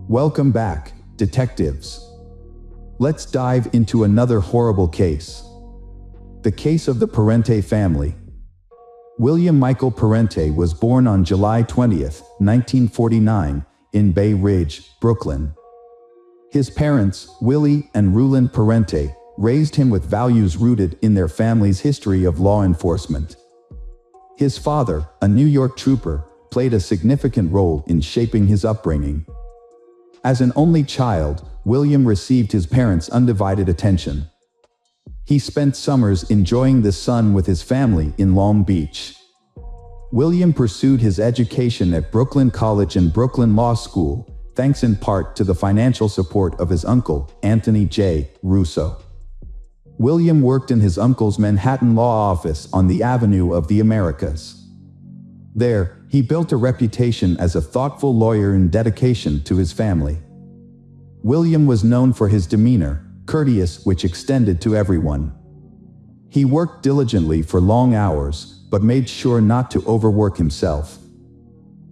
Welcome back, detectives. Let's dive into another horrible case. The case of the Parente family. William Michael Parente was born on July 20th, 1949, in Bay Ridge, Brooklyn. His parents, Willie and Rulon Parente, raised him with values rooted in their family's history of law enforcement. His father, a New York trooper, played a significant role in shaping his upbringing. As an only child, William received his parents' undivided attention. He spent summers enjoying the sun with his family in Long Beach. William pursued his education at Brooklyn College and Brooklyn Law School, thanks in part to the financial support of his uncle, Anthony J. Russo. William worked in his uncle's Manhattan law office on the Avenue of the Americas. There, he built a reputation as a thoughtful lawyer and dedication to his family. William was known for his demeanor, courteous, which extended to everyone. He worked diligently for long hours, but made sure not to overwork himself.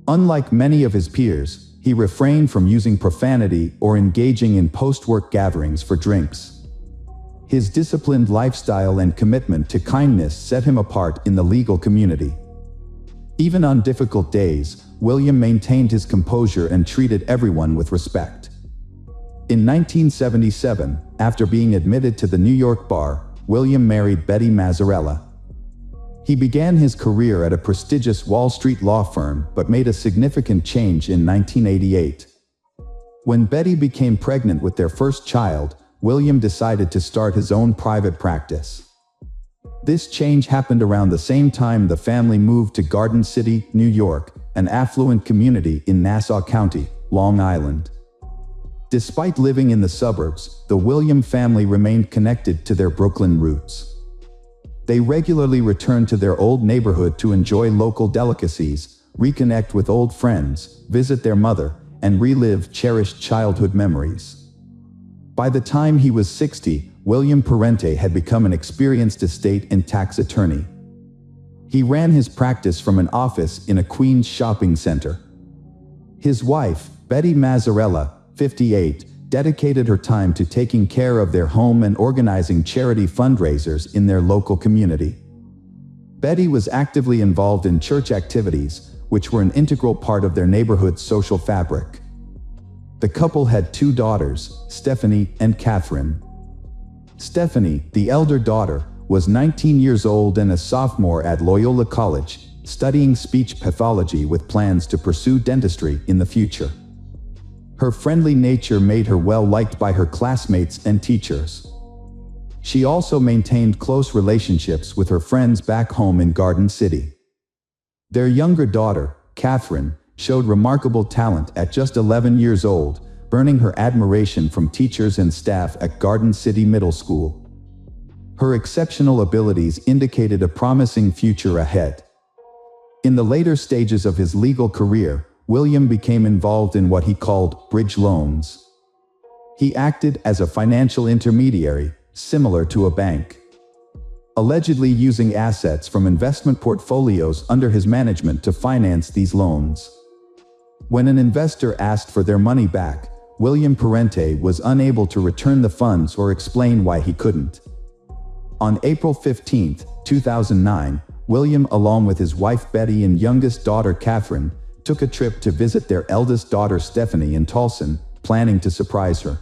Unlike many of his peers, he refrained from using profanity or engaging in post-work gatherings for drinks. His disciplined lifestyle and commitment to kindness set him apart in the legal community. Even on difficult days, William maintained his composure and treated everyone with respect. In 1977, after being admitted to the New York bar, William married Betty Mazzarella. He began his career at a prestigious Wall Street law firm but made a significant change in 1988. When Betty became pregnant with their first child, William decided to start his own private practice. This change happened around the same time the family moved to Garden City, New York, an affluent community in Nassau County, Long Island. Despite living in the suburbs, the William family remained connected to their Brooklyn roots. They regularly returned to their old neighborhood to enjoy local delicacies, reconnect with old friends, visit their mother, and relive cherished childhood memories. By the time he was 60, William Parente had become an experienced estate and tax attorney. He ran his practice from an office in a Queens shopping center. His wife, Betty Mazzarella, 58, dedicated her time to taking care of their home and organizing charity fundraisers in their local community. Betty was actively involved in church activities, which were an integral part of their neighborhood's social fabric. The couple had two daughters, Stephanie and Catherine. Stephanie, the elder daughter, was 19 years old and a sophomore at Loyola College, studying speech pathology with plans to pursue dentistry in the future. Her friendly nature made her well liked by her classmates and teachers. She also maintained close relationships with her friends back home in Garden City. Their younger daughter, Catherine, showed remarkable talent at just 11 years old, earning her admiration from teachers and staff at Garden City Middle School. Her exceptional abilities indicated a promising future ahead. In the later stages of his legal career, William became involved in what he called bridge loans. He acted as a financial intermediary, similar to a bank, allegedly using assets from investment portfolios under his management to finance these loans. When an investor asked for their money back, William Parente was unable to return the funds or explain why he couldn't. On April 15, 2009, William, along with his wife Betty and youngest daughter Catherine, took a trip to visit their eldest daughter Stephanie in Towson, planning to surprise her.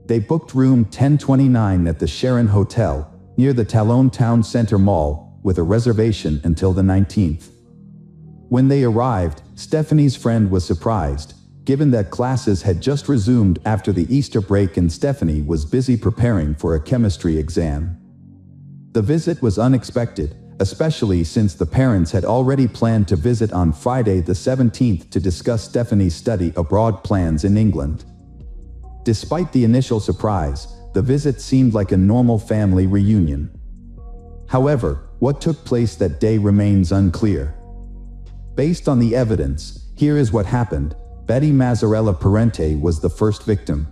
They booked room 1029 at the Sharon Hotel, near the Talone Town Center Mall, with a reservation until the 19th. When they arrived, Stephanie's friend was surprised, given that classes had just resumed after the Easter break and Stephanie was busy preparing for a chemistry exam. The visit was unexpected, especially since the parents had already planned to visit on Friday the 17th to discuss Stephanie's study abroad plans in England. Despite the initial surprise, the visit seemed like a normal family reunion. However, what took place that day remains unclear. Based on the evidence, here is what happened. Betty Mazzarella Parente was the first victim.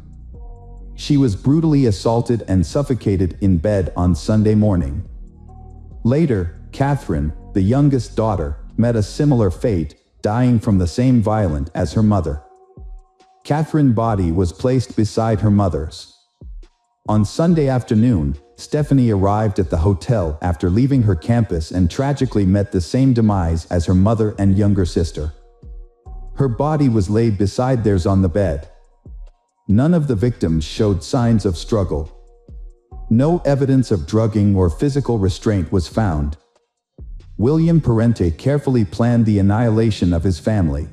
She was brutally assaulted and suffocated in bed on Sunday morning. Later, Catherine, the youngest daughter, met a similar fate, dying from the same violence as her mother. Catherine's body was placed beside her mother's. On Sunday afternoon, Stephanie arrived at the hotel after leaving her campus and tragically met the same demise as her mother and younger sister. Her body was laid beside theirs on the bed. None of the victims showed signs of struggle. No evidence of drugging or physical restraint was found. William Parente carefully planned the annihilation of his family.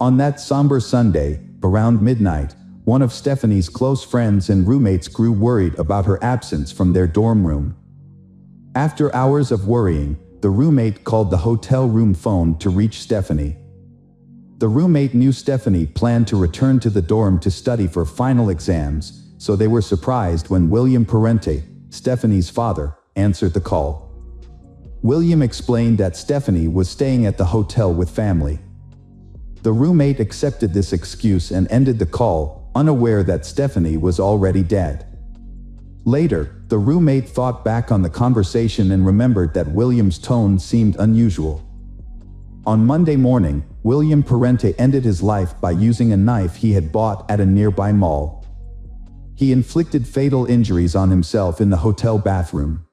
On that somber Sunday, around midnight, one of Stephanie's close friends and roommates grew worried about her absence from their dorm room. After hours of worrying, the roommate called the hotel room phone to reach Stephanie. The roommate knew Stephanie planned to return to the dorm to study for final exams, so they were surprised when William Parente, Stephanie's father, answered the call. William explained that Stephanie was staying at the hotel with family. The roommate accepted this excuse and ended the call, unaware that Stephanie was already dead. Later, the roommate thought back on the conversation and remembered that William's tone seemed unusual. On Monday morning, William Parente ended his life by using a knife he had bought at a nearby mall. He inflicted fatal injuries on himself in the hotel bathroom.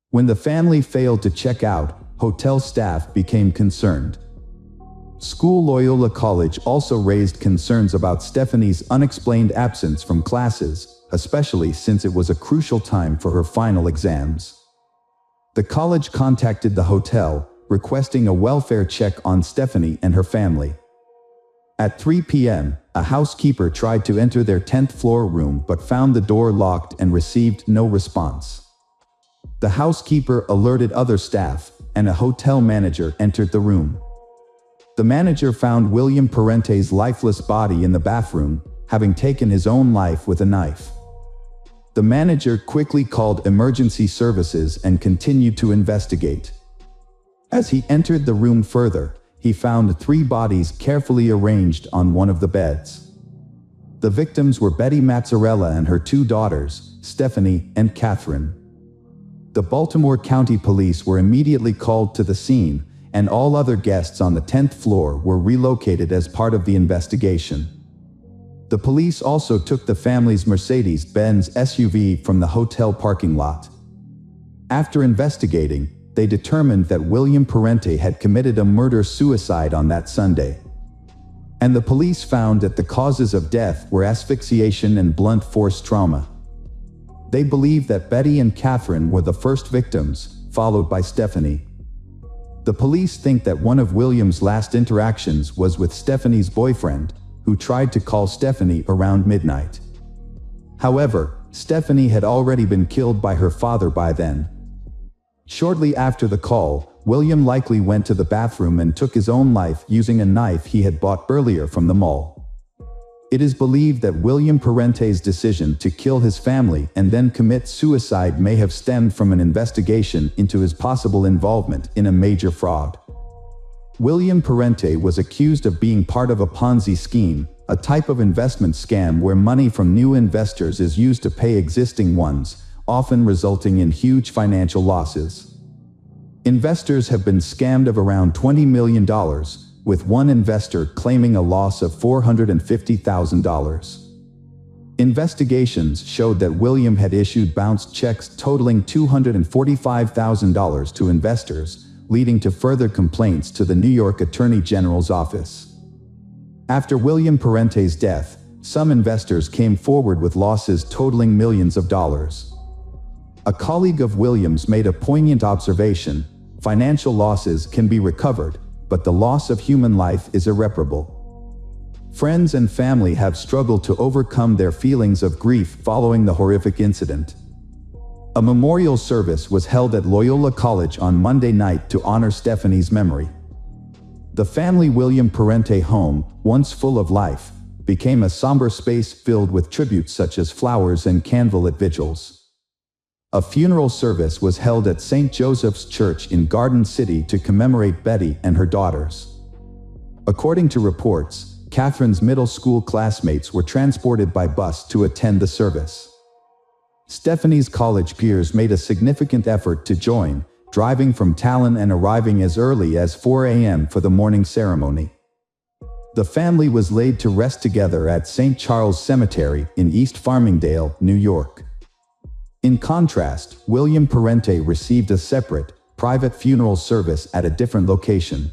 When the family failed to check out, hotel staff became concerned. School Loyola College also raised concerns about Stephanie's unexplained absence from classes, especially since it was a crucial time for her final exams. The college contacted the hotel, requesting a welfare check on Stephanie and her family. At 3 p.m., a housekeeper tried to enter their 10th floor room but found the door locked and received no response. The housekeeper alerted other staff, and a hotel manager entered the room. The manager found William Parente's lifeless body in the bathroom, having taken his own life with a knife. The manager quickly called emergency services and continued to investigate. As he entered the room further, he found 3 bodies carefully arranged on one of the beds. The victims were Betty Mazzarella and her 2 daughters, Stephanie and Catherine. The Baltimore County Police were immediately called to the scene, and all other guests on the 10th floor were relocated as part of the investigation. The police also took the family's Mercedes-Benz SUV from the hotel parking lot. After investigating, they determined that William Parente had committed a murder-suicide on that Sunday. And the police found that the causes of death were asphyxiation and blunt force trauma. They believe that Betty and Catherine were the first victims, followed by Stephanie. The police think that one of William's last interactions was with Stephanie's boyfriend, who tried to call Stephanie around midnight. However, Stephanie had already been killed by her father by then. Shortly after the call, William likely went to the bathroom and took his own life using a knife he had bought earlier from the mall. It is believed that William Parente's decision to kill his family and then commit suicide may have stemmed from an investigation into his possible involvement in a major fraud. William Parente was accused of being part of a Ponzi scheme, a type of investment scam where money from new investors is used to pay existing ones, often resulting in huge financial losses. Investors have been scammed of around $20 million, with one investor claiming a loss of $450,000. Investigations showed that William had issued bounced checks totaling $245,000 to investors, leading to further complaints to the New York Attorney General's office. After William Parente's death, some investors came forward with losses totaling millions of dollars. A colleague of William's made a poignant observation: financial losses can be recovered, but the loss of human life is irreparable. Friends and family have struggled to overcome their feelings of grief following the horrific incident. A memorial service was held at Loyola College on Monday night to honor Stephanie's memory. The family William Parente home, once full of life, became a somber space filled with tributes such as flowers and candlelit vigils. A funeral service was held at St. Joseph's Church in Garden City to commemorate Betty and her daughters. According to reports, Catherine's middle school classmates were transported by bus to attend the service. Stephanie's college peers made a significant effort to join, driving from Talon and arriving as early as 4 a.m. for the morning ceremony. The family was laid to rest together at St. Charles Cemetery in East Farmingdale, New York. In contrast, William Parente received a separate, private funeral service at a different location.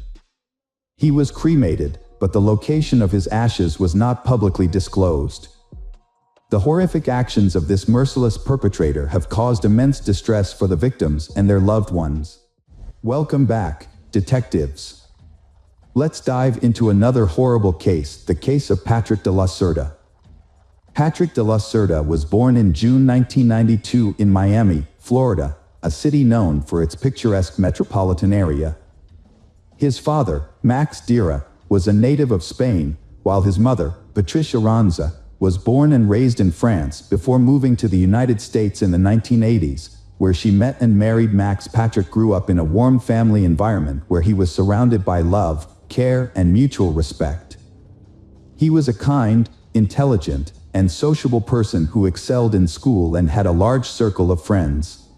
He was cremated, but the location of his ashes was not publicly disclosed. The horrific actions of this merciless perpetrator have caused immense distress for the victims and their loved ones. Welcome back, detectives. Let's dive into another horrible case, the case of Patrick de la Cerda. Patrick de la Cerda was born in June 1992 in Miami, Florida, a city known for its picturesque metropolitan area. His father, Max Dira, was a native of Spain, while his mother, Patricia Ranza, was born and raised in France before moving to the United States in the 1980s, where she met and married Max. Patrick grew up in a warm family environment where he was surrounded by love, care, and mutual respect. He was a kind, intelligent, and sociable person who excelled in school and had a large circle of friends.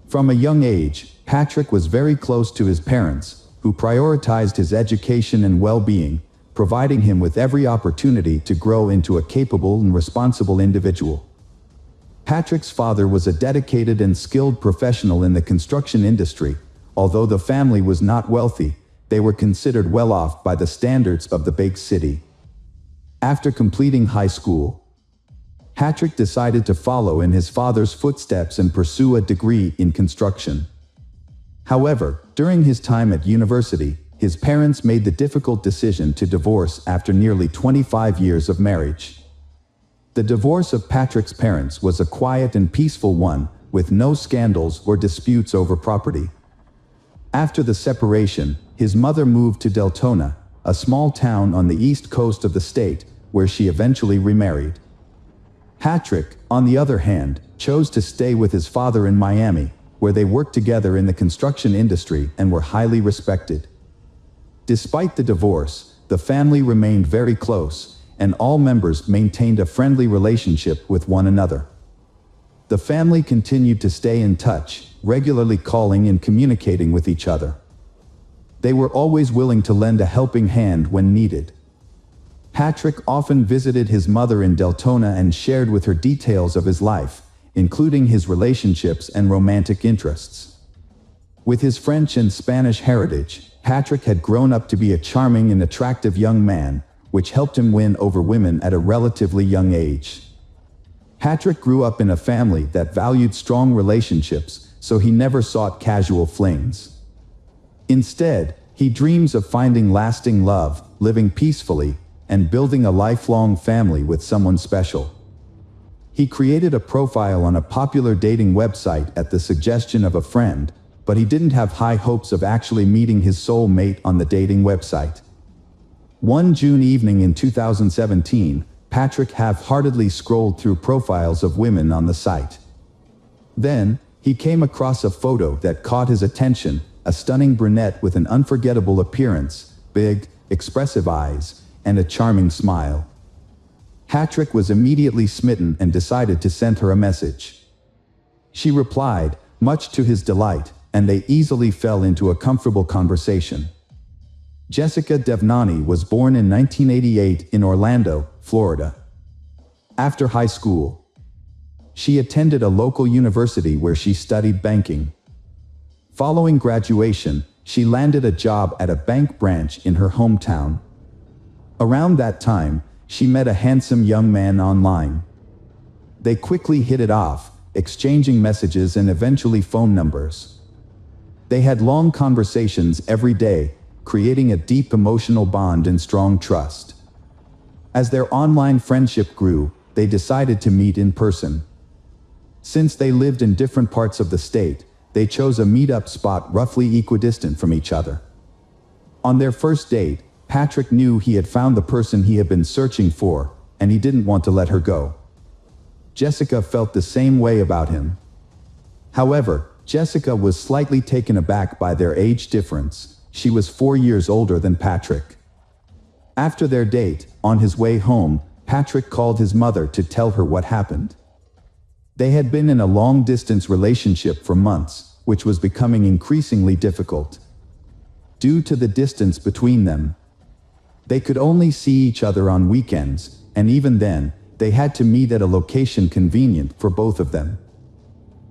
From a young age, Patrick was very close to his parents, who prioritized his education and well-being, providing him with every opportunity to grow into a capable and responsible individual. Patrick's father was a dedicated and skilled professional in the construction industry. Although the family was not wealthy, they were considered well off by the standards of the big city. After completing high school, Patrick decided to follow in his father's footsteps and pursue a degree in construction. However, during his time at university, his parents made the difficult decision to divorce after nearly 25 years of marriage. The divorce of Patrick's parents was a quiet and peaceful one, with no scandals or disputes over property. After the separation, his mother moved to Deltona, a small town on the east coast of the state, where she eventually remarried. Patrick, on the other hand, chose to stay with his father in Miami, where they worked together in the construction industry and were highly respected. Despite the divorce, the family remained very close, and all members maintained a friendly relationship with one another. The family continued to stay in touch, regularly calling and communicating with each other. They were always willing to lend a helping hand when needed. Patrick often visited his mother in Deltona and shared with her details of his life, including his relationships and romantic interests. With his French and Spanish heritage, Patrick had grown up to be a charming and attractive young man, which helped him win over women at a relatively young age. Patrick grew up in a family that valued strong relationships, so he never sought casual flings. Instead, he dreams of finding lasting love, living peacefully, and building a lifelong family with someone special. He created a profile on a popular dating website at the suggestion of a friend, but he didn't have high hopes of actually meeting his soul mate on the dating website. One June evening in 2017, Patrick half-heartedly scrolled through profiles of women on the site. Then, he came across a photo that caught his attention, a stunning brunette with an unforgettable appearance, big, expressive eyes, and a charming smile. Patrick was immediately smitten and decided to send her a message. She replied, much to his delight, and they easily fell into a comfortable conversation. Jessica Devnani was born in 1988 in Orlando, Florida. After high school, she attended a local university where she studied banking. Following graduation, she landed a job at a bank branch in her hometown. Around that time, she met a handsome young man online. They quickly hit it off, exchanging messages and eventually phone numbers. They had long conversations every day, creating a deep emotional bond and strong trust. As their online friendship grew, they decided to meet in person. Since they lived in different parts of the state, they chose a meet-up spot roughly equidistant from each other. On their first date, Patrick knew he had found the person he had been searching for, and he didn't want to let her go. Jessica felt the same way about him. However, Jessica was slightly taken aback by their age difference. She was 4 years older than Patrick. After their date, on his way home, Patrick called his mother to tell her what happened. They had been in a long-distance relationship for months, which was becoming increasingly difficult. Due to the distance between them, They could only see each other on weekends, and even then, they had to meet at a location convenient for both of them.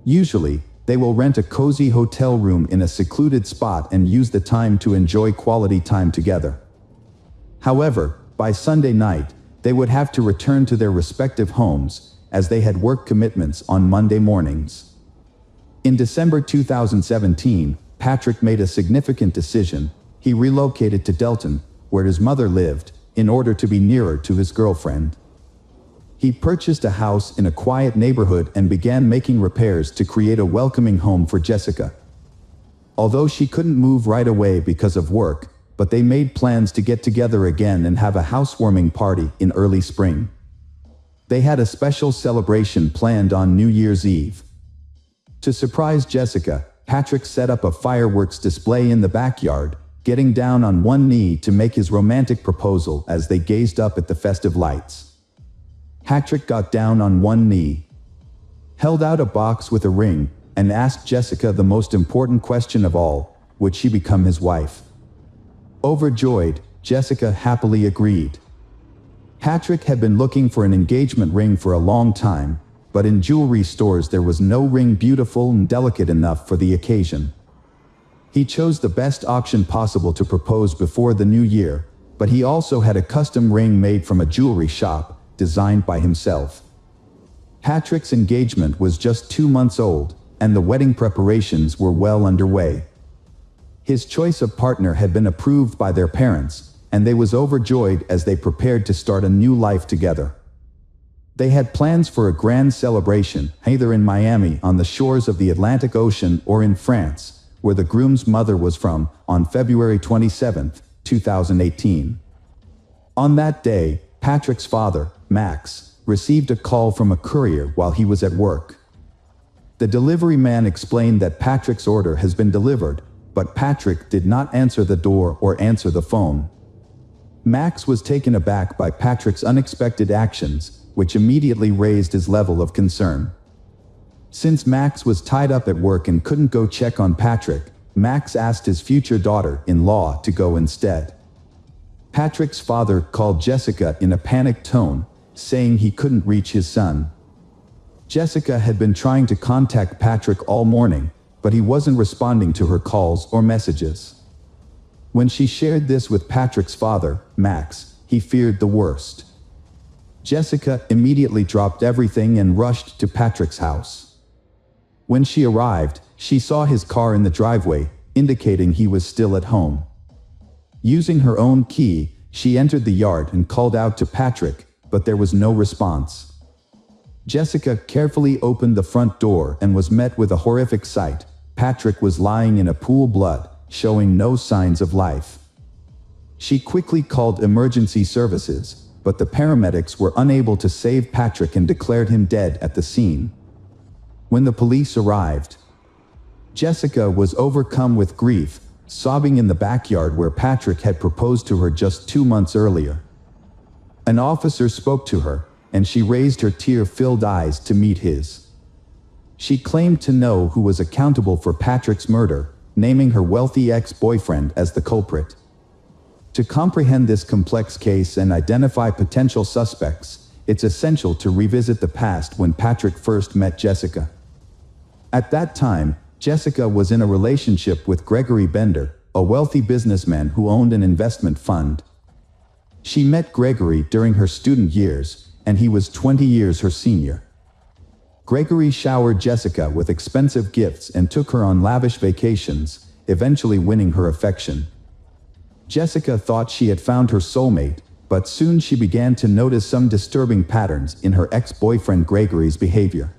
Usually, they will rent a cozy hotel room in a secluded spot and use the time to enjoy quality time together. However, by Sunday night, they would have to return to their respective homes, as they had work commitments on Monday mornings. In December 2017, Patrick made a significant decision. He relocated to Delton, where his mother lived, in order to be nearer to his girlfriend. He purchased a house in a quiet neighborhood and began making repairs to create a welcoming home for Jessica. Although she couldn't move right away because of work, but they made plans to get together again and have a housewarming party in early spring. They had a special celebration planned on New Year's Eve. To surprise Jessica, Patrick set up a fireworks display in the backyard, getting down on one knee to make his romantic proposal as they gazed up at the festive lights. Patrick got down on one knee, held out a box with a ring, and asked Jessica the most important question of all: would she become his wife? Overjoyed, Jessica happily agreed. Patrick had been looking for an engagement ring for a long time, but in jewelry stores there was no ring beautiful and delicate enough for the occasion. He chose the best option possible to propose before the new year, but he also had a custom ring made from a jewelry shop, designed by himself. Patrick's engagement was just 2 months old, and the wedding preparations were well underway. His choice of partner had been approved by their parents, and they was overjoyed as they prepared to start a new life together. They had plans for a grand celebration, either in Miami on the shores of the Atlantic Ocean or in France, where the groom's mother was from, on February 27, 2018. On that day, Patrick's father, Max, received a call from a courier while he was at work. The delivery man explained that Patrick's order has been delivered, but Patrick did not answer the door or answer the phone. Max was taken aback by Patrick's unexpected actions, which immediately raised his level of concern. Since Max was tied up at work and couldn't go check on Patrick, Max asked his future daughter-in-law to go instead. Patrick's father called Jessica in a panicked tone, saying he couldn't reach his son. Jessica had been trying to contact Patrick all morning, but he wasn't responding to her calls or messages. When she shared this with Patrick's father, Max, he feared the worst. Jessica immediately dropped everything and rushed to Patrick's house. When she arrived, she saw his car in the driveway, indicating he was still at home. Using her own key, she entered the yard and called out to Patrick, but there was no response. Jessica carefully opened the front door and was met with a horrific sight. Patrick was lying in a pool of blood, showing no signs of life. She quickly called emergency services, but the paramedics were unable to save Patrick and declared him dead at the scene. When the police arrived, Jessica was overcome with grief, sobbing in the backyard where Patrick had proposed to her just 2 months earlier. An officer spoke to her, and she raised her tear-filled eyes to meet his. She claimed to know who was accountable for Patrick's murder, naming her wealthy ex-boyfriend as the culprit. To comprehend this complex case and identify potential suspects, it's essential to revisit the past when Patrick first met Jessica. At that time, Jessica was in a relationship with Gregory Bender, a wealthy businessman who owned an investment fund. She met Gregory during her student years, and he was 20 years her senior. Gregory showered Jessica with expensive gifts and took her on lavish vacations, eventually winning her affection. Jessica thought she had found her soulmate, but soon she began to notice some disturbing patterns in her ex-boyfriend Gregory's behavior.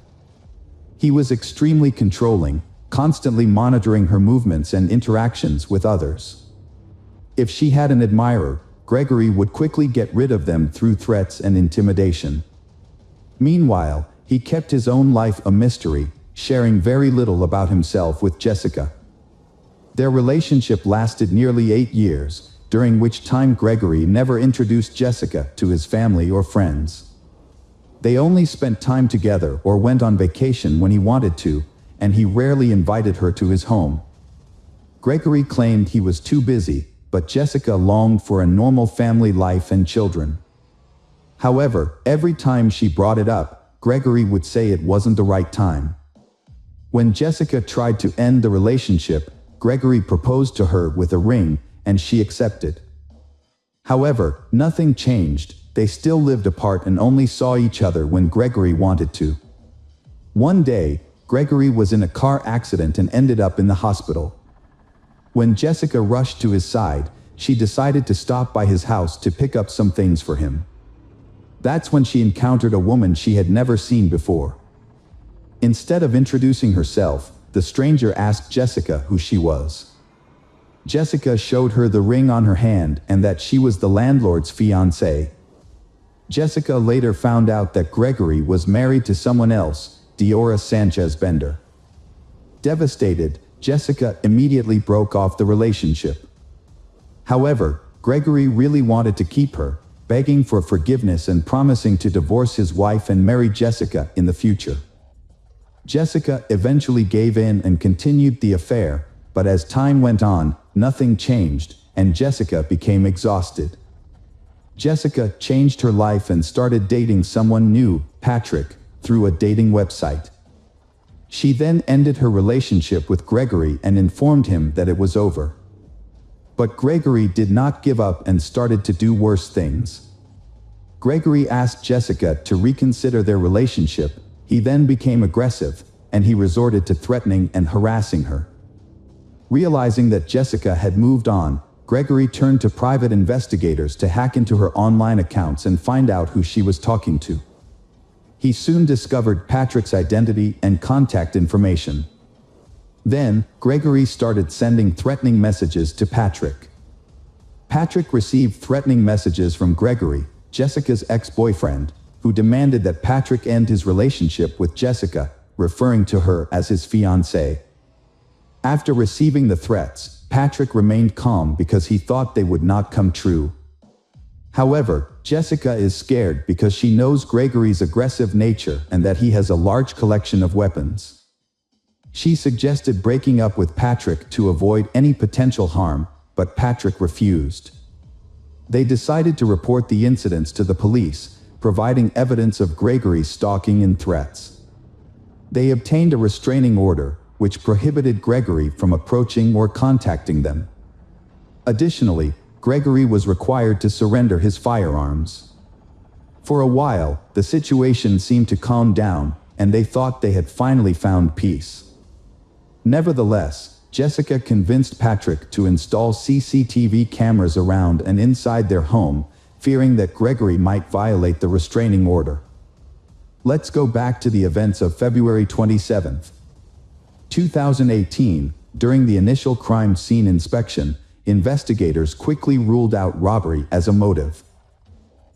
He was extremely controlling, constantly monitoring her movements and interactions with others. If she had an admirer, Gregory would quickly get rid of them through threats and intimidation. Meanwhile, he kept his own life a mystery, sharing very little about himself with Jessica. Their relationship lasted nearly 8 years, during which time Gregory never introduced Jessica to his family or friends. They only spent time together or went on vacation when he wanted to, and he rarely invited her to his home. Gregory claimed he was too busy, but Jessica longed for a normal family life and children. However, every time she brought it up, Gregory would say it wasn't the right time. When Jessica tried to end the relationship, Gregory proposed to her with a ring, and she accepted. However, nothing changed. They still lived apart and only saw each other when Gregory wanted to. One day, Gregory was in a car accident and ended up in the hospital. When Jessica rushed to his side, she decided to stop by his house to pick up some things for him. That's when she encountered a woman she had never seen before. Instead of introducing herself, the stranger asked Jessica who she was. Jessica showed her the ring on her hand and that she was the landlord's fiancée. Jessica later found out that Gregory was married to someone else, Diora Sanchez Bender. Devastated, Jessica immediately broke off the relationship. However, Gregory really wanted to keep her, begging for forgiveness and promising to divorce his wife and marry Jessica in the future. Jessica eventually gave in and continued the affair, but as time went on, nothing changed, and Jessica became exhausted. Jessica changed her life and started dating someone new, Patrick, through a dating website. She then ended her relationship with Gregory and informed him that it was over. But Gregory did not give up and started to do worse things. Gregory asked Jessica to reconsider their relationship. He then became aggressive, and he resorted to threatening and harassing her. Realizing that Jessica had moved on, Gregory turned to private investigators to hack into her online accounts and find out who she was talking to. He soon discovered Patrick's identity and contact information. Then, Gregory started sending threatening messages to Patrick. Patrick received threatening messages from Gregory, Jessica's ex-boyfriend, who demanded that Patrick end his relationship with Jessica, referring to her as his fiancée. After receiving the threats, Patrick remained calm because he thought they would not come true. However, Jessica is scared because she knows Gregory's aggressive nature and that he has a large collection of weapons. She suggested breaking up with Patrick to avoid any potential harm, but Patrick refused. They decided to report the incidents to the police, providing evidence of Gregory's stalking and threats. They obtained a restraining order, which prohibited Gregory from approaching or contacting them. Additionally, Gregory was required to surrender his firearms. For a while, the situation seemed to calm down, and they thought they had finally found peace. Nevertheless, Jessica convinced Patrick to install CCTV cameras around and inside their home, fearing that Gregory might violate the restraining order. Let's go back to the events of February 27, 2018. During the initial crime scene inspection, investigators quickly ruled out robbery as a motive.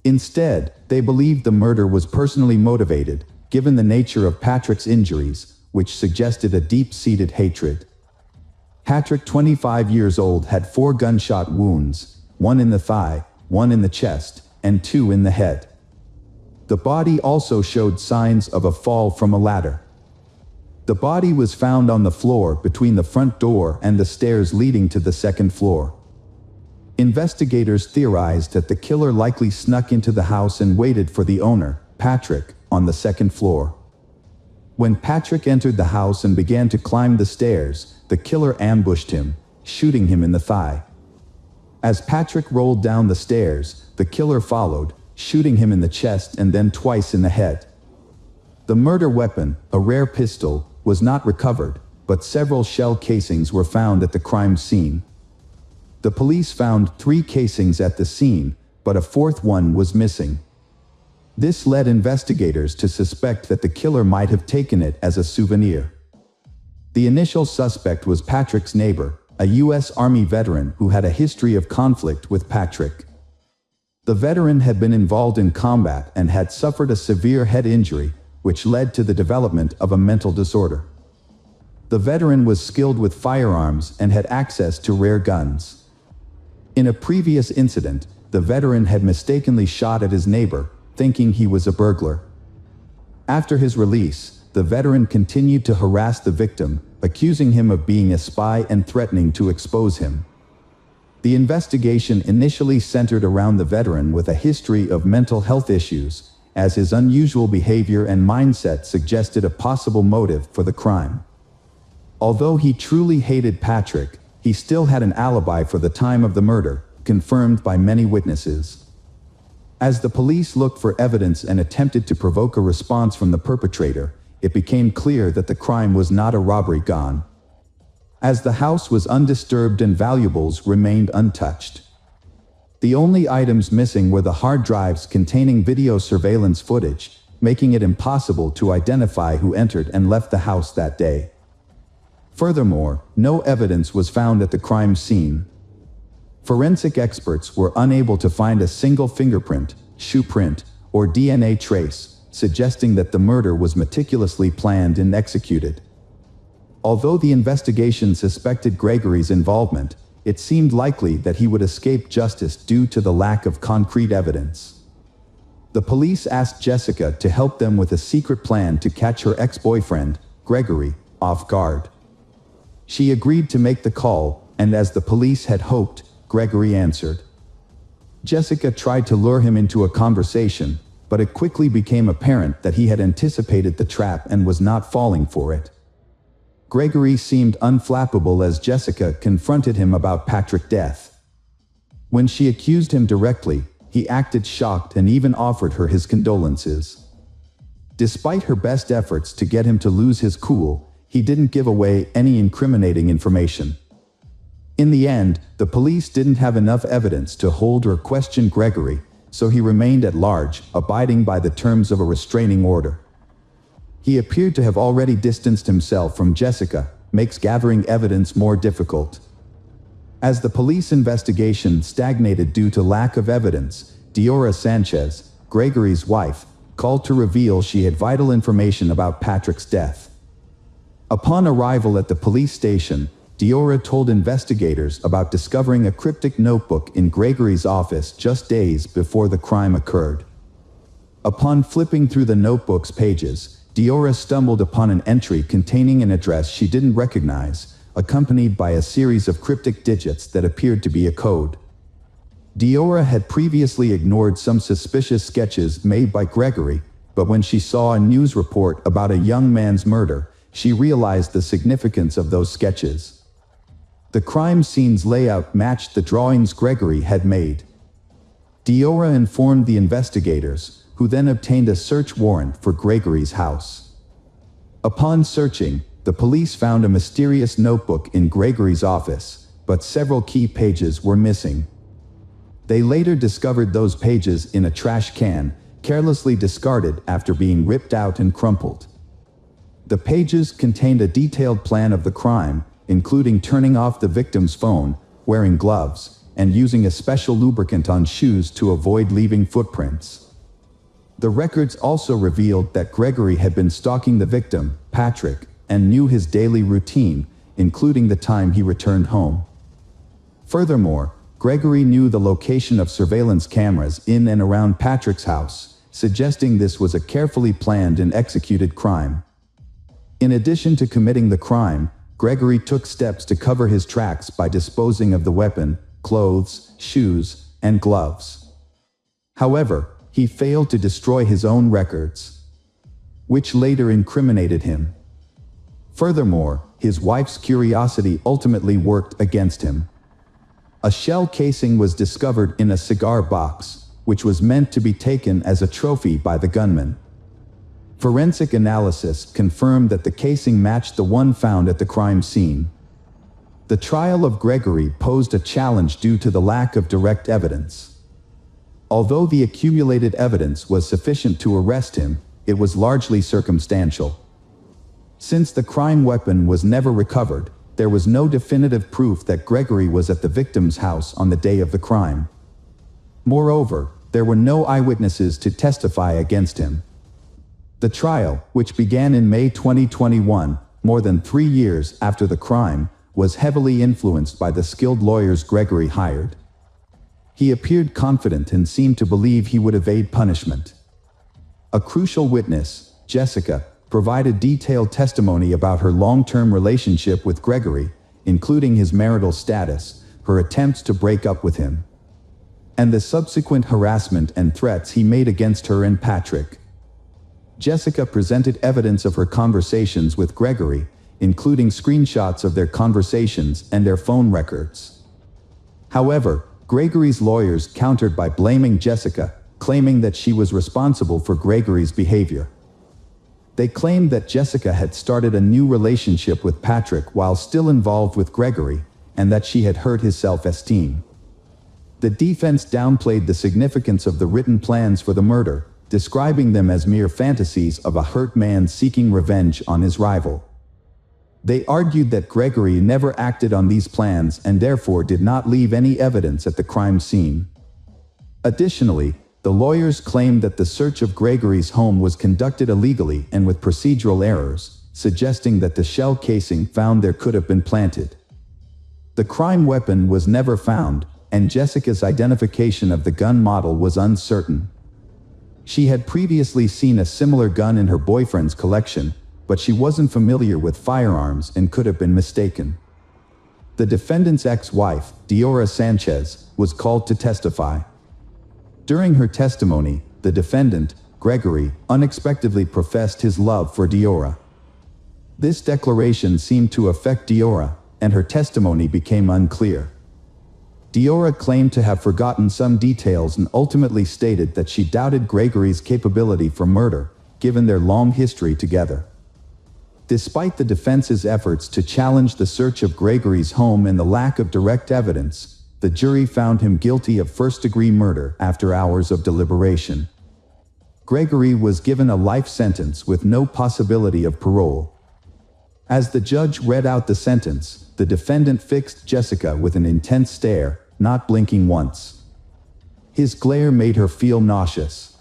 Instead, they believed the murder was personally motivated, given the nature of Patrick's injuries, which suggested a deep-seated hatred. Patrick, 25 years old, had 4 gunshot wounds, 1 in the thigh, 1 in the chest, and 2 in the head. The body also showed signs of a fall from a ladder. The body was found on the floor between the front door and the stairs leading to the second floor. Investigators theorized that the killer likely snuck into the house and waited for the owner, Patrick, on the second floor. When Patrick entered the house and began to climb the stairs, the killer ambushed him, shooting him in the thigh. As Patrick rolled down the stairs, the killer followed, shooting him in the chest and then twice in the head. The murder weapon, a rare pistol, was not recovered, but several shell casings were found at the crime scene. The police found 3 casings at the scene, but a 4th one was missing. This led investigators to suspect that the killer might have taken it as a souvenir. The initial suspect was Patrick's neighbor, a U.S. Army veteran who had a history of conflict with Patrick. The veteran had been involved in combat and had suffered a severe head injury, which led to the development of a mental disorder. The veteran was skilled with firearms and had access to rare guns. In a previous incident, the veteran had mistakenly shot at his neighbor, thinking he was a burglar. After his release, the veteran continued to harass the victim, accusing him of being a spy and threatening to expose him. The investigation initially centered around the veteran with a history of mental health issues, as his unusual behavior and mindset suggested a possible motive for the crime. Although he truly hated Patrick, he still had an alibi for the time of the murder, confirmed by many witnesses. As the police looked for evidence and attempted to provoke a response from the perpetrator, it became clear that the crime was not a robbery gone, as the house was undisturbed and valuables remained untouched. The only items missing were the hard drives containing video surveillance footage, making it impossible to identify who entered and left the house that day. Furthermore, no evidence was found at the crime scene. Forensic experts were unable to find a single fingerprint, shoe print, or DNA trace, suggesting that the murder was meticulously planned and executed. Although the investigation suspected Gregory's involvement, it seemed likely that he would escape justice due to the lack of concrete evidence. The police asked Jessica to help them with a secret plan to catch her ex-boyfriend, Gregory, off guard. She agreed to make the call, and as the police had hoped, Gregory answered. Jessica tried to lure him into a conversation, but it quickly became apparent that he had anticipated the trap and was not falling for it. Gregory seemed unflappable as Jessica confronted him about Patrick's death. When she accused him directly, he acted shocked and even offered her his condolences. Despite her best efforts to get him to lose his cool, he didn't give away any incriminating information. In the end, the police didn't have enough evidence to hold or question Gregory, so he remained at large, abiding by the terms of a restraining order. He appeared to have already distanced himself from Jessica, makes gathering evidence more difficult. As the police investigation stagnated due to lack of evidence, Diora Sanchez, Gregory's wife, called to reveal she had vital information about Patrick's death. Upon arrival at the police station, Diora told investigators about discovering a cryptic notebook in Gregory's office just days before the crime occurred. Upon flipping through the notebook's pages, Diora stumbled upon an entry containing an address she didn't recognize, accompanied by a series of cryptic digits that appeared to be a code. Diora had previously ignored some suspicious sketches made by Gregory, but when she saw a news report about a young man's murder, she realized the significance of those sketches. The crime scene's layout matched the drawings Gregory had made. Diora informed the investigators, who then obtained a search warrant for Gregory's house. Upon searching, the police found a mysterious notebook in Gregory's office, but several key pages were missing. They later discovered those pages in a trash can, carelessly discarded after being ripped out and crumpled. The pages contained a detailed plan of the crime, including turning off the victim's phone, wearing gloves, and using a special lubricant on shoes to avoid leaving footprints. The records also revealed that Gregory had been stalking the victim, Patrick, and knew his daily routine, including the time he returned home. Furthermore, Gregory knew the location of surveillance cameras in and around Patrick's house, suggesting this was a carefully planned and executed crime. In addition to committing the crime, Gregory took steps to cover his tracks by disposing of the weapon, clothes, shoes, and gloves. However, he failed to destroy his own records, which later incriminated him. Furthermore, his wife's curiosity ultimately worked against him. A shell casing was discovered in a cigar box, which was meant to be taken as a trophy by the gunman. Forensic analysis confirmed that the casing matched the one found at the crime scene. The trial of Gregory posed a challenge due to the lack of direct evidence. Although the accumulated evidence was sufficient to arrest him, it was largely circumstantial. Since the crime weapon was never recovered, there was no definitive proof that Gregory was at the victim's house on the day of the crime. Moreover, there were no eyewitnesses to testify against him. The trial, which began in May 2021, more than 3 years after the crime, was heavily influenced by the skilled lawyers Gregory hired. He appeared confident and seemed to believe he would evade punishment. A crucial witness, Jessica, provided detailed testimony about her long-term relationship with Gregory, including his marital status, her attempts to break up with him, and the subsequent harassment and threats he made against her and Patrick. Jessica presented evidence of her conversations with Gregory, including screenshots of their conversations and their phone records. However, Gregory's lawyers countered by blaming Jessica, claiming that she was responsible for Gregory's behavior. They claimed that Jessica had started a new relationship with Patrick while still involved with Gregory, and that she had hurt his self-esteem. The defense downplayed the significance of the written plans for the murder, describing them as mere fantasies of a hurt man seeking revenge on his rival. They argued that Gregory never acted on these plans and therefore did not leave any evidence at the crime scene. Additionally, the lawyers claimed that the search of Gregory's home was conducted illegally and with procedural errors, suggesting that the shell casing found there could have been planted. The crime weapon was never found, and Jessica's identification of the gun model was uncertain. She had previously seen a similar gun in her boyfriend's collection, but she wasn't familiar with firearms and could have been mistaken. The defendant's ex-wife, Diora Sanchez, was called to testify. During her testimony, the defendant, Gregory, unexpectedly professed his love for Diora. This declaration seemed to affect Diora, and her testimony became unclear. Diora claimed to have forgotten some details and ultimately stated that she doubted Gregory's capability for murder, given their long history together. Despite the defense's efforts to challenge the search of Gregory's home and the lack of direct evidence, the jury found him guilty of first-degree murder after hours of deliberation. Gregory was given a life sentence with no possibility of parole. As the judge read out the sentence, the defendant fixed Jessica with an intense stare, not blinking once. His glare made her feel nauseous.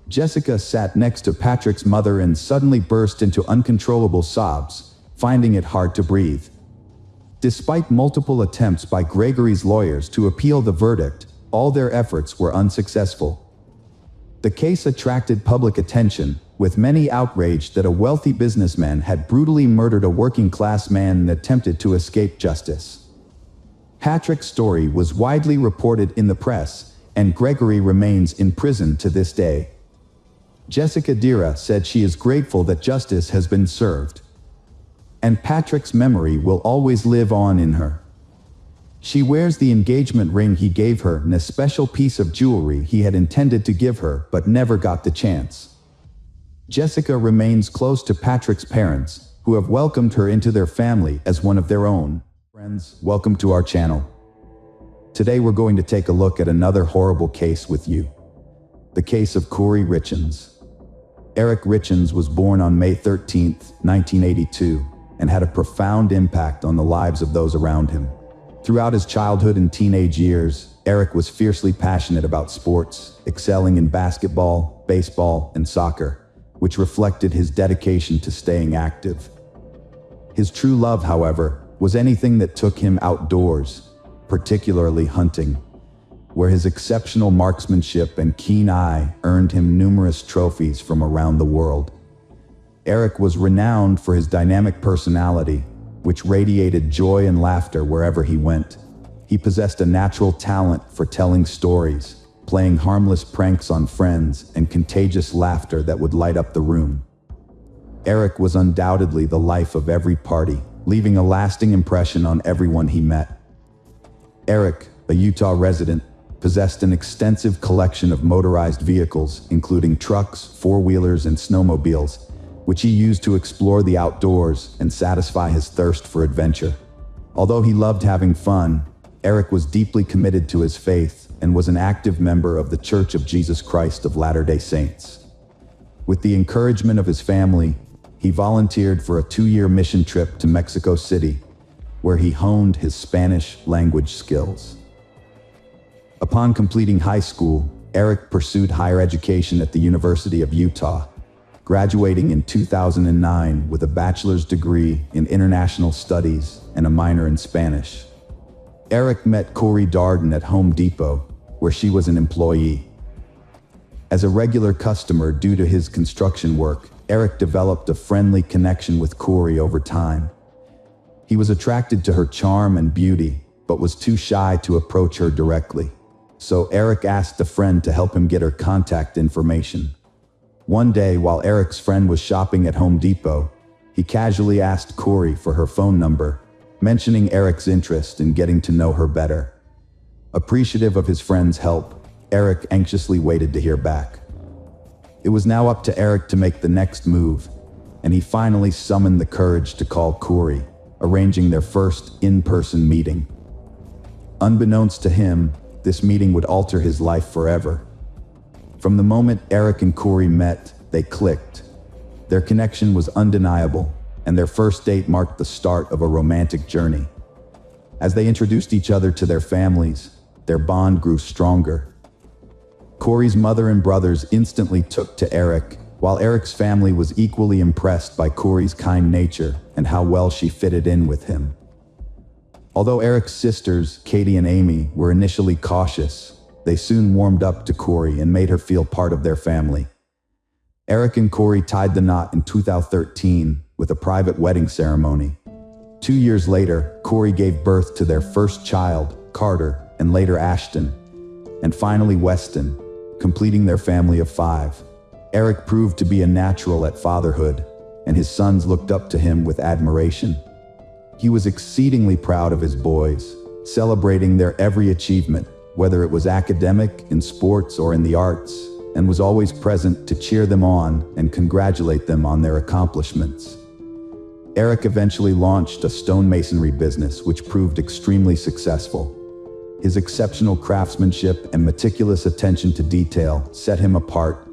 Jessica sat next to Patrick's mother and suddenly burst into uncontrollable sobs, finding it hard to breathe. Despite multiple attempts by Gregory's lawyers to appeal the verdict, all their efforts were unsuccessful. The case attracted public attention, with many outraged that a wealthy businessman had brutally murdered a working-class man and attempted to escape justice. Patrick's story was widely reported in the press, and Gregory remains in prison to this day. Jessica Dira said she is grateful that justice has been served, and Patrick's memory will always live on in her. She wears the engagement ring he gave her and a special piece of jewelry he had intended to give her but never got the chance. Jessica remains close to Patrick's parents, who have welcomed her into their family as one of their own. Friends, welcome to our channel. Today we're going to take a look at another horrible case with you. The case of Corey Richins. Eric Richins was born on May 13, 1982, and had a profound impact on the lives of those around him. Throughout his childhood and teenage years, Eric was fiercely passionate about sports, excelling in basketball, baseball, and soccer, which reflected his dedication to staying active. His true love, however, was anything that took him outdoors, particularly hunting, where his exceptional marksmanship and keen eye earned him numerous trophies from around the world. Eric was renowned for his dynamic personality, which radiated joy and laughter wherever he went. He possessed a natural talent for telling stories, playing harmless pranks on friends, and contagious laughter that would light up the room. Eric was undoubtedly the life of every party, leaving a lasting impression on everyone he met. Eric, a Utah resident, possessed an extensive collection of motorized vehicles, including trucks, four-wheelers, and snowmobiles, which he used to explore the outdoors and satisfy his thirst for adventure. Although he loved having fun, Eric was deeply committed to his faith and was an active member of the Church of Jesus Christ of Latter-day Saints. With the encouragement of his family, he volunteered for a 2-year mission trip to Mexico City, where he honed his Spanish language skills. Upon completing high school, Eric pursued higher education at the University of Utah, graduating in 2009 with a bachelor's degree in international studies and a minor in Spanish. Eric met Corey Darden at Home Depot, where she was an employee. As a regular customer due to his construction work, Eric developed a friendly connection with Corey over time. He was attracted to her charm and beauty, but was too shy to approach her directly. So Eric asked a friend to help him get her contact information. One day, while Eric's friend was shopping at Home Depot, he casually asked Corey for her phone number, mentioning Eric's interest in getting to know her better. Appreciative of his friend's help, Eric anxiously waited to hear back. It was now up to Eric to make the next move, and he finally summoned the courage to call Corey, arranging their first in-person meeting. Unbeknownst to him, this meeting would alter his life forever. From the moment Eric and Corey met, they clicked. Their connection was undeniable, and their first date marked the start of a romantic journey. As they introduced each other to their families, their bond grew stronger. Corey's mother and brothers instantly took to Eric, while Eric's family was equally impressed by Corey's kind nature and how well she fitted in with him. Although Eric's sisters, Katie and Amy, were initially cautious, they soon warmed up to Corey and made her feel part of their family. Eric and Corey tied the knot in 2013 with a private wedding ceremony. 2 years later, Corey gave birth to their first child, Carter, and later Ashton, and finally Weston, completing their family of 5. Eric proved to be a natural at fatherhood, and his sons looked up to him with admiration. He was exceedingly proud of his boys, celebrating their every achievement, whether it was academic, in sports, or in the arts, and was always present to cheer them on and congratulate them on their accomplishments. Eric eventually launched a stonemasonry business which proved extremely successful. His exceptional craftsmanship and meticulous attention to detail set him apart,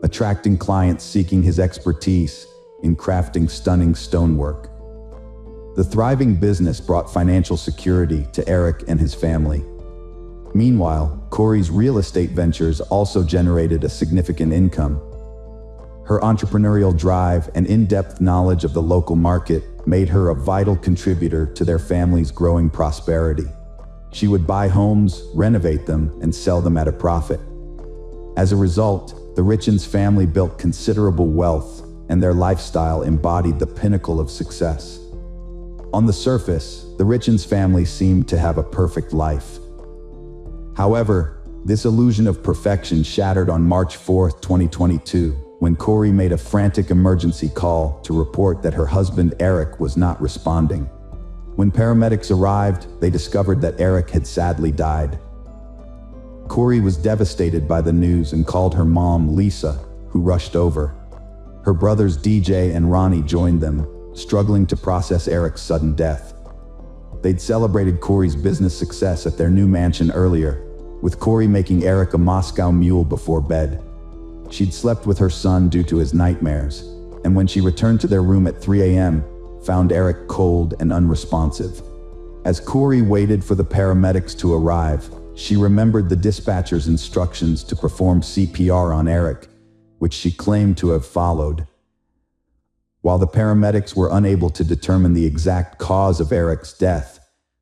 attracting clients seeking his expertise in crafting stunning stonework. The thriving business brought financial security to Eric and his family. Meanwhile, Corey's real estate ventures also generated a significant income. Her entrepreneurial drive and in-depth knowledge of the local market made her a vital contributor to their family's growing prosperity. She would buy homes, renovate them, and sell them at a profit. As a result, the Richens family built considerable wealth, and their lifestyle embodied the pinnacle of success. On the surface, the Richens family seemed to have a perfect life. However, this illusion of perfection shattered on March 4, 2022, when Corey made a frantic emergency call to report that her husband Eric was not responding. When paramedics arrived, they discovered that Eric had sadly died. Corey was devastated by the news and called her mom, Lisa, who rushed over. Her brothers DJ and Ronnie joined them, struggling to process Eric's sudden death. They'd celebrated Corey's business success at their new mansion earlier, with Corey making Eric a Moscow mule before bed. She'd slept with her son due to his nightmares, and when she returned to their room at 3 a.m., found Eric cold and unresponsive. As Corey waited for the paramedics to arrive, she remembered the dispatcher's instructions to perform CPR on Eric, which she claimed to have followed. While the paramedics were unable to determine the exact cause of Eric's death,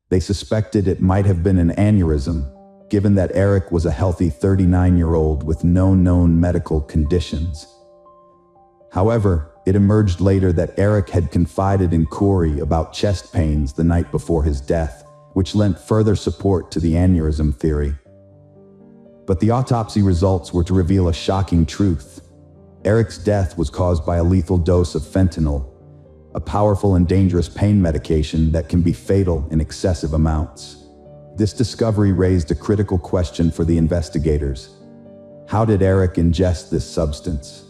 they suspected it might have been an aneurysm, given that Eric was a healthy 39-year-old with no known medical conditions. However, it emerged later that Eric had confided in Corey about chest pains the night before his death, which lent further support to the aneurysm theory. But the autopsy results were to reveal a shocking truth. Eric's death was caused by a lethal dose of fentanyl, a powerful and dangerous pain medication that can be fatal in excessive amounts. This discovery raised a critical question for the investigators. How did Eric ingest this substance?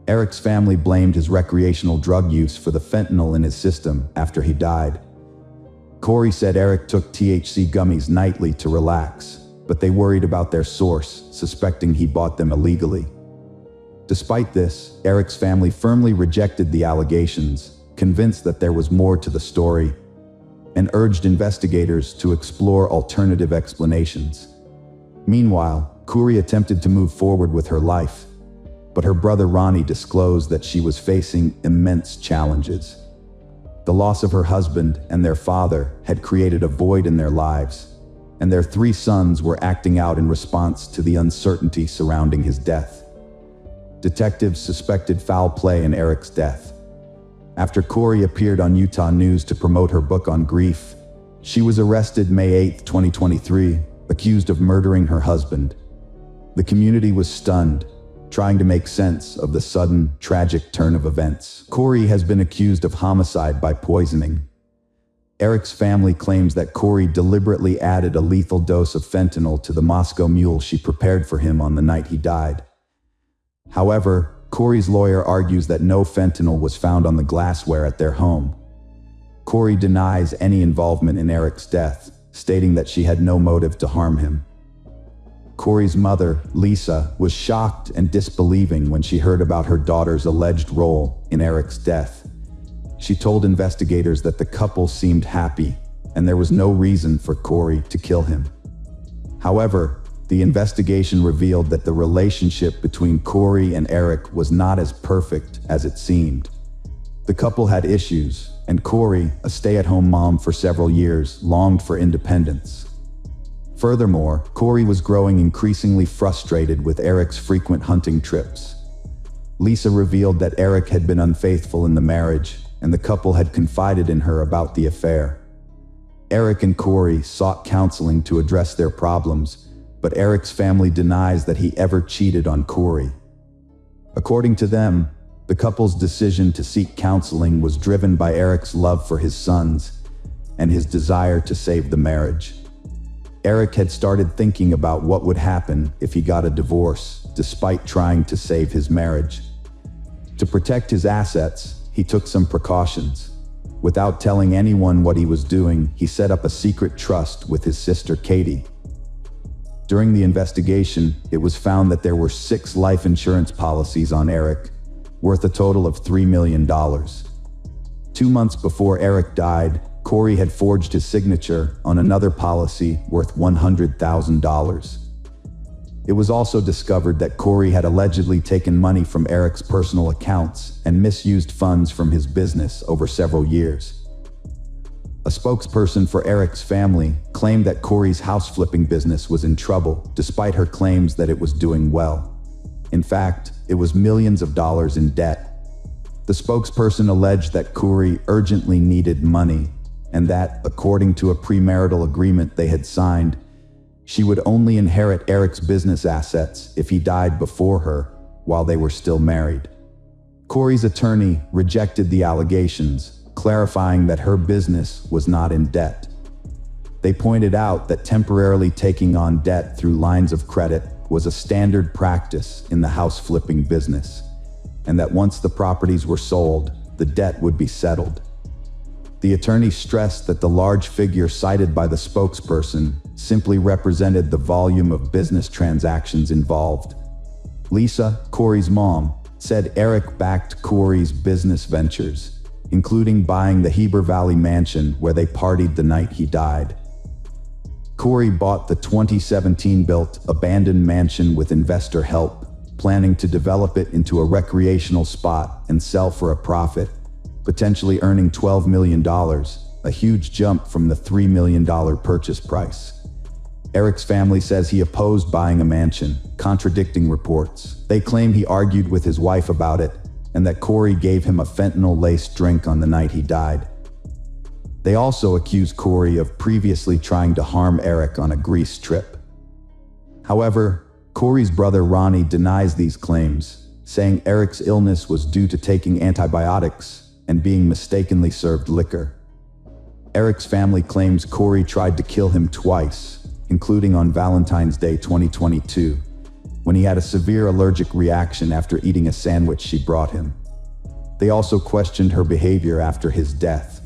Eric's family blamed his recreational drug use for the fentanyl in his system after he died. Corey said Eric took THC gummies nightly to relax, but they worried about their source, suspecting he bought them illegally. Despite this, Eric's family firmly rejected the allegations, convinced that there was more to the story, and urged investigators to explore alternative explanations. Meanwhile, Corey attempted to move forward with her life, but her brother Ronnie disclosed that she was facing immense challenges. The loss of her husband and their father had created a void in their lives, and their 3 sons were acting out in response to the uncertainty surrounding his death. Detectives suspected foul play in Eric's death. After Corey appeared on Utah News to promote her book on grief, She was arrested May 8, 2023, accused of murdering her husband. The community was stunned, trying to make sense of the sudden, tragic turn of events. Corey has been accused of homicide by poisoning. Eric's family claims that Corey deliberately added a lethal dose of fentanyl to the Moscow Mule she prepared for him on the night he died. However, Corey's lawyer argues that no fentanyl was found on the glassware at their home. Corey denies any involvement in Eric's death, stating that she had no motive to harm him. Corey's mother, Lisa, was shocked and disbelieving when she heard about her daughter's alleged role in Eric's death. She told investigators that the couple seemed happy and there was no reason for Corey to kill him. However, the investigation revealed that the relationship between Corey and Eric was not as perfect as it seemed. The couple had issues, and Corey, a stay-at-home mom for several years, longed for independence. Furthermore, Corey was growing increasingly frustrated with Eric's frequent hunting trips. Lisa revealed that Eric had been unfaithful in the marriage, and the couple had confided in her about the affair. Eric and Corey sought counseling to address their problems, but Eric's family denies that he ever cheated on Corey. According to them, the couple's decision to seek counseling was driven by Eric's love for his sons and his desire to save the marriage. Eric had started thinking about what would happen if he got a divorce, despite trying to save his marriage. To protect his assets, he took some precautions. Without telling anyone what he was doing, he set up a secret trust with his sister Katie. During the investigation, it was found that there were 6 life insurance policies on Eric, worth a total of $3 million. 2 months before Eric died, Corey had forged his signature on another policy worth $100,000. It was also discovered that Corey had allegedly taken money from Eric's personal accounts and misused funds from his business over several years. A spokesperson for Eric's family claimed that Corey's house flipping business was in trouble, despite her claims that it was doing well. In fact, it was millions of dollars in debt. The spokesperson alleged that Corey urgently needed money, and that, according to a premarital agreement they had signed, she would only inherit Eric's business assets if he died before her, while they were still married. Corey's attorney rejected the allegations, clarifying that her business was not in debt. They pointed out that temporarily taking on debt through lines of credit was a standard practice in the house flipping business, and that once the properties were sold, the debt would be settled. The attorney stressed that the large figure cited by the spokesperson simply represented the volume of business transactions involved. Lisa, Corey's mom, said Eric backed Corey's business ventures, including buying the Heber Valley mansion where they partied the night he died. Corey bought the 2017-built, abandoned mansion with investor help, planning to develop it into a recreational spot and sell for a profit, potentially earning $12 million, a huge jump from the $3 million purchase price. Eric's family says he opposed buying a mansion, contradicting reports. They claim he argued with his wife about it, and that Corey gave him a fentanyl-laced drink on the night he died. They also accuse Corey of previously trying to harm Eric on a Greece trip. However, Corey's brother Ronnie denies these claims, saying Eric's illness was due to taking antibiotics and being mistakenly served liquor. Eric's family claims Corey tried to kill him twice, including on Valentine's Day 2022, when he had a severe allergic reaction after eating a sandwich she brought him. They also questioned her behavior after his death,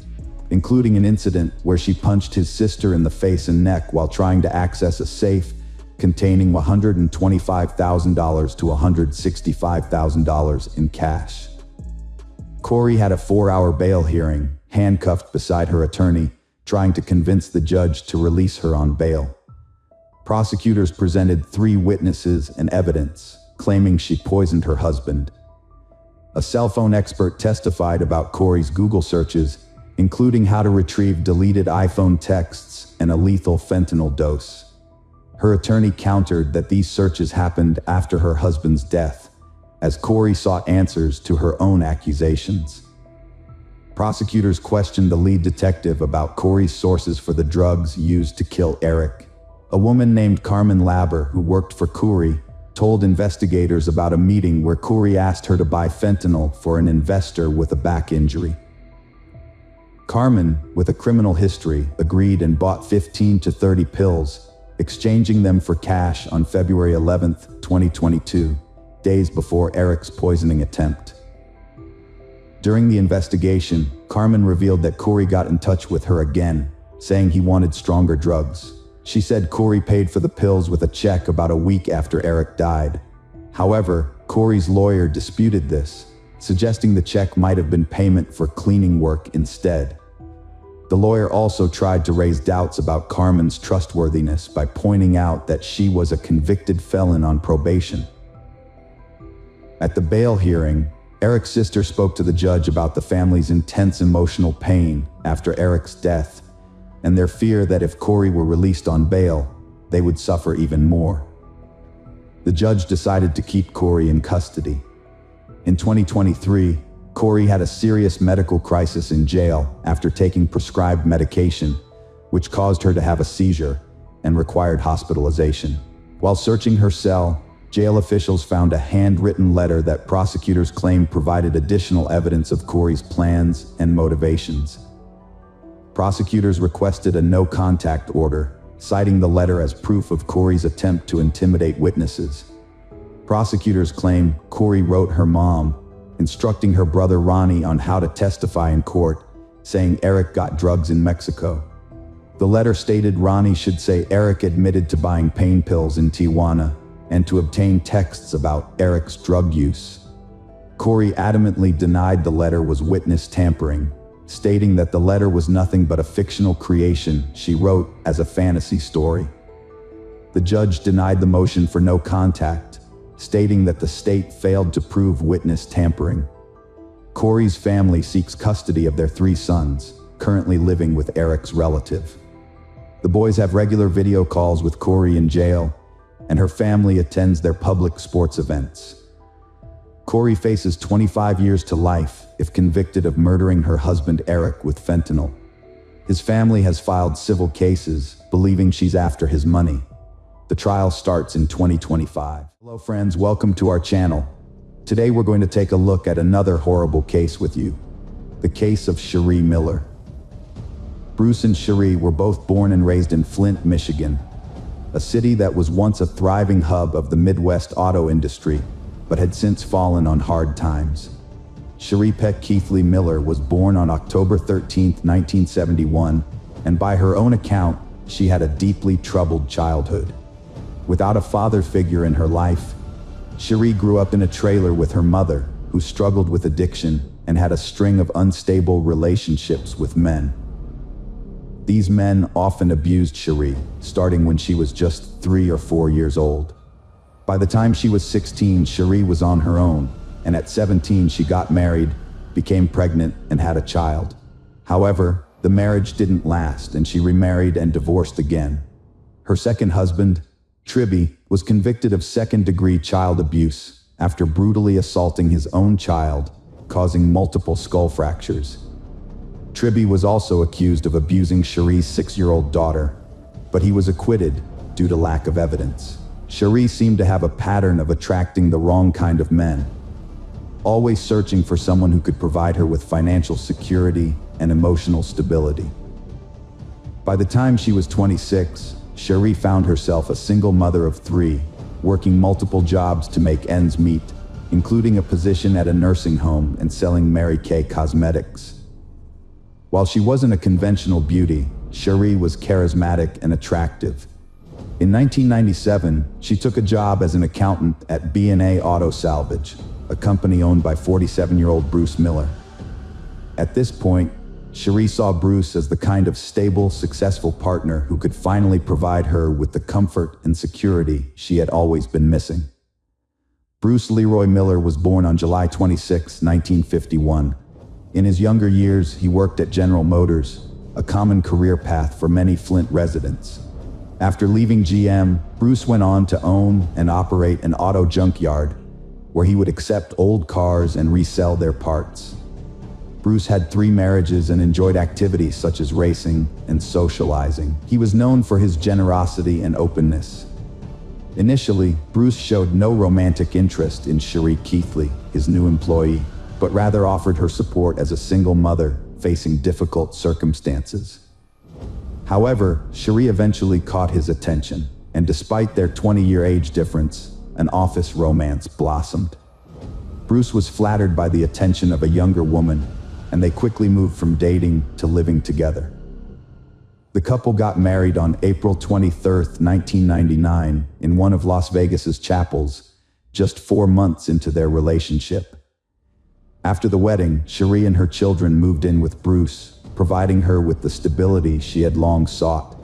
including an incident where she punched his sister in the face and neck while trying to access a safe containing $125,000 to $165,000 in cash. Corey had a 4-hour bail hearing, handcuffed beside her attorney, trying to convince the judge to release her on bail. Prosecutors presented 3 witnesses and evidence, claiming she poisoned her husband. A cell phone expert testified about Corey's Google searches, including how to retrieve deleted iPhone texts and a lethal fentanyl dose. Her attorney countered that these searches happened after her husband's death, as Corey sought answers to her own accusations. Prosecutors questioned the lead detective about Corey's sources for the drugs used to kill Eric. A woman named Carmen Laber, who worked for Corey, told investigators about a meeting where Corey asked her to buy fentanyl for an investor with a back injury. Carmen, with a criminal history, agreed and bought 15 to 30 pills, exchanging them for cash on February 11, 2022, days before Eric's poisoning attempt. During the investigation, Carmen revealed that Corey got in touch with her again, saying he wanted stronger drugs. She said Corey paid for the pills with a check about a week after Eric died. However, Corey's lawyer disputed this, suggesting the check might have been payment for cleaning work instead. The lawyer also tried to raise doubts about Carmen's trustworthiness by pointing out that she was a convicted felon on probation. At the bail hearing, Eric's sister spoke to the judge about the family's intense emotional pain after Eric's death, and their fear that if Corey were released on bail, they would suffer even more. The judge decided to keep Corey in custody. In 2023, Corey had a serious medical crisis in jail after taking prescribed medication, which caused her to have a seizure and required hospitalization. While searching her cell, jail officials found a handwritten letter that prosecutors claimed provided additional evidence of Corey's plans and motivations. Prosecutors requested a no-contact order, citing the letter as proof of Corey's attempt to intimidate witnesses. Prosecutors claim Corey wrote her mom, instructing her brother Ronnie on how to testify in court, saying Eric got drugs in Mexico. The letter stated Ronnie should say Eric admitted to buying pain pills in Tijuana and to obtain texts about Eric's drug use. Corey adamantly denied the letter was witness tampering, stating that the letter was nothing but a fictional creation she wrote as a fantasy story. The judge denied the motion for no contact, stating that the state failed to prove witness tampering. Corey's family seeks custody of their 3 sons, currently living with Eric's relative. The boys have regular video calls with Corey in jail, and her family attends their public sports events. Corey faces 25 years to life if convicted of murdering her husband Eric with fentanyl. His family has filed civil cases, believing she's after his money. The trial starts in 2025. Hello friends, welcome to our channel. Today we're going to take a look at another horrible case with you. The case of Cherie Miller. Bruce and Cherie were both born and raised in Flint, Michigan, a city that was once a thriving hub of the Midwest auto industry, but had since fallen on hard times. Cherie Peck Keithley Miller was born on October 13, 1971, and by her own account, she had a deeply troubled childhood. Without a father figure in her life, Cherie grew up in a trailer with her mother, who struggled with addiction and had a string of unstable relationships with men. These men often abused Cherie, starting when she was just 3 or 4 years old. By the time she was 16, Cherie was on her own, and at 17 she got married, became pregnant, and had a child. However, the marriage didn't last, and she remarried and divorced again. Her second husband, Tribby, was convicted of second-degree child abuse after brutally assaulting his own child, causing multiple skull fractures. Tribby was also accused of abusing Cherie's 6-year-old daughter, but he was acquitted due to lack of evidence. Cherie seemed to have a pattern of attracting the wrong kind of men, always searching for someone who could provide her with financial security and emotional stability. By the time she was 26, Cherie found herself a single mother of 3, working multiple jobs to make ends meet, including a position at a nursing home and selling Mary Kay cosmetics. While she wasn't a conventional beauty, Cherie was charismatic and attractive. In 1997, she took a job as an accountant at B&A Auto Salvage, a company owned by 47-year-old Bruce Miller. At this point, Cherie saw Bruce as the kind of stable, successful partner who could finally provide her with the comfort and security she had always been missing. Bruce Leroy Miller was born on July 26, 1951. In his younger years, he worked at General Motors, a common career path for many Flint residents. After leaving GM, Bruce went on to own and operate an auto junkyard, where he would accept old cars and resell their parts. Bruce had 3 marriages and enjoyed activities such as racing and socializing. He was known for his generosity and openness. Initially, Bruce showed no romantic interest in Cherie Keithley, his new employee, but rather offered her support as a single mother facing difficult circumstances. However, Cherie eventually caught his attention, and despite their 20-year age difference, an office romance blossomed. Bruce was flattered by the attention of a younger woman, and they quickly moved from dating to living together. The couple got married on April 23, 1999, in one of Las Vegas's chapels, just 4 months into their relationship. After the wedding, Cherie and her children moved in with Bruce, providing her with the stability she had long sought.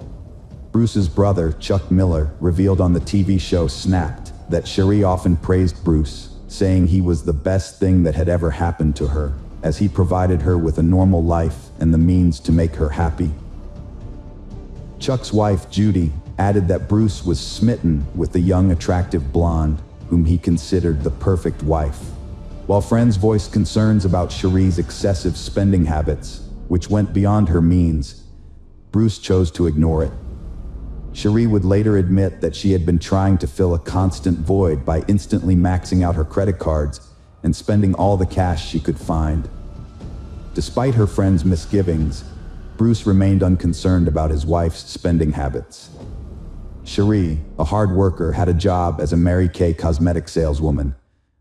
Bruce's brother, Chuck Miller, revealed on the TV show Snapped that Cherie often praised Bruce, saying he was the best thing that had ever happened to her, as he provided her with a normal life and the means to make her happy. Chuck's wife, Judy, added that Bruce was smitten with the young, attractive blonde, whom he considered the perfect wife. While friends voiced concerns about Cherie's excessive spending habits, which went beyond her means, Bruce chose to ignore it. Cherie would later admit that she had been trying to fill a constant void by instantly maxing out her credit cards and spending all the cash she could find. Despite her friends' misgivings, Bruce remained unconcerned about his wife's spending habits. Cherie, a hard worker, had a job as a Mary Kay cosmetic saleswoman,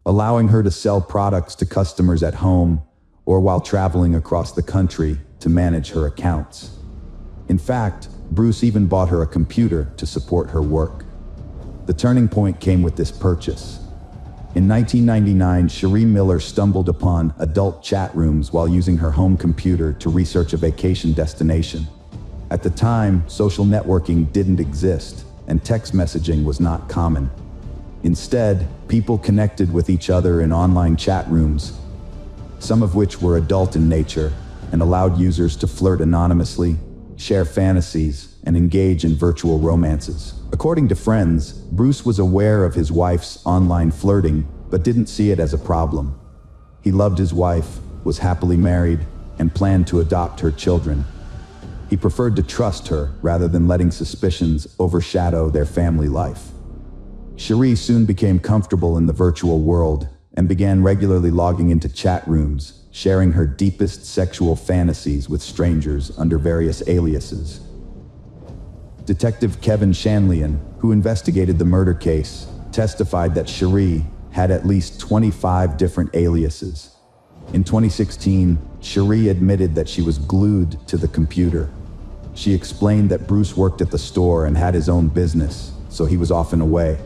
allowing her to sell products to customers at home or while traveling across the country to manage her accounts. In fact, Bruce even bought her a computer to support her work. The turning point came with this purchase. In 1999, Cherie Miller stumbled upon adult chat rooms while using her home computer to research a vacation destination. At the time, social networking didn't exist, and text messaging was not common. Instead, people connected with each other in online chat rooms, some of which were adult in nature and allowed users to flirt anonymously, share fantasies, and engage in virtual romances. According to friends, Bruce was aware of his wife's online flirting, but didn't see it as a problem. He loved his wife, was happily married, and planned to adopt her children. He preferred to trust her rather than letting suspicions overshadow their family life. Cherie soon became comfortable in the virtual world and began regularly logging into chat rooms, sharing her deepest sexual fantasies with strangers under various aliases. Detective Kevin Shanlian, who investigated the murder case, testified that Cherie had at least 25 different aliases. In 2016, Cherie admitted that she was glued to the computer. She explained that Bruce worked at the store and had his own business, so he was often away.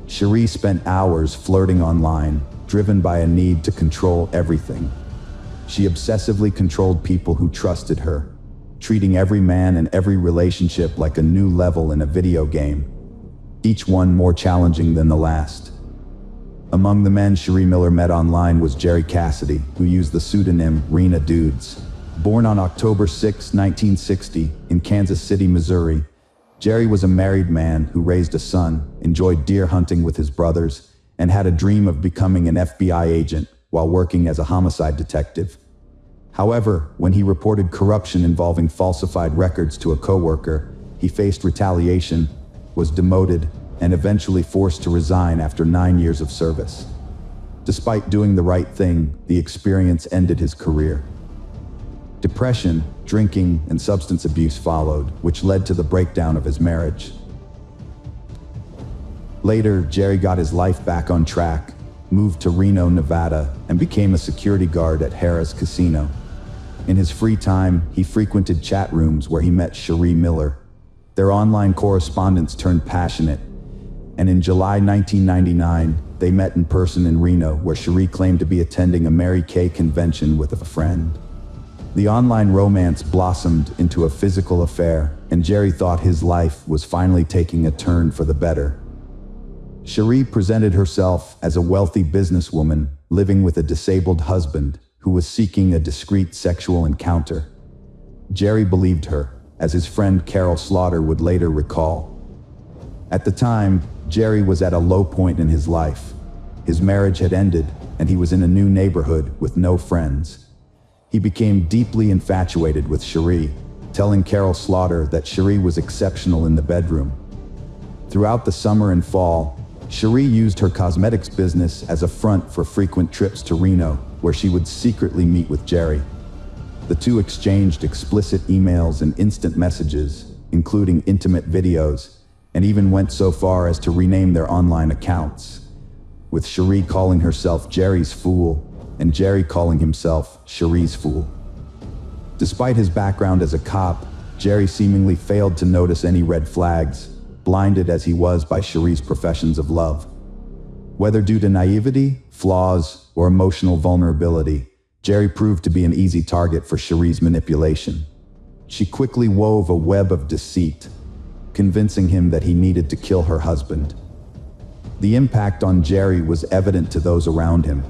Cherie spent hours flirting online, driven by a need to control everything. She obsessively controlled people who trusted her, treating every man and every relationship like a new level in a video game, each one more challenging than the last. Among the men Cherie Miller met online was Jerry Cassidy, who used the pseudonym Rena Dudes. Born on October 6, 1960, in Kansas City, Missouri, Jerry was a married man who raised a son, enjoyed deer hunting with his brothers, and had a dream of becoming an FBI agent while working as a homicide detective. However, when he reported corruption involving falsified records to a coworker, he faced retaliation, was demoted, and eventually forced to resign after 9 years of service. Despite doing the right thing, the experience ended his career. Depression, drinking, and substance abuse followed, which led to the breakdown of his marriage. Later, Jerry got his life back on track, moved to Reno, Nevada, and became a security guard at Harrah's Casino. In his free time, he frequented chat rooms where he met Cherie Miller. Their online correspondence turned passionate, and in July 1999, they met in person in Reno, where Cherie claimed to be attending a Mary Kay convention with a friend. The online romance blossomed into a physical affair, and Jerry thought his life was finally taking a turn for the better. Cherie presented herself as a wealthy businesswoman living with a disabled husband who was seeking a discreet sexual encounter. Jerry believed her, as his friend Carol Slaughter would later recall. At the time, Jerry was at a low point in his life. His marriage had ended, and he was in a new neighborhood with no friends. He became deeply infatuated with Cherie, telling Carol Slaughter that Cherie was exceptional in the bedroom. Throughout the summer and fall, Cherie used her cosmetics business as a front for frequent trips to Reno, where she would secretly meet with Jerry. The two exchanged explicit emails and instant messages, including intimate videos, and even went so far as to rename their online accounts, with Cherie calling herself Jerry's Fool and Jerry calling himself Cherie's Fool. Despite his background as a cop, Jerry seemingly failed to notice any red flags, blinded as he was by Cherie's professions of love. Whether due to naivety, flaws, or emotional vulnerability, Jerry proved to be an easy target for Cherie's manipulation. She quickly wove a web of deceit, convincing him that he needed to kill her husband. The impact on Jerry was evident to those around him.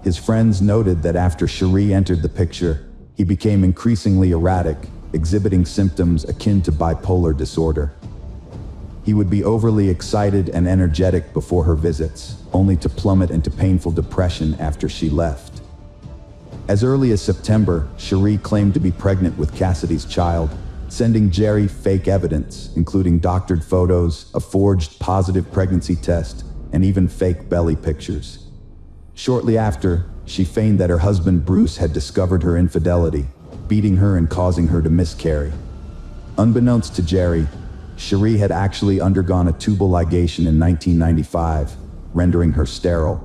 His friends noted that after Cherie entered the picture, he became increasingly erratic, exhibiting symptoms akin to bipolar disorder. He would be overly excited and energetic before her visits, only to plummet into painful depression after she left. As early as September, Cherie claimed to be pregnant with Cassidy's child, sending Jerry fake evidence, including doctored photos, a forged positive pregnancy test, and even fake belly pictures. Shortly after, she feigned that her husband Bruce had discovered her infidelity, beating her and causing her to miscarry. Unbeknownst to Jerry, Cherie had actually undergone a tubal ligation in 1995, rendering her sterile.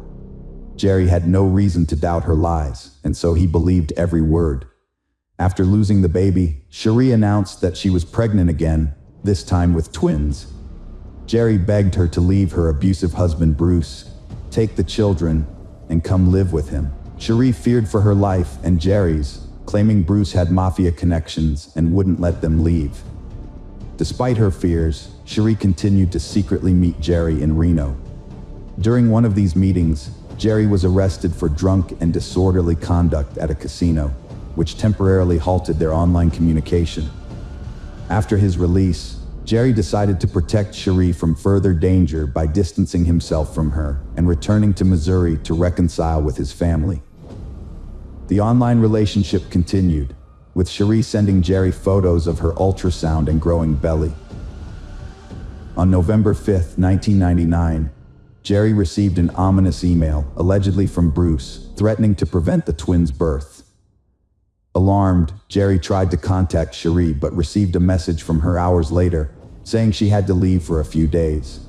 Jerry had no reason to doubt her lies, and so he believed every word. After losing the baby, Cherie announced that she was pregnant again, this time with twins. Jerry begged her to leave her abusive husband Bruce, take the children, and come live with him. Cherie feared for her life and Jerry's, claiming Bruce had mafia connections and wouldn't let them leave. Despite her fears, Cherie continued to secretly meet Jerry in Reno. During one of these meetings, Jerry was arrested for drunk and disorderly conduct at a casino, which temporarily halted their online communication. After his release, Jerry decided to protect Cherie from further danger by distancing himself from her and returning to Missouri to reconcile with his family. The online relationship continued, with Cherie sending Jerry photos of her ultrasound and growing belly. On November 5, 1999, Jerry received an ominous email, allegedly from Bruce, threatening to prevent the twins' birth. Alarmed, Jerry tried to contact Cherie but received a message from her hours later, saying she had to leave for a few days.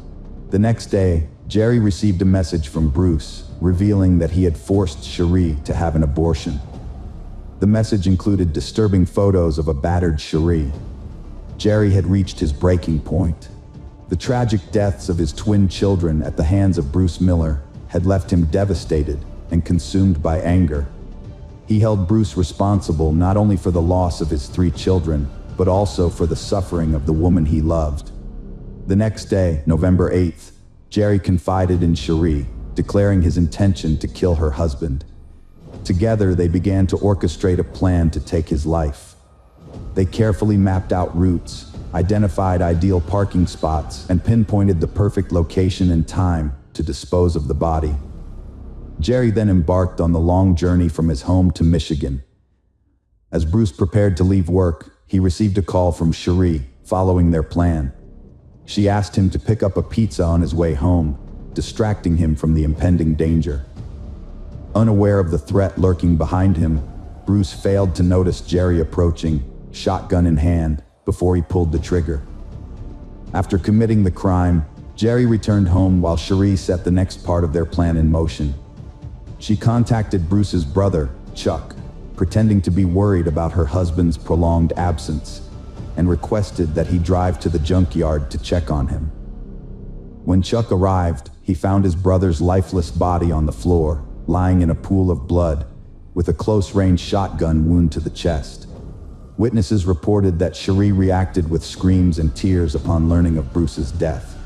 The next day, Jerry received a message from Bruce, revealing that he had forced Cherie to have an abortion. The message included disturbing photos of a battered Cherie. Jerry had reached his breaking point. The tragic deaths of his twin children at the hands of Bruce Miller had left him devastated and consumed by anger. He held Bruce responsible not only for the loss of his 3 children, but also for the suffering of the woman he loved. The next day, November 8th, Jerry confided in Cherie, declaring his intention to kill her husband. Together, they began to orchestrate a plan to take his life. They carefully mapped out routes, identified ideal parking spots, and pinpointed the perfect location and time to dispose of the body. Jerry then embarked on the long journey from his home to Michigan. As Bruce prepared to leave work, he received a call from Cherie, following their plan. She asked him to pick up a pizza on his way home, distracting him from the impending danger. Unaware of the threat lurking behind him, Bruce failed to notice Jerry approaching, shotgun in hand, before he pulled the trigger. After committing the crime, Jerry returned home while Cherie set the next part of their plan in motion. She contacted Bruce's brother, Chuck, pretending to be worried about her husband's prolonged absence, and requested that he drive to the junkyard to check on him. When Chuck arrived, he found his brother's lifeless body on the floor, lying in a pool of blood, with a close-range shotgun wound to the chest. Witnesses reported that Cherie reacted with screams and tears upon learning of Bruce's death.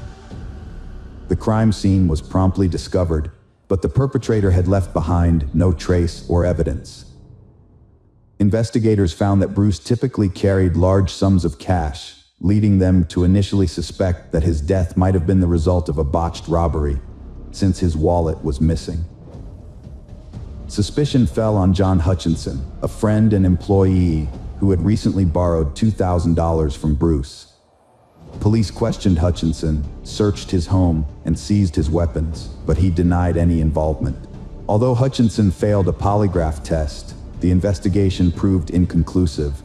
The crime scene was promptly discovered, but the perpetrator had left behind no trace or evidence. Investigators found that Bruce typically carried large sums of cash, leading them to initially suspect that his death might have been the result of a botched robbery, since his wallet was missing. Suspicion fell on John Hutchinson, a friend and employee who had recently borrowed $2,000 from Bruce. Police questioned Hutchinson, searched his home, and seized his weapons, but he denied any involvement. Although Hutchinson failed a polygraph test, the investigation proved inconclusive,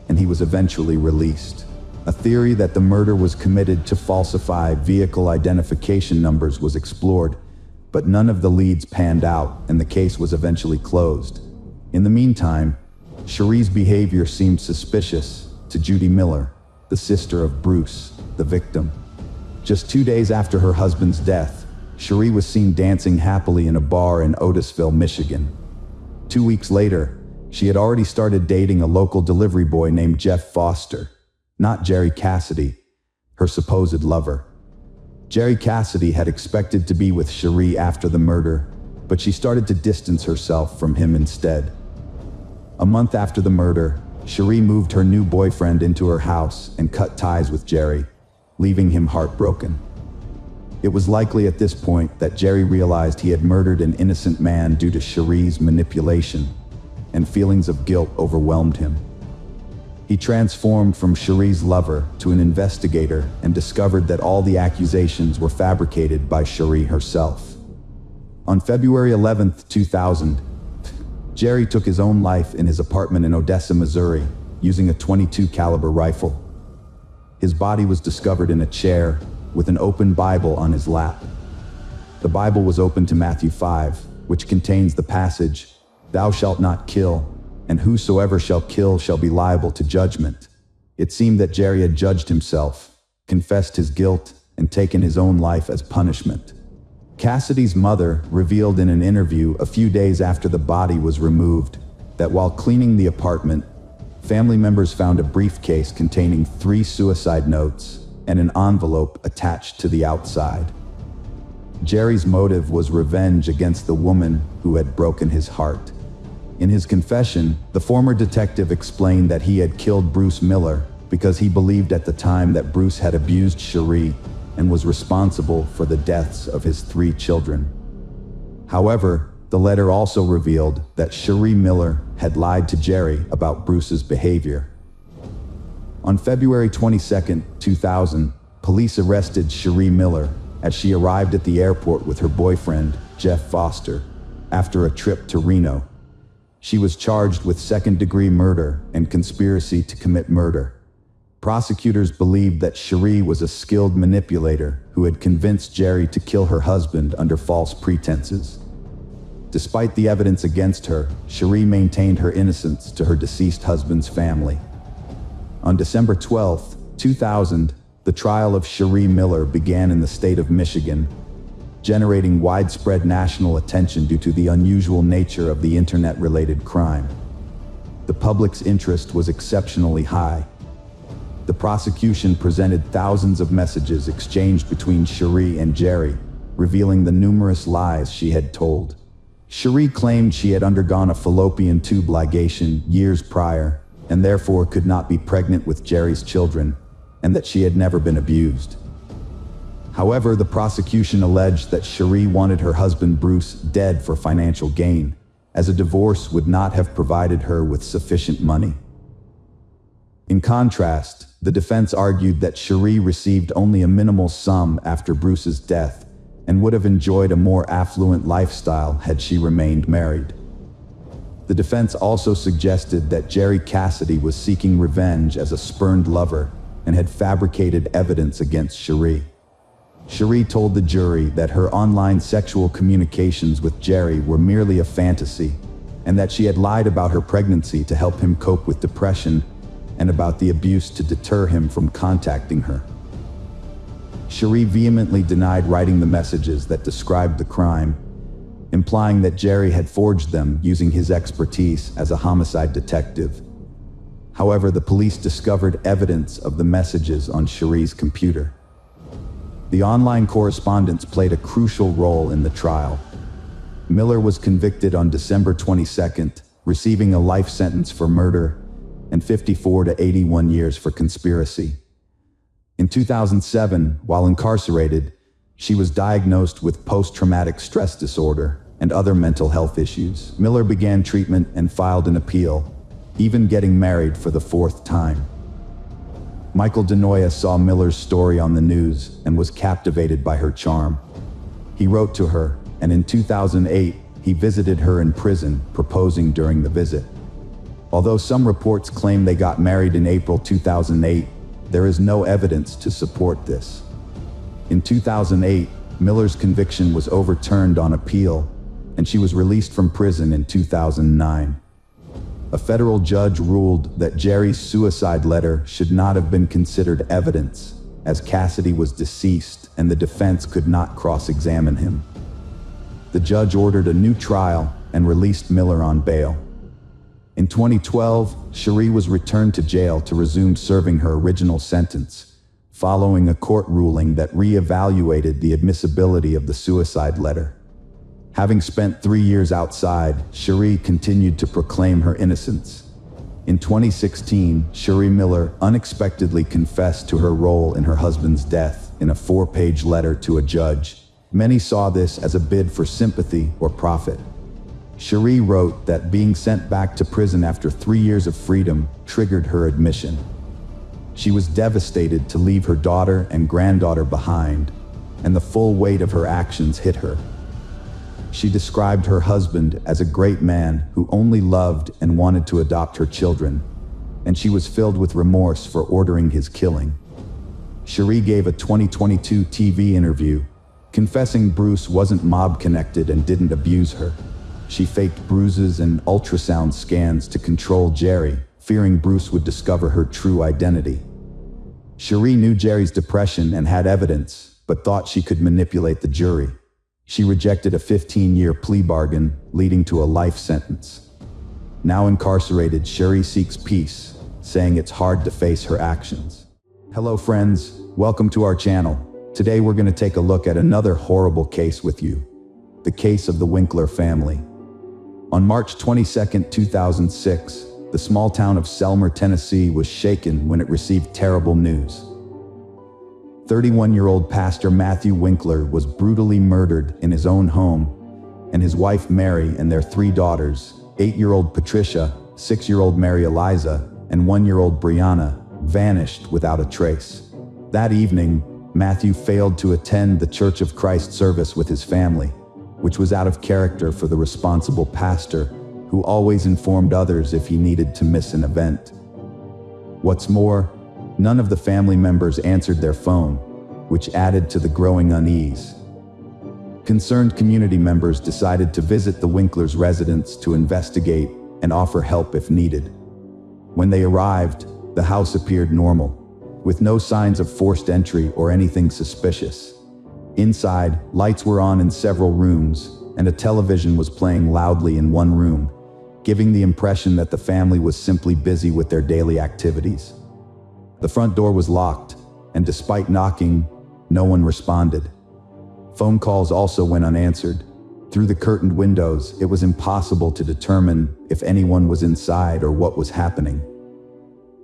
and he was eventually released. A theory that the murder was committed to falsify vehicle identification numbers was explored, but none of the leads panned out, and the case was eventually closed. In the meantime, Cherie's behavior seemed suspicious to Judy Miller, the sister of Bruce, the victim. Just 2 days after her husband's death, Cherie was seen dancing happily in a bar in Otisville, Michigan. 2 weeks later, she had already started dating a local delivery boy named Jeff Foster, not Jerry Cassidy, her supposed lover. Jerry Cassidy had expected to be with Cherie after the murder, but she started to distance herself from him instead. A month after the murder, Cherie moved her new boyfriend into her house and cut ties with Jerry, leaving him heartbroken. It was likely at this point that Jerry realized he had murdered an innocent man due to Cherie's manipulation, and feelings of guilt overwhelmed him. He transformed from Cherie's lover to an investigator and discovered that all the accusations were fabricated by Cherie herself. On February 11, 2000, Jerry took his own life in his apartment in Odessa, Missouri, using a .22 caliber rifle. His body was discovered in a chair with an open Bible on his lap. The Bible was open to Matthew 5, which contains the passage, "Thou shalt not kill, and whosoever shall kill shall be liable to judgment." It seemed that Jerry had judged himself, confessed his guilt, and taken his own life as punishment. Cassidy's mother revealed in an interview a few days after the body was removed that while cleaning the apartment, family members found a briefcase containing 3 suicide notes and an envelope attached to the outside. Jerry's motive was revenge against the woman who had broken his heart. In his confession, the former detective explained that he had killed Bruce Miller because he believed at the time that Bruce had abused Cherie and was responsible for the deaths of his 3 children. However, the letter also revealed that Cherie Miller had lied to Jerry about Bruce's behavior. On February 22, 2000, police arrested Cherie Miller as she arrived at the airport with her boyfriend, Jeff Foster, after a trip to Reno. She was charged with second-degree murder and conspiracy to commit murder. Prosecutors believed that Cherie was a skilled manipulator who had convinced Jerry to kill her husband under false pretenses. Despite the evidence against her, Cherie maintained her innocence to her deceased husband's family. On December 12, 2000, the trial of Cherie Miller began in the state of Michigan, generating widespread national attention due to the unusual nature of the internet-related crime. The public's interest was exceptionally high. The prosecution presented thousands of messages exchanged between Cherie and Jerry, revealing the numerous lies she had told. Cherie claimed she had undergone a fallopian tube ligation years prior, and therefore could not be pregnant with Jerry's children, and that she had never been abused. However, the prosecution alleged that Cherie wanted her husband Bruce dead for financial gain, as a divorce would not have provided her with sufficient money. In contrast, the defense argued that Cherie received only a minimal sum after Bruce's death, and would have enjoyed a more affluent lifestyle had she remained married. The defense also suggested that Jerry Cassidy was seeking revenge as a spurned lover and had fabricated evidence against Cherie. Cherie told the jury that her online sexual communications with Jerry were merely a fantasy, and that she had lied about her pregnancy to help him cope with depression and about the abuse to deter him from contacting her. Cherie vehemently denied writing the messages that described the crime, implying that Jerry had forged them using his expertise as a homicide detective. However, the police discovered evidence of the messages on Cherie's computer. The online correspondence played a crucial role in the trial. Miller was convicted on December 22nd, receiving a life sentence for murder and 54 to 81 years for conspiracy. In 2007, while incarcerated, she was diagnosed with post-traumatic stress disorder, and other mental health issues. Miller began treatment and filed an appeal, even getting married for the fourth time. Michael DeNoia saw Miller's story on the news and was captivated by her charm. He wrote to her, and in 2008, he visited her in prison, proposing during the visit. Although some reports claim they got married in April 2008, there is no evidence to support this. In 2008, Miller's conviction was overturned on appeal, and she was released from prison in 2009. A federal judge ruled that Jerry's suicide letter should not have been considered evidence, as Cassidy was deceased and the defense could not cross-examine him. The judge ordered a new trial and released Miller on bail. In 2012, Cherie was returned to jail to resume serving her original sentence, following a court ruling that re-evaluated the admissibility of the suicide letter. Having spent 3 years outside, Cherie continued to proclaim her innocence. In 2016, Cherie Miller unexpectedly confessed to her role in her husband's death in a 4-page letter to a judge. Many saw this as a bid for sympathy or profit. Cherie wrote that being sent back to prison after 3 years of freedom triggered her admission. She was devastated to leave her daughter and granddaughter behind, and the full weight of her actions hit her. She described her husband as a great man who only loved and wanted to adopt her children, and she was filled with remorse for ordering his killing. Cherie gave a 2022 TV interview, confessing Bruce wasn't mob-connected and didn't abuse her. She faked bruises and ultrasound scans to control Jerry, fearing Bruce would discover her true identity. Cherie knew Jerry's depression and had evidence, but thought she could manipulate the jury. She rejected a 15-year plea bargain, leading to a life sentence. Now incarcerated, Cherie seeks peace, saying it's hard to face her actions. Hello friends, welcome to our channel. Today we're going to take a look at another horrible case with you. The case of the Winkler family. On March 22, 2006, the small town of Selmer, Tennessee was shaken when it received terrible news. 31-year-old pastor Matthew Winkler was brutally murdered in his own home, and his wife Mary and their 3 daughters, 8-year-old Patricia, 6-year-old Mary Eliza, and 1-year-old Brianna, vanished without a trace. That evening, Matthew failed to attend the Church of Christ service with his family, which was out of character for the responsible pastor, who always informed others if he needed to miss an event. What's more, none of the family members answered their phone, which added to the growing unease. Concerned community members decided to visit the Winklers' residence to investigate and offer help if needed. When they arrived, the house appeared normal, with no signs of forced entry or anything suspicious. Inside, lights were on in several rooms, and a television was playing loudly in one room, giving the impression that the family was simply busy with their daily activities. The front door was locked, and despite knocking, no one responded. Phone calls also went unanswered. Through the curtained windows, it was impossible to determine if anyone was inside or what was happening.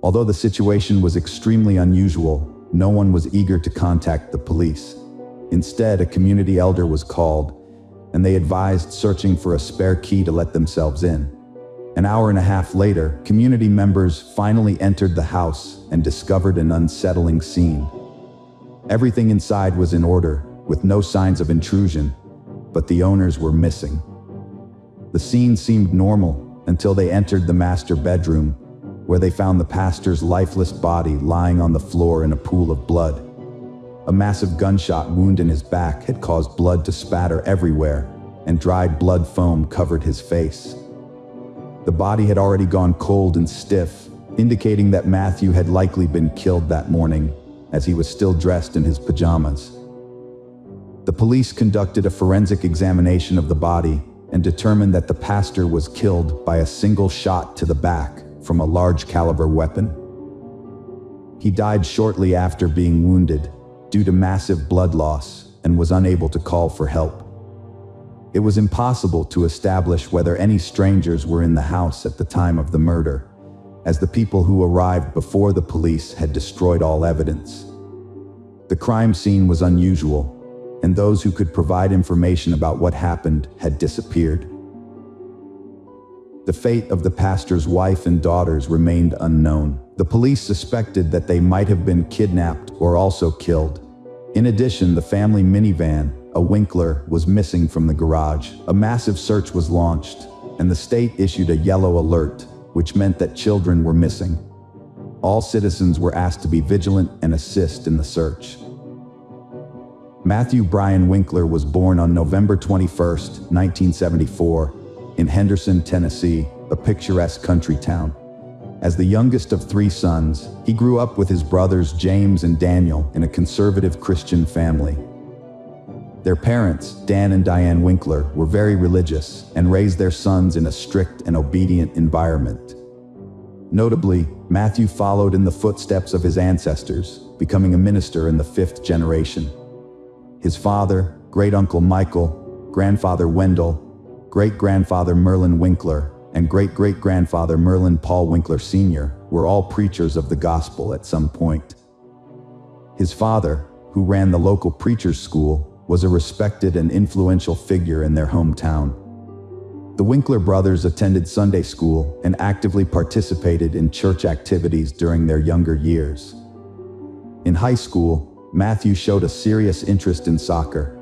Although the situation was extremely unusual, no one was eager to contact the police. Instead, a community elder was called, and they advised searching for a spare key to let themselves in. An hour and a half later, community members finally entered the house and discovered an unsettling scene. Everything inside was in order, with no signs of intrusion, but the owners were missing. The scene seemed normal until they entered the master bedroom, where they found the pastor's lifeless body lying on the floor in a pool of blood. A massive gunshot wound in his back had caused blood to spatter everywhere, and dried blood foam covered his face. The body had already gone cold and stiff, indicating that Matthew had likely been killed that morning, as he was still dressed in his pajamas. The police conducted a forensic examination of the body and determined that the pastor was killed by a single shot to the back from a large caliber weapon. He died shortly after being wounded due to massive blood loss and was unable to call for help. It was impossible to establish whether any strangers were in the house at the time of the murder, as the people who arrived before the police had destroyed all evidence. The crime scene was unusual, and those who could provide information about what happened had disappeared. The fate of the pastor's wife and daughters remained unknown. The police suspected that they might have been kidnapped or also killed. In addition, the family minivan, a Winkler, was missing from the garage. A massive search was launched, and the state issued a yellow alert, which meant that children were missing. All citizens were asked to be vigilant and assist in the search. Matthew Brian Winkler was born on November 21, 1974, in Henderson, Tennessee, a picturesque country town. As the youngest of 3 sons, he grew up with his brothers James and Daniel in a conservative Christian family. Their parents, Dan and Diane Winkler, were very religious and raised their sons in a strict and obedient environment. Notably, Matthew followed in the footsteps of his ancestors, becoming a minister in the 5th generation. His father, great-uncle Michael, grandfather Wendell, great-grandfather Merlin Winkler, and great-great-grandfather Merlin Paul Winkler Sr. were all preachers of the gospel at some point. His father, who ran the local preachers' school, was a respected and influential figure in their hometown. The Winkler brothers attended Sunday school and actively participated in church activities during their younger years. In high school, Matthew showed a serious interest in soccer,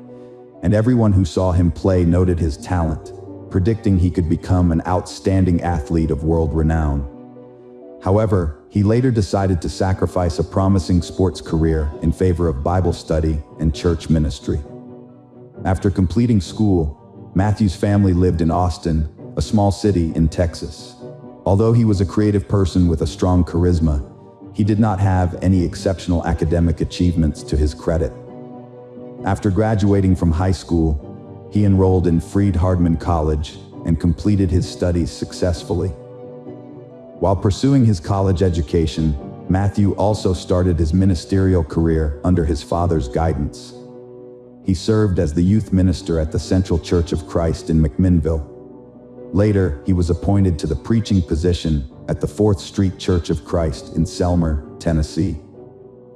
and everyone who saw him play noted his talent, predicting he could become an outstanding athlete of world renown. However, he later decided to sacrifice a promising sports career in favor of Bible study and church ministry. After completing school, Matthew's family lived in Austin, a small city in Texas. Although he was a creative person with a strong charisma, he did not have any exceptional academic achievements to his credit. After graduating from high school, he enrolled in Freed-Hardeman College and completed his studies successfully. While pursuing his college education, Matthew also started his ministerial career under his father's guidance. He served as the youth minister at the Central Church of Christ in McMinnville. Later, he was appointed to the preaching position at the 4th Street Church of Christ in Selmer, Tennessee.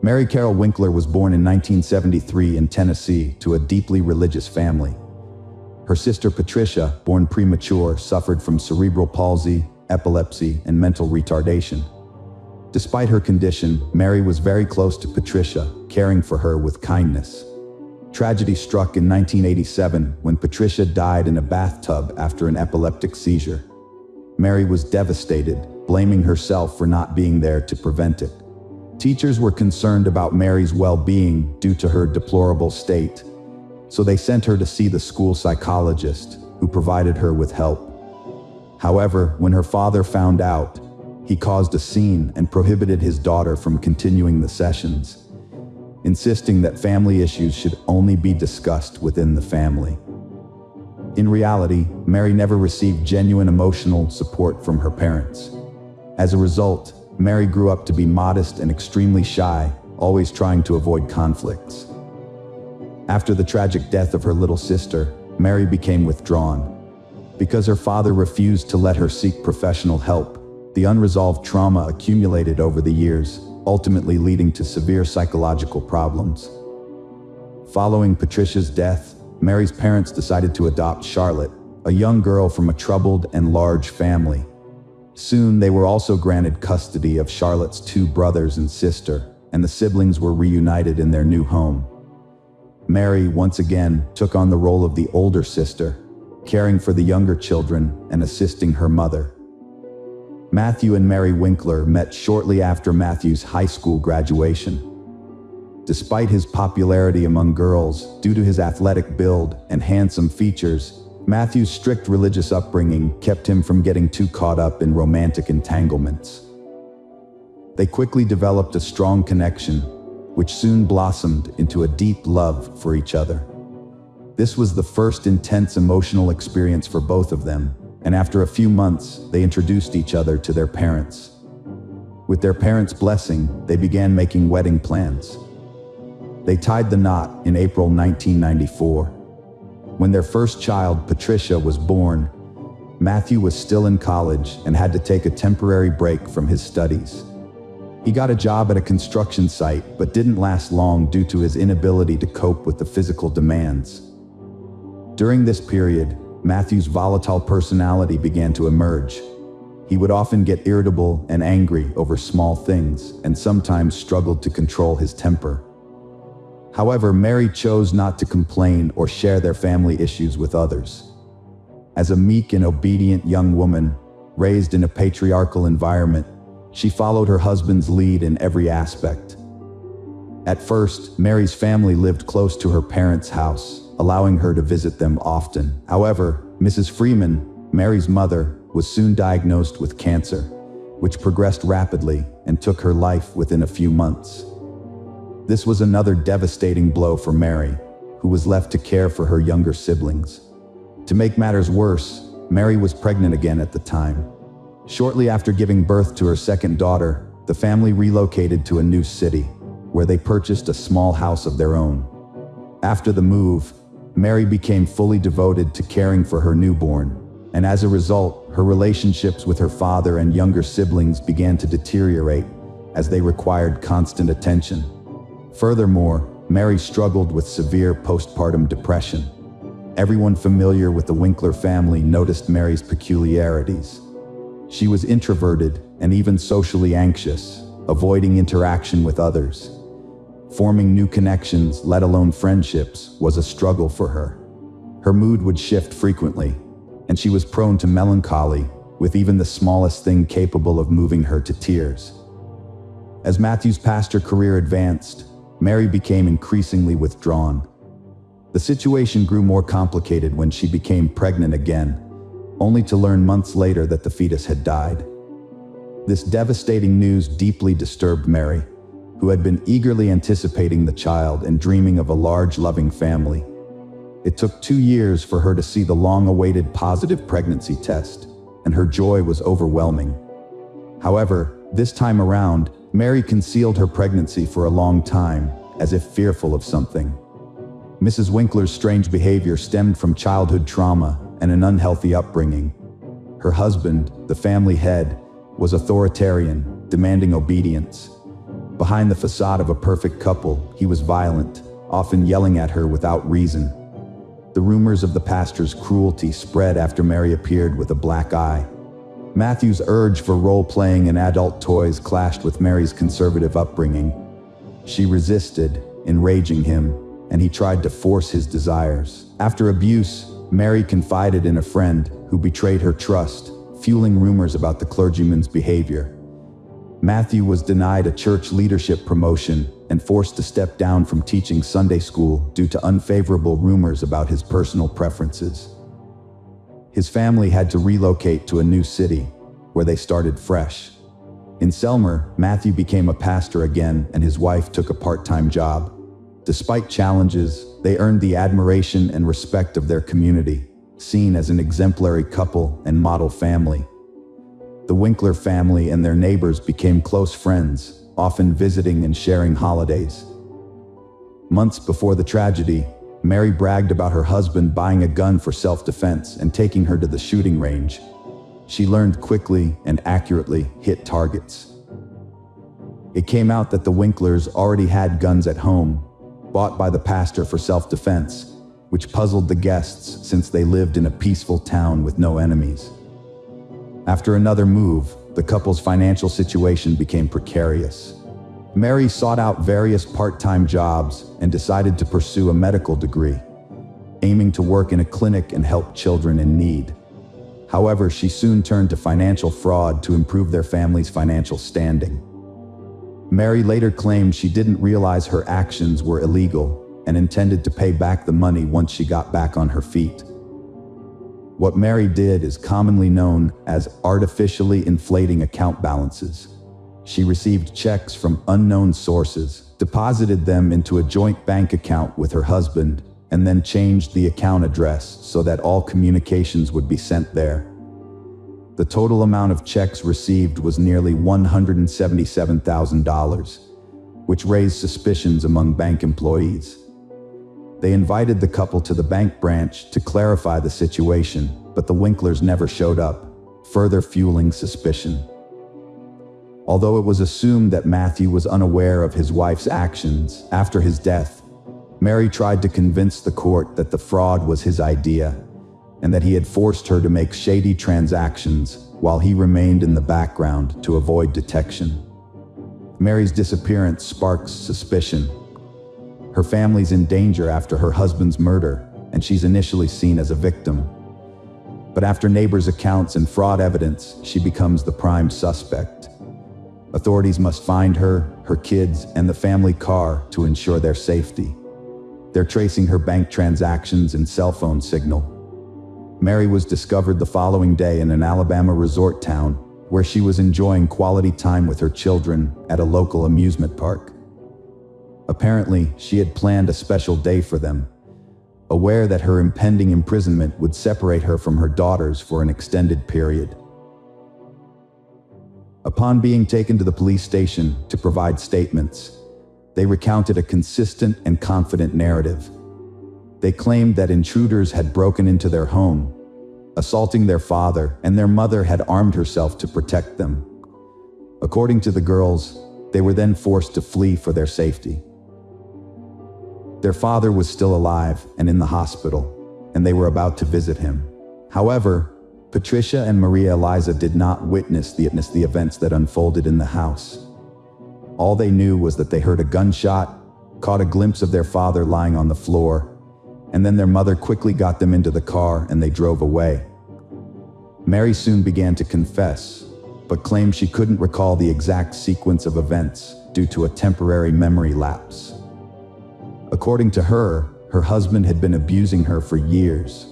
Mary Carol Winkler was born in 1973 in Tennessee to a deeply religious family. Her sister Patricia, born premature, suffered from cerebral palsy, epilepsy, and mental retardation. Despite her condition, Mary was very close to Patricia, caring for her with kindness. Tragedy struck in 1987 when Patricia died in a bathtub after an epileptic seizure. Mary was devastated, blaming herself for not being there to prevent it. Teachers were concerned about Mary's well-being due to her deplorable state, so they sent her to see the school psychologist, who provided her with help. However, when her father found out, he caused a scene and prohibited his daughter from continuing the sessions, insisting that family issues should only be discussed within the family. In reality, Mary never received genuine emotional support from her parents. As a result, Mary grew up to be modest and extremely shy, always trying to avoid conflicts. After the tragic death of her little sister, Mary became withdrawn. Because her father refused to let her seek professional help, the unresolved trauma accumulated over the years, ultimately leading to severe psychological problems. Following Patricia's death, Mary's parents decided to adopt Charlotte, a young girl from a troubled and large family. Soon, they were also granted custody of Charlotte's 2 brothers and sister, and the siblings were reunited in their new home. Mary, once again, took on the role of the older sister, caring for the younger children and assisting her mother. Matthew and Mary Winkler met shortly after Matthew's high school graduation. Despite his popularity among girls due to his athletic build and handsome features, Matthew's strict religious upbringing kept him from getting too caught up in romantic entanglements. They quickly developed a strong connection, which soon blossomed into a deep love for each other. This was the first intense emotional experience for both of them, and after a few months, they introduced each other to their parents. With their parents' blessing, they began making wedding plans. They tied the knot in April 1994. When their first child, Patricia, was born, Matthew was still in college and had to take a temporary break from his studies. He got a job at a construction site, but didn't last long due to his inability to cope with the physical demands. During this period, Matthew's volatile personality began to emerge. He would often get irritable and angry over small things, and sometimes struggled to control his temper. However, Mary chose not to complain or share their family issues with others. As a meek and obedient young woman, raised in a patriarchal environment, she followed her husband's lead in every aspect. At first, Mary's family lived close to her parents' house, allowing her to visit them often. However, Mrs. Freeman, Mary's mother, was soon diagnosed with cancer, which progressed rapidly and took her life within a few months. This was another devastating blow for Mary, who was left to care for her younger siblings. To make matters worse, Mary was pregnant again at the time. Shortly after giving birth to her second daughter, the family relocated to a new city, where they purchased a small house of their own. After the move, Mary became fully devoted to caring for her newborn, and as a result, her relationships with her father and younger siblings began to deteriorate as they required constant attention. Furthermore, Mary struggled with severe postpartum depression. Everyone familiar with the Winkler family noticed Mary's peculiarities. She was introverted and even socially anxious, avoiding interaction with others. Forming new connections, let alone friendships, was a struggle for her. Her mood would shift frequently, and she was prone to melancholy, with even the smallest thing capable of moving her to tears. As Matthew's pastor career advanced, Mary became increasingly withdrawn. The situation grew more complicated when she became pregnant again, only to learn months later that the fetus had died. This devastating news deeply disturbed Mary, who had been eagerly anticipating the child and dreaming of a large, loving family. It took 2 years for her to see the long-awaited positive pregnancy test, and her joy was overwhelming. However, this time around, Mary concealed her pregnancy for a long time, as if fearful of something. Mrs. Winkler's strange behavior stemmed from childhood trauma and an unhealthy upbringing. Her husband, the family head, was authoritarian, demanding obedience. Behind the facade of a perfect couple, he was violent, often yelling at her without reason. The rumors of the pastor's cruelty spread after Mary appeared with a black eye. Matthew's urge for role-playing and adult toys clashed with Mary's conservative upbringing. She resisted, enraging him, and he tried to force his desires. After abuse, Mary confided in a friend who betrayed her trust, fueling rumors about the clergyman's behavior. Matthew was denied a church leadership promotion and forced to step down from teaching Sunday school due to unfavorable rumors about his personal preferences. His family had to relocate to a new city, where they started fresh. In Selmer, Matthew became a pastor again, and his wife took a part-time job. Despite challenges, they earned the admiration and respect of their community, seen as an exemplary couple and model family. The Winkler family and their neighbors became close friends, often visiting and sharing holidays. Months before the tragedy, Mary bragged about her husband buying a gun for self-defense and taking her to the shooting range. She learned quickly and accurately hit targets. It came out that the Winklers already had guns at home, bought by the pastor for self-defense, which puzzled the guests since they lived in a peaceful town with no enemies. After another move, the couple's financial situation became precarious. Mary sought out various part-time jobs and decided to pursue a medical degree, aiming to work in a clinic and help children in need. However, she soon turned to financial fraud to improve their family's financial standing. Mary later claimed she didn't realize her actions were illegal and intended to pay back the money once she got back on her feet. What Mary did is commonly known as artificially inflating account balances. She received checks from unknown sources, deposited them into a joint bank account with her husband, and then changed the account address so that all communications would be sent there. The total amount of checks received was nearly $177,000, which raised suspicions among bank employees. They invited the couple to the bank branch to clarify the situation, but the Winklers never showed up, further fueling suspicion. Although it was assumed that Matthew was unaware of his wife's actions after his death, Mary tried to convince the court that the fraud was his idea and that he had forced her to make shady transactions while he remained in the background to avoid detection. Mary's disappearance sparks suspicion. Her family's in danger after her husband's murder, and she's initially seen as a victim. But after neighbors' accounts and fraud evidence, she becomes the prime suspect. Authorities must find her, her kids, and the family car to ensure their safety. They're tracing her bank transactions and cell phone signal. Mary was discovered the following day in an Alabama resort town where she was enjoying quality time with her children at a local amusement park. Apparently, she had planned a special day for them, aware that her impending imprisonment would separate her from her daughters for an extended period. Upon being taken to the police station to provide statements, they recounted a consistent and confident narrative. They claimed that intruders had broken into their home, assaulting their father, and their mother had armed herself to protect them. According to the girls, they were then forced to flee for their safety. Their father was still alive and in the hospital, and they were about to visit him. However, Patricia and Maria Eliza did not witness the events that unfolded in the house. All they knew was that they heard a gunshot, caught a glimpse of their father lying on the floor, and then their mother quickly got them into the car and they drove away. Mary soon began to confess, but claimed she couldn't recall the exact sequence of events due to a temporary memory lapse. According to her, her husband had been abusing her for years,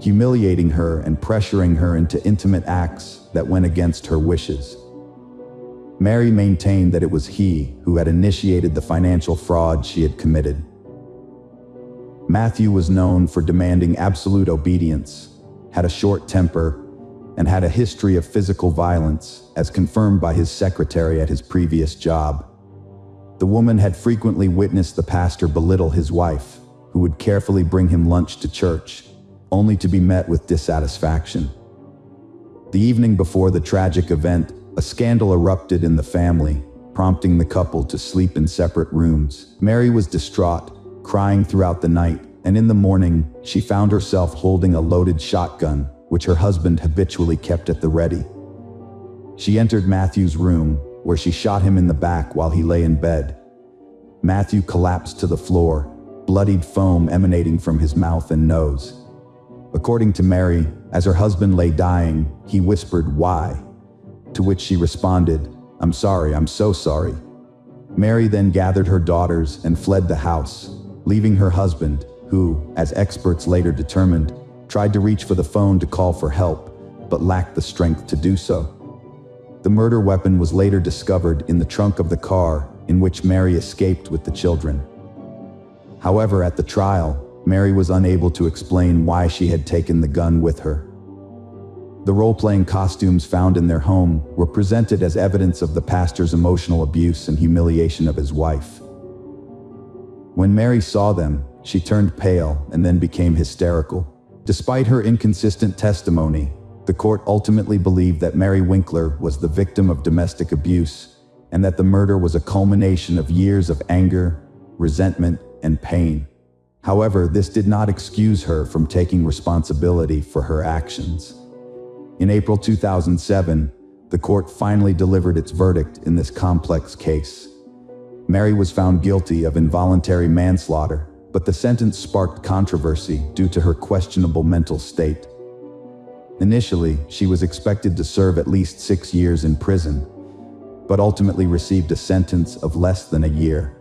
humiliating her and pressuring her into intimate acts that went against her wishes. Mary maintained that it was he who had initiated the financial fraud she had committed. Matthew was known for demanding absolute obedience, had a short temper, and had a history of physical violence, as confirmed by his secretary at his previous job. The woman had frequently witnessed the pastor belittle his wife, who would carefully bring him lunch to church, only to be met with dissatisfaction. The evening before the tragic event, a scandal erupted in the family, prompting the couple to sleep in separate rooms. Mary was distraught, crying throughout the night, and in the morning, she found herself holding a loaded shotgun, which her husband habitually kept at the ready. She entered Matthew's room, where she shot him in the back while he lay in bed. Matthew collapsed to the floor, bloodied foam emanating from his mouth and nose. According to Mary, as her husband lay dying, he whispered, "Why?" To which she responded, "I'm sorry, I'm so sorry." Mary then gathered her daughters and fled the house, leaving her husband, who, as experts later determined, tried to reach for the phone to call for help, but lacked the strength to do so. The murder weapon was later discovered in the trunk of the car in which Mary escaped with the children. However, at the trial, Mary was unable to explain why she had taken the gun with her. The role-playing costumes found in their home were presented as evidence of the pastor's emotional abuse and humiliation of his wife. When Mary saw them, she turned pale and then became hysterical. Despite her inconsistent testimony, the court ultimately believed that Mary Winkler was the victim of domestic abuse and that the murder was a culmination of years of anger, resentment, and pain. However, this did not excuse her from taking responsibility for her actions. In April 2007, the court finally delivered its verdict in this complex case. Mary was found guilty of involuntary manslaughter, but the sentence sparked controversy due to her questionable mental state. Initially, she was expected to serve at least 6 years in prison, but ultimately received a sentence of less than a year.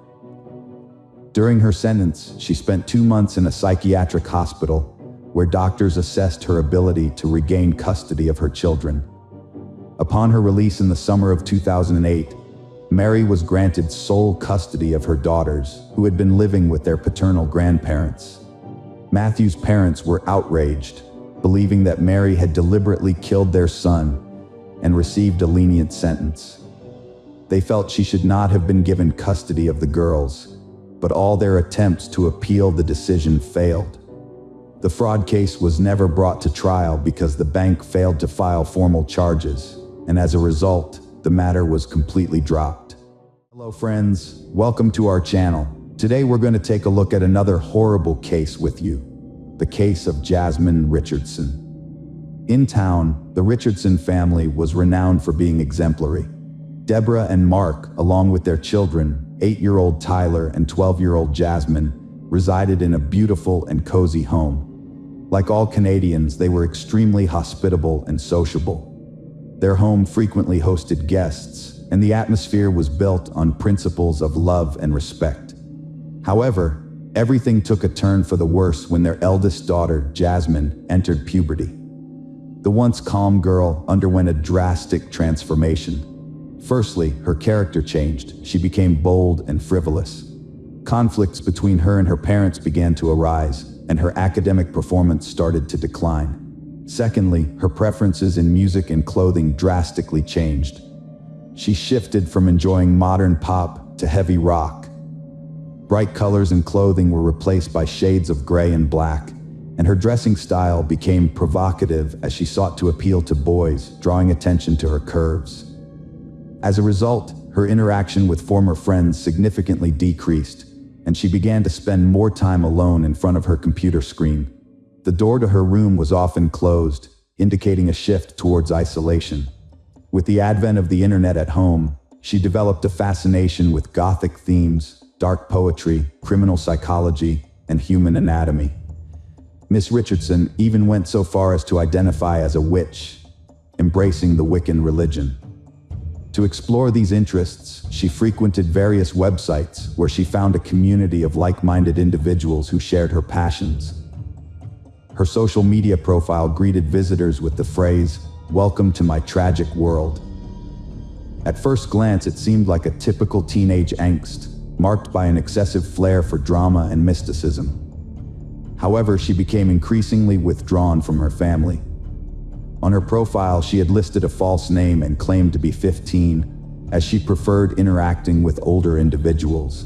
During her sentence, she spent 2 months in a psychiatric hospital, where doctors assessed her ability to regain custody of her children. Upon her release in the summer of 2008, Mary was granted sole custody of her daughters, who had been living with their paternal grandparents. Matthew's parents were outraged, believing that Mary had deliberately killed their son and received a lenient sentence. They felt she should not have been given custody of the girls, but all their attempts to appeal the decision failed. The fraud case was never brought to trial because the bank failed to file formal charges, and as a result, the matter was completely dropped. Hello friends, welcome to our channel. Today we're going to take a look at another horrible case with you. The case of Jasmine Richardson. In town, the Richardson family was renowned for being exemplary. Deborah and Mark, along with their children, 8-year-old Tyler and 12-year-old Jasmine, resided in a beautiful and cozy home. Like all Canadians, they were extremely hospitable and sociable. Their home frequently hosted guests, and the atmosphere was built on principles of love and respect. However, everything took a turn for the worse when their eldest daughter, Jasmine, entered puberty. The once calm girl underwent a drastic transformation. Firstly, her character changed. She became bold and frivolous. Conflicts between her and her parents began to arise, and her academic performance started to decline. Secondly, her preferences in music and clothing drastically changed. She shifted from enjoying modern pop to heavy rock. Bright colors and clothing were replaced by shades of gray and black, and her dressing style became provocative as she sought to appeal to boys, drawing attention to her curves. As a result, her interaction with former friends significantly decreased, and she began to spend more time alone in front of her computer screen. The door to her room was often closed, indicating a shift towards isolation. With the advent of the internet at home, she developed a fascination with Gothic themes, dark poetry, criminal psychology, and human anatomy. Miss Richardson even went so far as to identify as a witch, embracing the Wiccan religion. To explore these interests, she frequented various websites where she found a community of like-minded individuals who shared her passions. Her social media profile greeted visitors with the phrase, "Welcome to my tragic world." At first glance, it seemed like a typical teenage angst, marked by an excessive flair for drama and mysticism. However, she became increasingly withdrawn from her family. On her profile, she had listed a false name and claimed to be 15, as she preferred interacting with older individuals.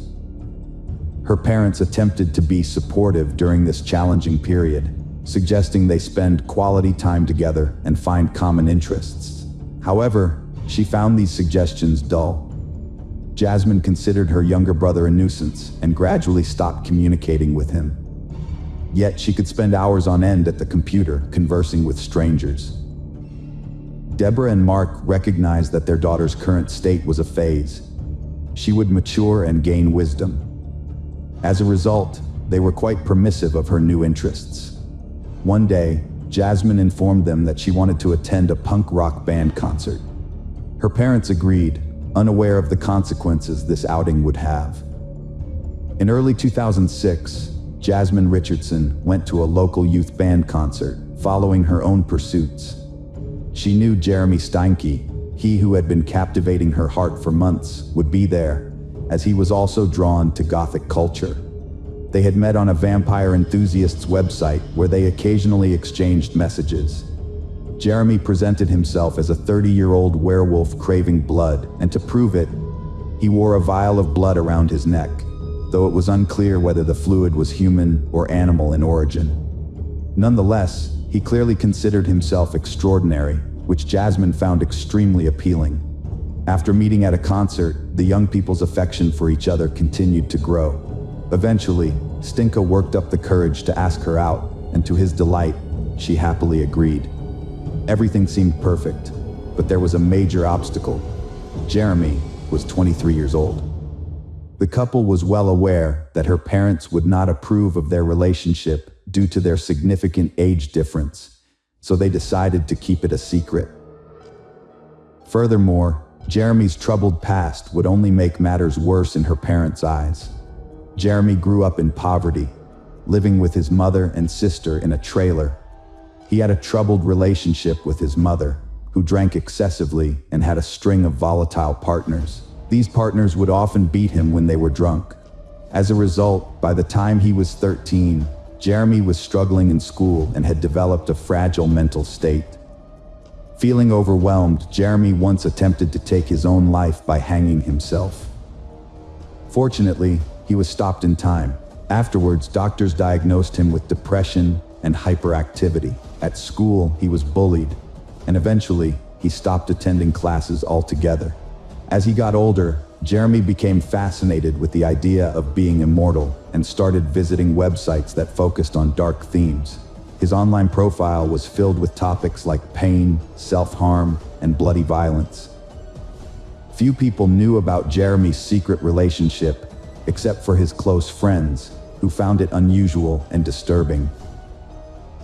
Her parents attempted to be supportive during this challenging period, suggesting they spend quality time together and find common interests. However, she found these suggestions dull. Jasmine considered her younger brother a nuisance and gradually stopped communicating with him. Yet she could spend hours on end at the computer, conversing with strangers. Deborah and Mark recognized that their daughter's current state was a phase. She would mature and gain wisdom. As a result, they were quite permissive of her new interests. One day, Jasmine informed them that she wanted to attend a punk rock band concert. Her parents agreed, unaware of the consequences this outing would have. In early 2006, Jasmine Richardson went to a local youth band concert, following her own pursuits. She knew Jeremy Steinke, he who had been captivating her heart for months, would be there, as he was also drawn to Gothic culture. They had met on a vampire enthusiast's website where they occasionally exchanged messages. Jeremy presented himself as a 30-year-old werewolf craving blood, and to prove it, he wore a vial of blood around his neck, though it was unclear whether the fluid was human or animal in origin. Nonetheless, he clearly considered himself extraordinary, which Jasmine found extremely appealing. After meeting at a concert, the young people's affection for each other continued to grow. Eventually, Stinka worked up the courage to ask her out, and to his delight, she happily agreed. Everything seemed perfect, but there was a major obstacle. Jeremy was 23 years old. The couple was well aware that her parents would not approve of their relationship due to their significant age difference, so they decided to keep it a secret. Furthermore, Jeremy's troubled past would only make matters worse in her parents' eyes. Jeremy grew up in poverty, living with his mother and sister in a trailer. He had a troubled relationship with his mother, who drank excessively and had a string of volatile partners. These partners would often beat him when they were drunk. As a result, by the time he was 13, Jeremy was struggling in school and had developed a fragile mental state. Feeling overwhelmed, Jeremy once attempted to take his own life by hanging himself. Fortunately, he was stopped in time. Afterwards, doctors diagnosed him with depression and hyperactivity. At school, he was bullied, and eventually, he stopped attending classes altogether. As he got older, Jeremy became fascinated with the idea of being immortal and started visiting websites that focused on dark themes. His online profile was filled with topics like pain, self-harm, and bloody violence. Few people knew about Jeremy's secret relationship, except for his close friends, who found it unusual and disturbing.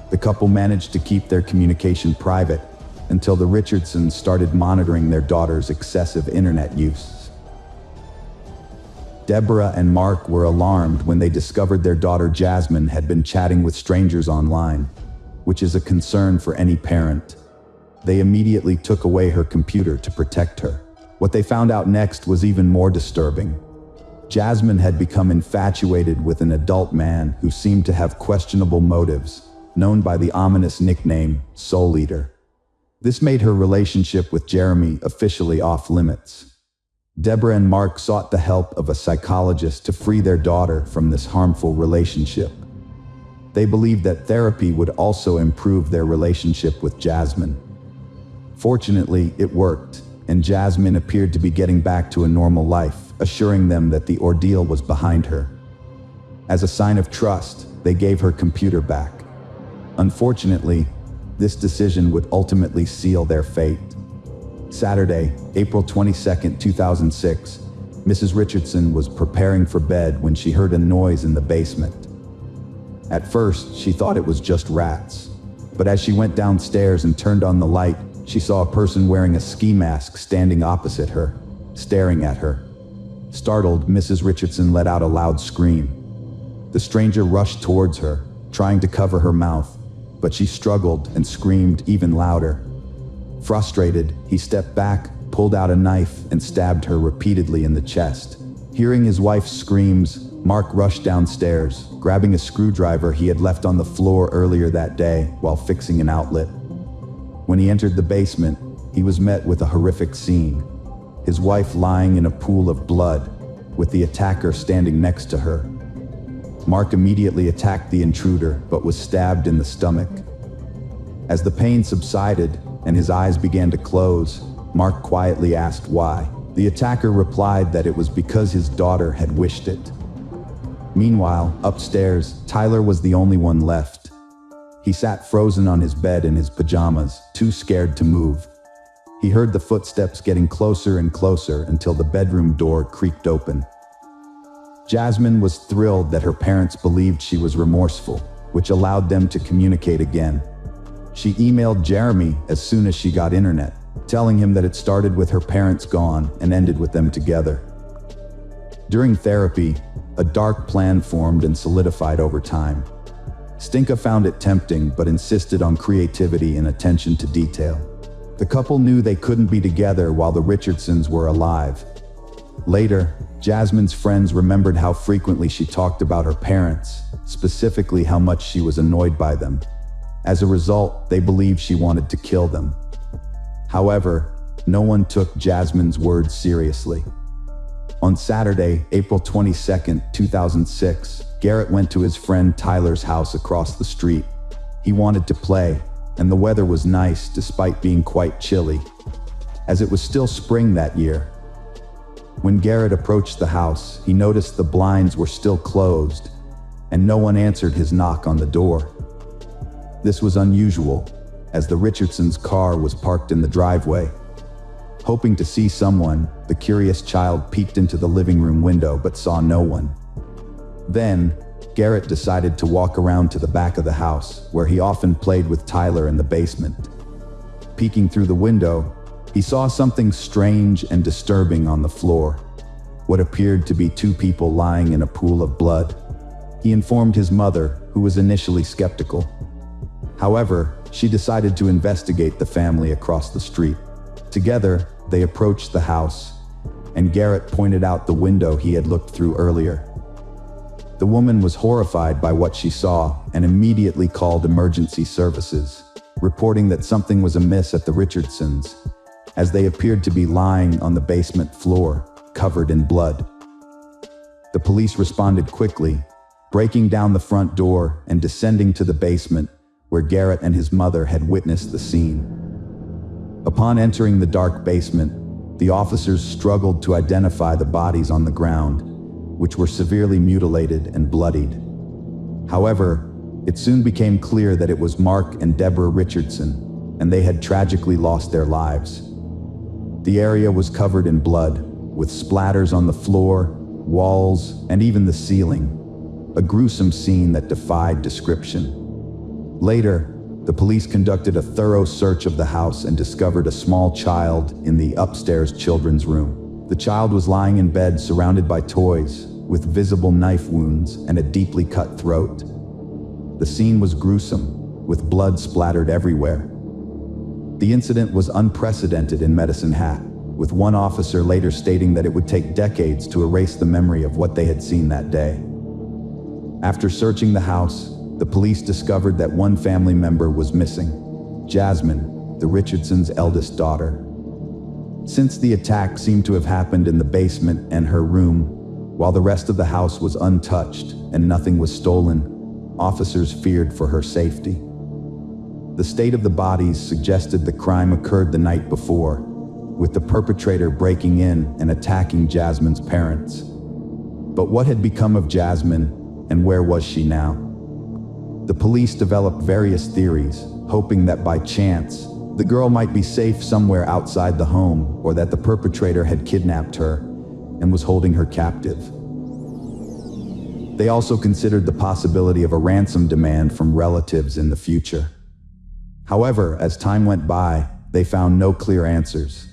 The couple managed to keep their communication private until the Richardsons started monitoring their daughter's excessive internet use. Deborah and Mark were alarmed when they discovered their daughter Jasmine had been chatting with strangers online, which is a concern for any parent. They immediately took away her computer to protect her. What they found out next was even more disturbing. Jasmine had become infatuated with an adult man who seemed to have questionable motives, known by the ominous nickname Soul Eater. This made her relationship with Jeremy officially off limits. Deborah and Mark sought the help of a psychologist to free their daughter from this harmful relationship. They believed that therapy would also improve their relationship with Jasmine. Fortunately, it worked, and Jasmine appeared to be getting back to a normal life, assuring them that the ordeal was behind her. As a sign of trust, they gave her computer back. Unfortunately, this decision would ultimately seal their fate. Saturday, April 22, 2006, Mrs. Richardson was preparing for bed when she heard a noise in the basement. At first, she thought it was just rats, but as she went downstairs and turned on the light, she saw a person wearing a ski mask standing opposite her, staring at her. Startled, Mrs. Richardson let out a loud scream. The stranger rushed towards her, trying to cover her mouth, but she struggled and screamed even louder. Frustrated, he stepped back, pulled out a knife, and stabbed her repeatedly in the chest. Hearing his wife's screams, Mark rushed downstairs, grabbing a screwdriver he had left on the floor earlier that day while fixing an outlet. When he entered the basement, he was met with a horrific scene. His wife lying in a pool of blood, with the attacker standing next to her. Mark immediately attacked the intruder, but was stabbed in the stomach. As the pain subsided and his eyes began to close, Mark quietly asked why. The attacker replied that it was because his daughter had wished it. Meanwhile, upstairs, Tyler was the only one left. He sat frozen on his bed in his pajamas, too scared to move. He heard the footsteps getting closer and closer until the bedroom door creaked open. Jasmine was thrilled that her parents believed she was remorseful, which allowed them to communicate again. She emailed Jeremy as soon as she got internet, telling him that it started with her parents gone and ended with them together. During therapy, a dark plan formed and solidified over time. Stinka found it tempting but insisted on creativity and attention to detail. The couple knew they couldn't be together while the Richardsons were alive. Later, Jasmine's friends remembered how frequently she talked about her parents, specifically how much she was annoyed by them. As a result, they believed she wanted to kill them. However, no one took Jasmine's words seriously. On Saturday, April 22, 2006, Garrett went to his friend Tyler's house across the street. He wanted to play, and the weather was nice despite being quite chilly, as it was still spring that year. When Garrett approached the house, he noticed the blinds were still closed, and no one answered his knock on the door. This was unusual, as the Richardsons' car was parked in the driveway. Hoping to see someone, the curious child peeked into the living room window but saw no one. Then, Garrett decided to walk around to the back of the house, where he often played with Tyler in the basement. Peeking through the window, he saw something strange and disturbing on the floor, what appeared to be two people lying in a pool of blood. He informed his mother, who was initially skeptical. However, she decided to investigate the family across the street. Together, they approached the house, and Garrett pointed out the window he had looked through earlier. The woman was horrified by what she saw and immediately called emergency services, reporting that something was amiss at the Richardsons, as they appeared to be lying on the basement floor, covered in blood. The police responded quickly, breaking down the front door and descending to the basement, where Garrett and his mother had witnessed the scene. Upon entering the dark basement, the officers struggled to identify the bodies on the ground, which were severely mutilated and bloodied. However, it soon became clear that it was Mark and Deborah Richardson, and they had tragically lost their lives. The area was covered in blood, with splatters on the floor, walls, and even the ceiling, a gruesome scene that defied description. Later, the police conducted a thorough search of the house and discovered a small child in the upstairs children's room. The child was lying in bed surrounded by toys, with visible knife wounds and a deeply cut throat. The scene was gruesome, with blood splattered everywhere. The incident was unprecedented in Medicine Hat, with one officer later stating that it would take decades to erase the memory of what they had seen that day. After searching the house, the police discovered that one family member was missing, Jasmine, the Richardsons' eldest daughter. Since the attack seemed to have happened in the basement and her room, while the rest of the house was untouched and nothing was stolen, officers feared for her safety. The state of the bodies suggested the crime occurred the night before, with the perpetrator breaking in and attacking Jasmine's parents. But what had become of Jasmine, and where was she now? The police developed various theories, hoping that by chance, the girl might be safe somewhere outside the home, or that the perpetrator had kidnapped her and was holding her captive. They also considered the possibility of a ransom demand from relatives in the future. However, as time went by, they found no clear answers.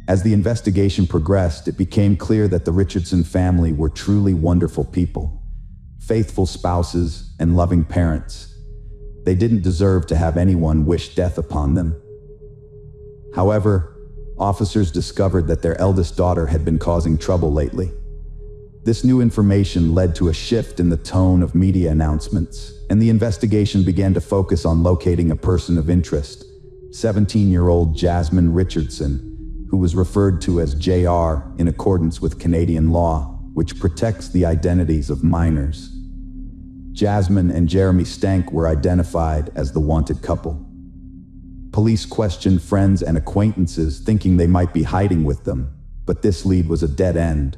As the investigation progressed, it became clear that the Richardson family were truly wonderful people. Faithful spouses and loving parents. They didn't deserve to have anyone wish death upon them. However, officers discovered that their eldest daughter had been causing trouble lately. This new information led to a shift in the tone of media announcements, and the investigation began to focus on locating a person of interest, 17-year-old Jasmine Richardson, who was referred to as JR in accordance with Canadian law, which protects the identities of minors. Jasmine and Jeremy Stank were identified as the wanted couple. Police questioned friends and acquaintances, thinking they might be hiding with them, but this lead was a dead end.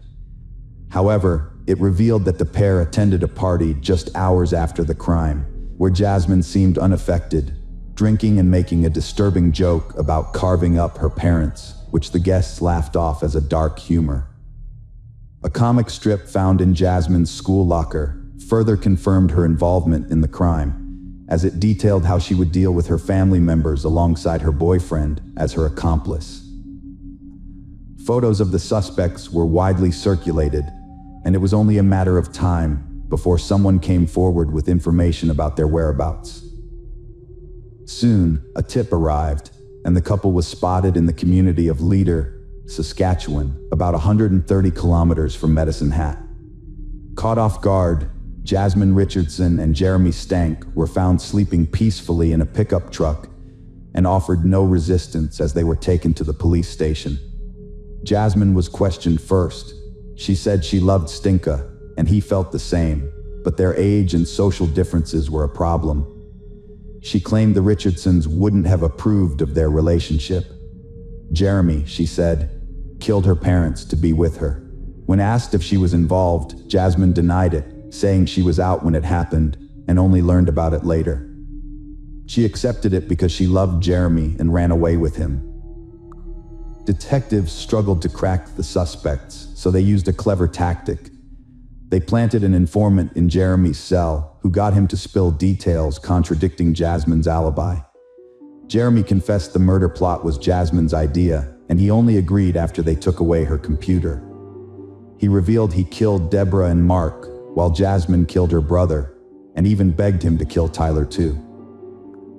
However, it revealed that the pair attended a party just hours after the crime, where Jasmine seemed unaffected, drinking and making a disturbing joke about carving up her parents, which the guests laughed off as a dark humor. A comic strip found in Jasmine's school locker further confirmed her involvement in the crime, as it detailed how she would deal with her family members alongside her boyfriend as her accomplice. Photos of the suspects were widely circulated, and it was only a matter of time before someone came forward with information about their whereabouts. Soon, a tip arrived, and the couple was spotted in the community of Leader, Saskatchewan, about 130 kilometers from Medicine Hat. Caught off guard, Jasmine Richardson and Jeremy Stank were found sleeping peacefully in a pickup truck and offered no resistance as they were taken to the police station. Jasmine was questioned first. She said she loved Stinka, and he felt the same, but their age and social differences were a problem. She claimed the Richardsons wouldn't have approved of their relationship. Jeremy, she said, killed her parents to be with her. When asked if she was involved, Jasmine denied it, saying she was out when it happened and only learned about it later. She accepted it because she loved Jeremy and ran away with him. Detectives struggled to crack the suspects, so they used a clever tactic. They planted an informant in Jeremy's cell, who got him to spill details contradicting Jasmine's alibi. Jeremy confessed the murder plot was Jasmine's idea, and he only agreed after they took away her computer. He revealed he killed Deborah and Mark, while Jasmine killed her brother, and even begged him to kill Tyler too.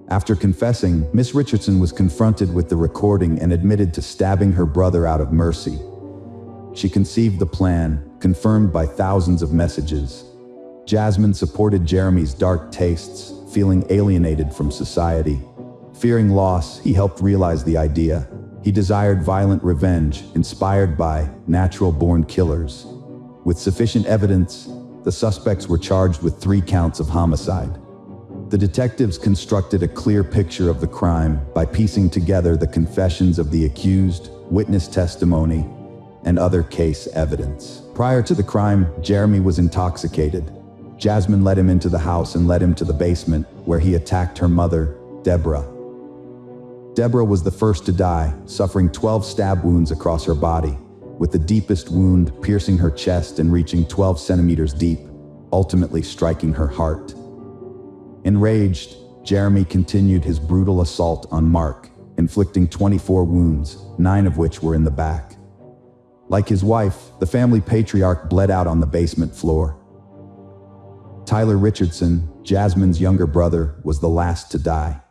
After confessing, Miss Richardson was confronted with the recording and admitted to stabbing her brother out of mercy. She conceived the plan, confirmed by thousands of messages. Jasmine supported Jeremy's dark tastes, feeling alienated from society. Fearing loss, he helped realize the idea. He desired violent revenge, inspired by natural-born killers. With sufficient evidence, the suspects were charged with 3 counts of homicide. The detectives constructed a clear picture of the crime by piecing together the confessions of the accused, witness testimony, and other case evidence. Prior to the crime, Jeremy was intoxicated. Jasmine led him into the house and led him to the basement, where he attacked her mother, Deborah. Deborah was the first to die, suffering 12 stab wounds across her body, with the deepest wound piercing her chest and reaching 12 centimeters deep, ultimately striking her heart. Enraged, Jeremy continued his brutal assault on Mark, inflicting 24 wounds, 9 of which were in the back. Like his wife, the family patriarch bled out on the basement floor. Tyler Richardson, Jasmine's younger brother, was the last to die.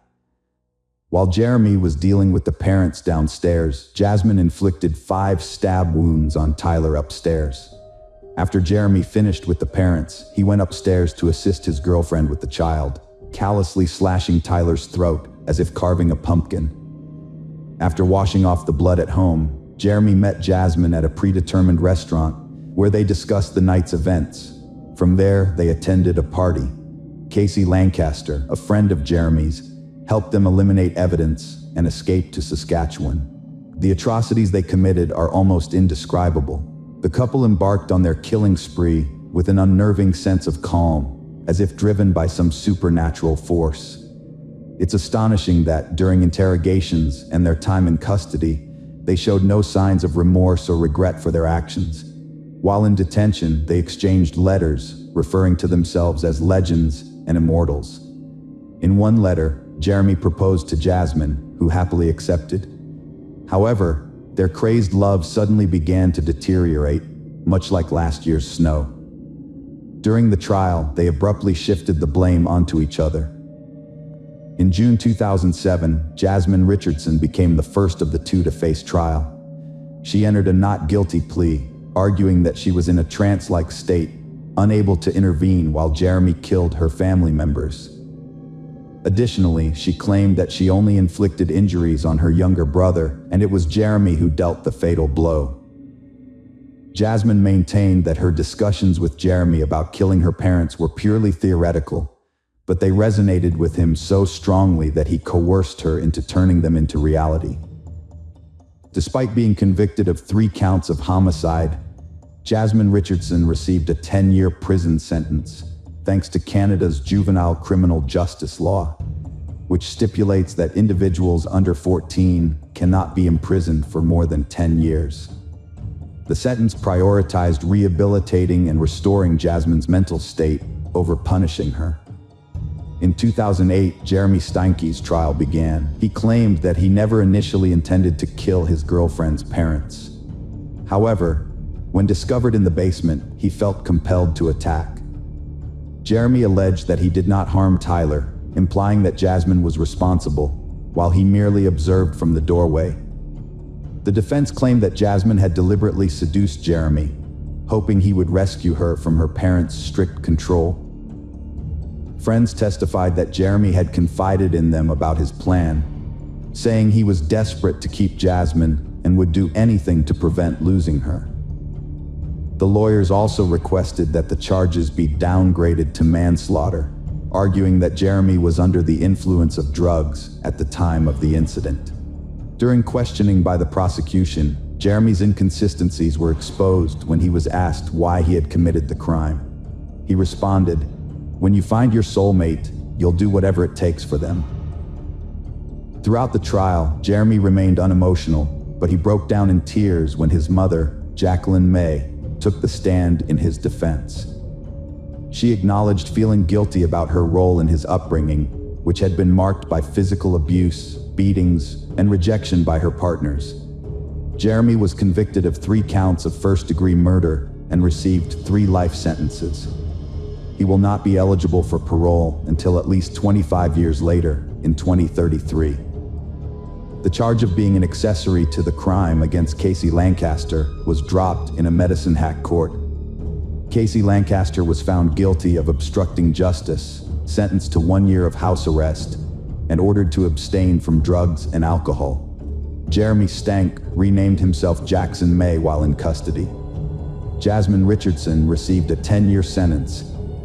While Jeremy was dealing with the parents downstairs, Jasmine inflicted 5 stab wounds on Tyler upstairs. After Jeremy finished with the parents, he went upstairs to assist his girlfriend with the child, callously slashing Tyler's throat as if carving a pumpkin. After washing off the blood at home, Jeremy met Jasmine at a predetermined restaurant where they discussed the night's events. From there, they attended a party. Casey Lancaster, a friend of Jeremy's, helped them eliminate evidence and escape to Saskatchewan. The atrocities they committed are almost indescribable. The couple embarked on their killing spree with an unnerving sense of calm, as if driven by some supernatural force. It's astonishing that, during interrogations and their time in custody, they showed no signs of remorse or regret for their actions. While in detention, they exchanged letters, referring to themselves as legends and immortals. In one letter, Jeremy proposed to Jasmine, who happily accepted. However, their crazed love suddenly began to deteriorate, much like last year's snow. During the trial, they abruptly shifted the blame onto each other. In June 2007, Jasmine Richardson became the first of the two to face trial. She entered a not guilty plea, arguing that she was in a trance-like state, unable to intervene while Jeremy killed her family members. Additionally, she claimed that she only inflicted injuries on her younger brother, and it was Jeremy who dealt the fatal blow. Jasmine maintained that her discussions with Jeremy about killing her parents were purely theoretical, but they resonated with him so strongly that he coerced her into turning them into reality. Despite being convicted of 3 counts of homicide, Jasmine Richardson received a 10-year prison sentence, thanks to Canada's juvenile criminal justice law, which stipulates that individuals under 14 cannot be imprisoned for more than 10 years. The sentence prioritized rehabilitating and restoring Jasmine's mental state over punishing her. In 2008, Jeremy Steinke's trial began. He claimed that he never initially intended to kill his girlfriend's parents. However, when discovered in the basement, he felt compelled to attack. Jeremy alleged that he did not harm Tyler, implying that Jasmine was responsible, while he merely observed from the doorway. The defense claimed that Jasmine had deliberately seduced Jeremy, hoping he would rescue her from her parents' strict control. Friends testified that Jeremy had confided in them about his plan, saying he was desperate to keep Jasmine and would do anything to prevent losing her. The lawyers also requested that the charges be downgraded to manslaughter, arguing that Jeremy was under the influence of drugs at the time of the incident. During questioning by the prosecution, Jeremy's inconsistencies were exposed when he was asked why he had committed the crime. He responded, "When you find your soulmate, you'll do whatever it takes for them." Throughout the trial, Jeremy remained unemotional, but he broke down in tears when his mother, Jacqueline May, took the stand in his defense. She acknowledged feeling guilty about her role in his upbringing, which had been marked by physical abuse, beatings, and rejection by her partners. Jeremy was convicted of 3 counts of first-degree murder and received 3 life sentences. He will not be eligible for parole until at least 25 years later, in 2033. The charge of being an accessory to the crime against Casey Lancaster was dropped in a Medicine Hat court. Casey Lancaster was found guilty of obstructing justice, sentenced to 1 year of house arrest, and ordered to abstain from drugs and alcohol. Jeremy Stank renamed himself Jackson May while in custody. Jasmine Richardson received a 10-year sentence,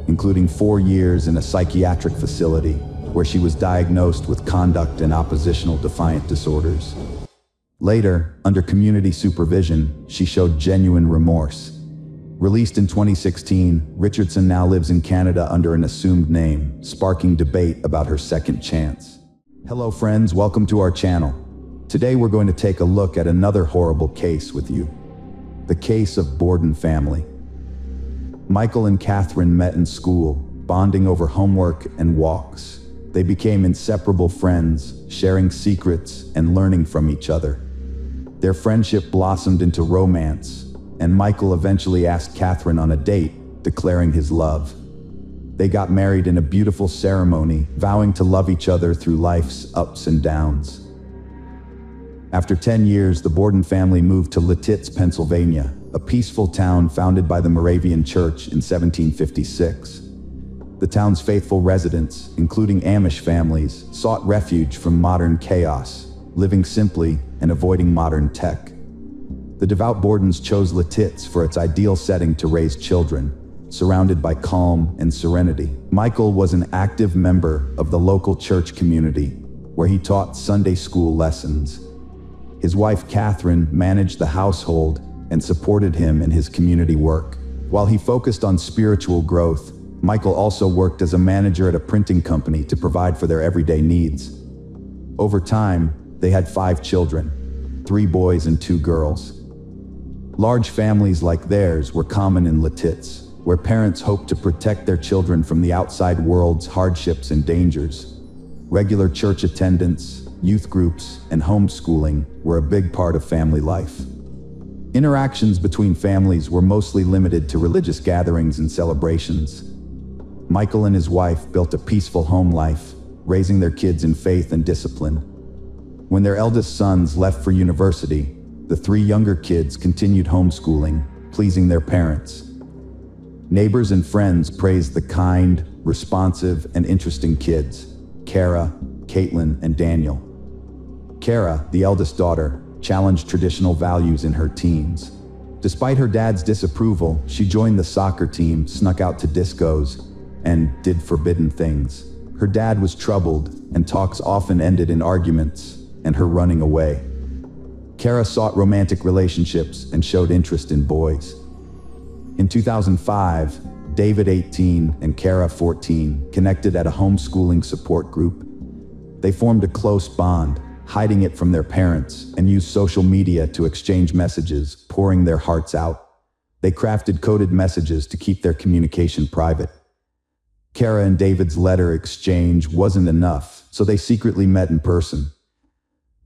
including 4 years in a psychiatric facility where she was diagnosed with conduct and oppositional defiant disorders. Later, under community supervision, she showed genuine remorse. Released in 2016, Richardson now lives in Canada under an assumed name, sparking debate about her second chance. Hello friends, welcome to our channel. Today we're going to take a look at another horrible case with you. The case of Borden family. Michael and Catherine met in school, bonding over homework and walks. They became inseparable friends, sharing secrets and learning from each other. Their friendship blossomed into romance, and Michael eventually asked Catherine on a date, declaring his love. They got married in a beautiful ceremony, vowing to love each other through life's ups and downs. After 10 years, the Borden family moved to Lititz, Pennsylvania, a peaceful town founded by the Moravian Church in 1756. The town's faithful residents, including Amish families, sought refuge from modern chaos, living simply and avoiding modern tech. The devout Bordens chose Lititz for its ideal setting to raise children, surrounded by calm and serenity. Michael was an active member of the local church community, where he taught Sunday school lessons. His wife Catherine managed the household and supported him in his community work. While he focused on spiritual growth, Michael also worked as a manager at a printing company to provide for their everyday needs. Over time, they had 5 children, 3 boys and 2 girls. Large families like theirs were common in Lititz, where parents hoped to protect their children from the outside world's hardships and dangers. Regular church attendance, youth groups, and homeschooling were a big part of family life. Interactions between families were mostly limited to religious gatherings and celebrations. Michael and his wife built a peaceful home life, raising their kids in faith and discipline. When their eldest sons left for university, the 3 younger kids continued homeschooling, pleasing their parents. Neighbors and friends praised the kind, responsive, and interesting kids, Kara, Caitlin, and Daniel. Kara, the eldest daughter, challenged traditional values in her teens. Despite her dad's disapproval, she joined the soccer team, snuck out to discos, and did forbidden things. Her dad was troubled, and talks often ended in arguments and her running away. Kara sought romantic relationships and showed interest in boys. In 2005, David, 18, and Kara, 14, connected at a homeschooling support group. They formed a close bond, hiding it from their parents, and used social media to exchange messages, pouring their hearts out. They crafted coded messages to keep their communication private. Kara and David's letter exchange wasn't enough, so they secretly met in person.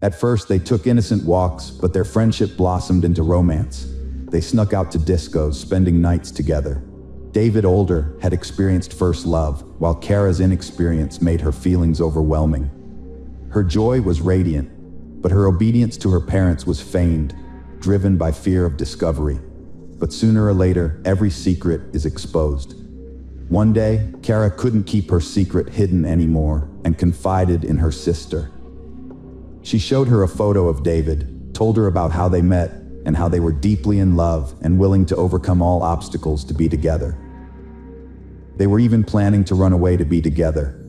At first, they took innocent walks, but their friendship blossomed into romance. They snuck out to discos, spending nights together. David, older, had experienced first love, while Kara's inexperience made her feelings overwhelming. Her joy was radiant, but her obedience to her parents was feigned, driven by fear of discovery. But sooner or later, every secret is exposed. One day, Kara couldn't keep her secret hidden anymore and confided in her sister. She showed her a photo of David, told her about how they met and how they were deeply in love and willing to overcome all obstacles to be together. They were even planning to run away to be together.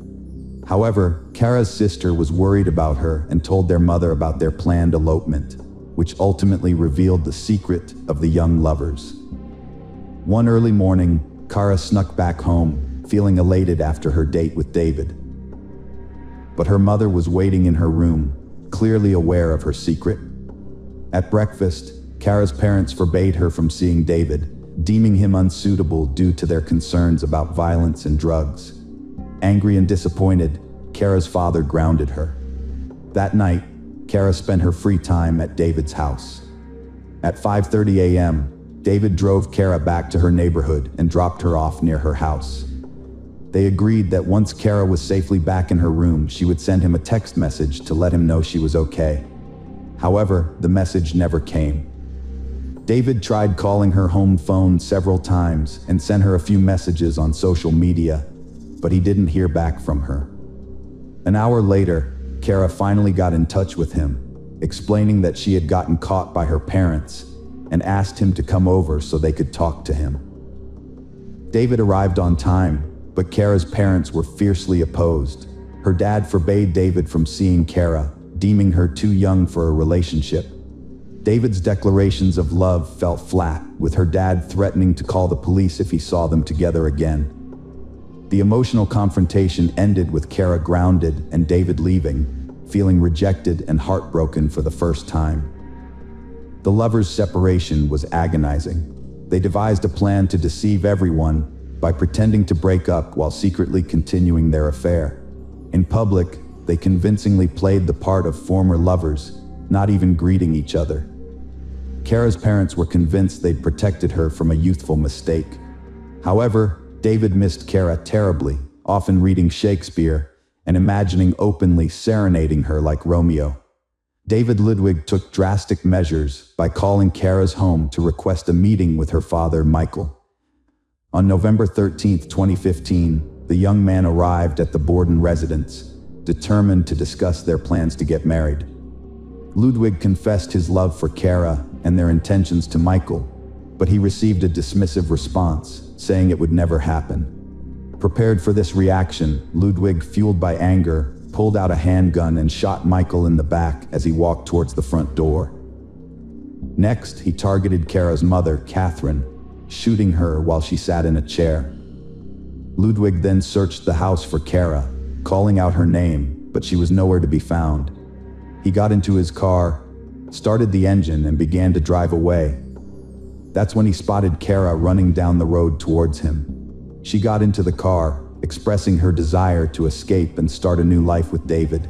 However, Kara's sister was worried about her and told their mother about their planned elopement, which ultimately revealed the secret of the young lovers. One early morning, Kara snuck back home, feeling elated after her date with David. But her mother was waiting in her room, clearly aware of her secret. At breakfast, Kara's parents forbade her from seeing David, deeming him unsuitable due to their concerns about violence and drugs. Angry and disappointed, Kara's father grounded her. That night, Kara spent her free time at David's house. At 5:30 a.m., David drove Kara back to her neighborhood and dropped her off near her house. They agreed that once Kara was safely back in her room, she would send him a text message to let him know she was okay. However, the message never came. David tried calling her home phone several times and sent her a few messages on social media, but he didn't hear back from her. An hour later, Kara finally got in touch with him, explaining that she had gotten caught by her parents and asked him to come over so they could talk to him. David arrived on time, but Kara's parents were fiercely opposed. Her dad forbade David from seeing Kara, deeming her too young for a relationship. David's declarations of love fell flat, with her dad threatening to call the police if he saw them together again. The emotional confrontation ended with Kara grounded and David leaving, feeling rejected and heartbroken for the first time. The lovers' separation was agonizing. They devised a plan to deceive everyone by pretending to break up while secretly continuing their affair. In public, they convincingly played the part of former lovers, not even greeting each other. Kara's parents were convinced they'd protected her from a youthful mistake. However, David missed Kara terribly, often reading Shakespeare and imagining openly serenading her like Romeo. David Ludwig took drastic measures by calling Kara's home to request a meeting with her father, Michael. On November 13, 2015, the young man arrived at the Borden residence, determined to discuss their plans to get married. Ludwig confessed his love for Kara and their intentions to Michael, but he received a dismissive response, saying it would never happen. Prepared for this reaction, Ludwig, fueled by anger, pulled out a handgun and shot Michael in the back as he walked towards the front door. Next, he targeted Kara's mother, Catherine, shooting her while she sat in a chair. Ludwig then searched the house for Kara, calling out her name, but she was nowhere to be found. He got into his car, started the engine, and began to drive away. That's when he spotted Kara running down the road towards him. She got into the car, expressing her desire to escape and start a new life with David.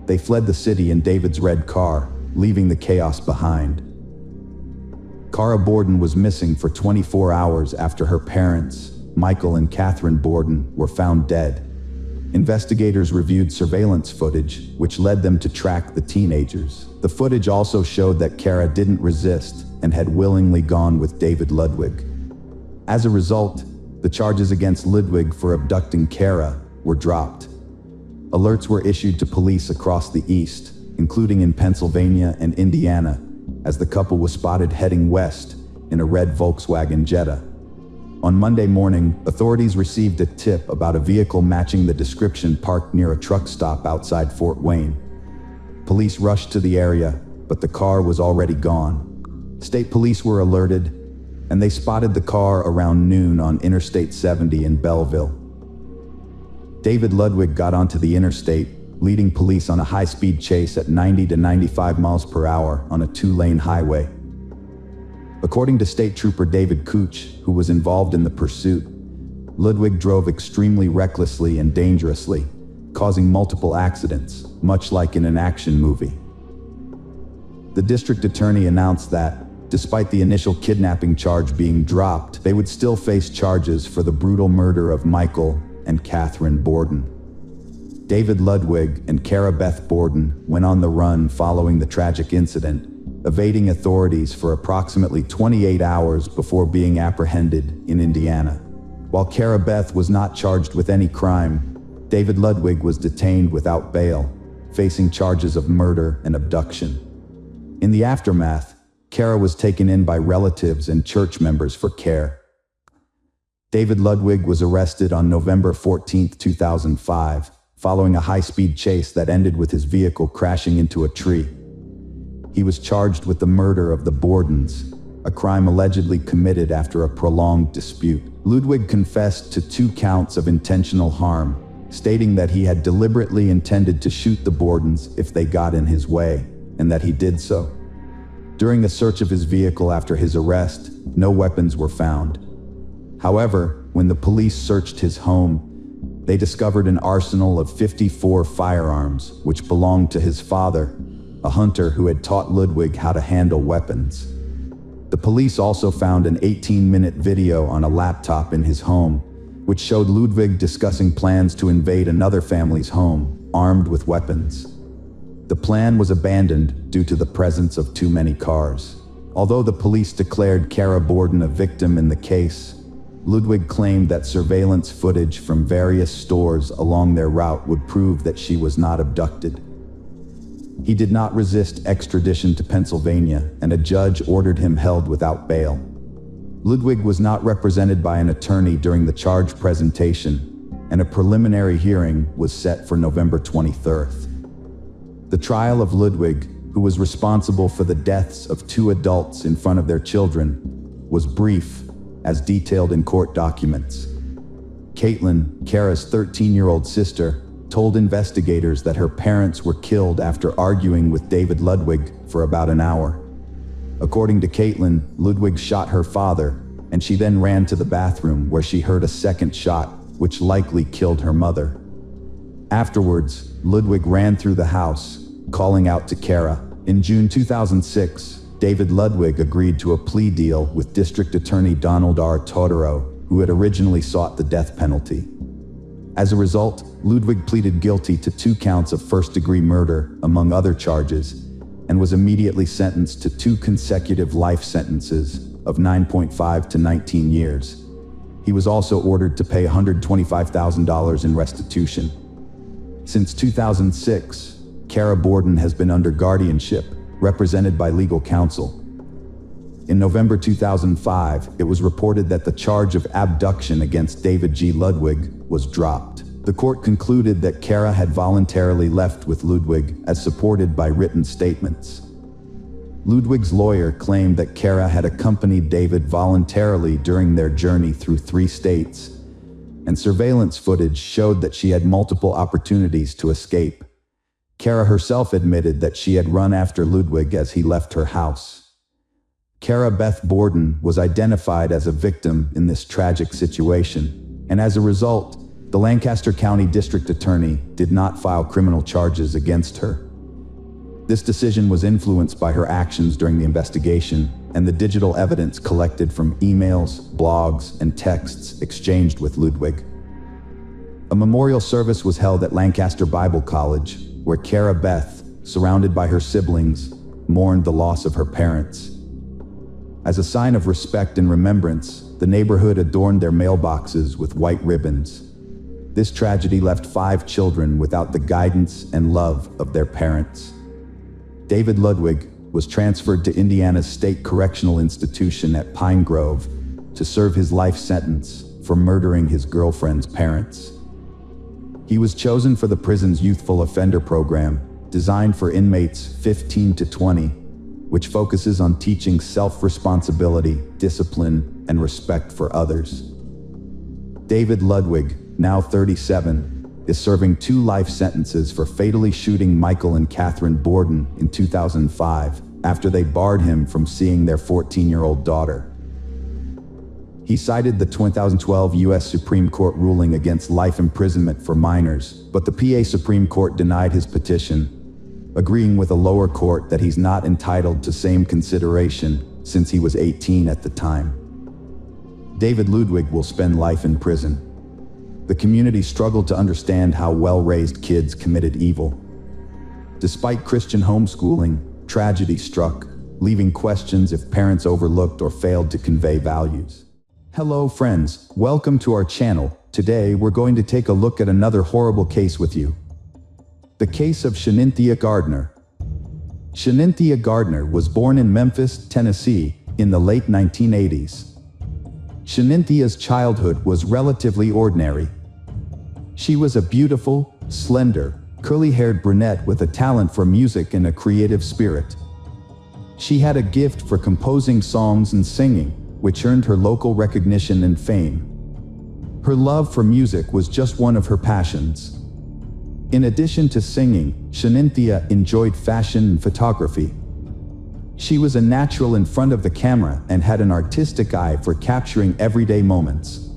They fled the city in David's red car, leaving the chaos behind. Kara Borden was missing for 24 hours after her parents, Michael and Catherine Borden, were found dead. Investigators reviewed surveillance footage, which led them to track the teenagers. The footage also showed that Kara didn't resist and had willingly gone with David Ludwig. As a result, the charges against Ludwig for abducting Kara were dropped. Alerts were issued to police across the East, including in Pennsylvania and Indiana, as the couple was spotted heading west in a red Volkswagen Jetta. On Monday morning, authorities received a tip about a vehicle matching the description parked near a truck stop outside Fort Wayne. Police rushed to the area, but the car was already gone. State police were alerted, and they spotted the car around noon on Interstate 70 in Belleville. David Ludwig got onto the interstate, leading police on a high-speed chase at 90 to 95 miles per hour on a two-lane highway. According to State Trooper David Couch, who was involved in the pursuit, Ludwig drove extremely recklessly and dangerously, causing multiple accidents, much like in an action movie. The district attorney announced that, despite the initial kidnapping charge being dropped, they would still face charges for the brutal murder of Michael and Catherine Borden. David Ludwig and Kara Beth Borden went on the run following the tragic incident, evading authorities for approximately 28 hours before being apprehended in Indiana. While Kara Beth was not charged with any crime, David Ludwig was detained without bail, facing charges of murder and abduction. In the aftermath, Kara was taken in by relatives and church members for care. David Ludwig was arrested on November 14, 2005, following a high-speed chase that ended with his vehicle crashing into a tree. He was charged with the murder of the Bordens, a crime allegedly committed after a prolonged dispute. Ludwig confessed to 2 counts of intentional harm, stating that he had deliberately intended to shoot the Bordens if they got in his way, and that he did so. During a search of his vehicle after his arrest, no weapons were found. However, when the police searched his home, they discovered an arsenal of 54 firearms, which belonged to his father, a hunter who had taught Ludwig how to handle weapons. The police also found an 18-minute video on a laptop in his home, which showed Ludwig discussing plans to invade another family's home, armed with weapons. The plan was abandoned due to the presence of too many cars. Although the police declared Kara Borden a victim in the case, Ludwig claimed that surveillance footage from various stores along their route would prove that she was not abducted. He did not resist extradition to Pennsylvania, and a judge ordered him held without bail. Ludwig was not represented by an attorney during the charge presentation, and a preliminary hearing was set for November 23rd. The trial of Ludwig, who was responsible for the deaths of 2 adults in front of their children, was brief, as detailed in court documents. Caitlin, Kara's 13-year-old sister, told investigators that her parents were killed after arguing with David Ludwig for about an hour. According to Caitlin, Ludwig shot her father, and she then ran to the bathroom where she heard a second shot, which likely killed her mother. Afterwards, Ludwig ran through the house, calling out to Kara. In June 2006, David Ludwig agreed to a plea deal with District Attorney Donald R. Totoro, who had originally sought the death penalty. As a result, Ludwig pleaded guilty to 2 counts of first-degree murder, among other charges, and was immediately sentenced to 2 consecutive life sentences of 9.5 to 19 years. He was also ordered to pay $125,000 in restitution. Since 2006, Kara Borden has been under guardianship, represented by legal counsel. In November 2005, it was reported that the charge of abduction against David G. Ludwig was dropped. The court concluded that Kara had voluntarily left with Ludwig, as supported by written statements. Ludwig's lawyer claimed that Kara had accompanied David voluntarily during their journey through 3 states, and surveillance footage showed that she had multiple opportunities to escape. Kara herself admitted that she had run after Ludwig as he left her house. Kara Beth Borden was identified as a victim in this tragic situation, and as a result, the Lancaster County District Attorney did not file criminal charges against her. This decision was influenced by her actions during the investigation and the digital evidence collected from emails, blogs, and texts exchanged with Ludwig. A memorial service was held at Lancaster Bible College, where Kara Beth, surrounded by her siblings, mourned the loss of her parents. As a sign of respect and remembrance, the neighborhood adorned their mailboxes with white ribbons. This tragedy left 5 children without the guidance and love of their parents. David Ludwig was transferred to Indiana's State Correctional Institution at Pine Grove to serve his life sentence for murdering his girlfriend's parents. He was chosen for the prison's youthful offender program, designed for inmates 15 to 20, which focuses on teaching self-responsibility, discipline, and respect for others. David Ludwig, now 37, is serving 2 life sentences for fatally shooting Michael and Catherine Borden in 2005 after they barred him from seeing their 14-year-old daughter. He cited the 2012 U.S. Supreme Court ruling against life imprisonment for minors, but the PA Supreme Court denied his petition, agreeing with a lower court that he's not entitled to same consideration since he was 18 at the time. David Ludwig will spend life in prison. The community struggled to understand how well-raised kids committed evil. Despite Christian homeschooling, tragedy struck, leaving questions if parents overlooked or failed to convey values. Hello friends, welcome to our channel. Today we're going to take a look at another horrible case with you. The case of Shanynthia Gardner. Shanynthia Gardner was born in Memphis, Tennessee, in the late 1980s. Shanintia's childhood was relatively ordinary. She was a beautiful, slender, curly-haired brunette with a talent for music and a creative spirit. She had a gift for composing songs and singing, which earned her local recognition and fame. Her love for music was just one of her passions. In addition to singing, Shanynthia enjoyed fashion and photography. She was a natural in front of the camera and had an artistic eye for capturing everyday moments.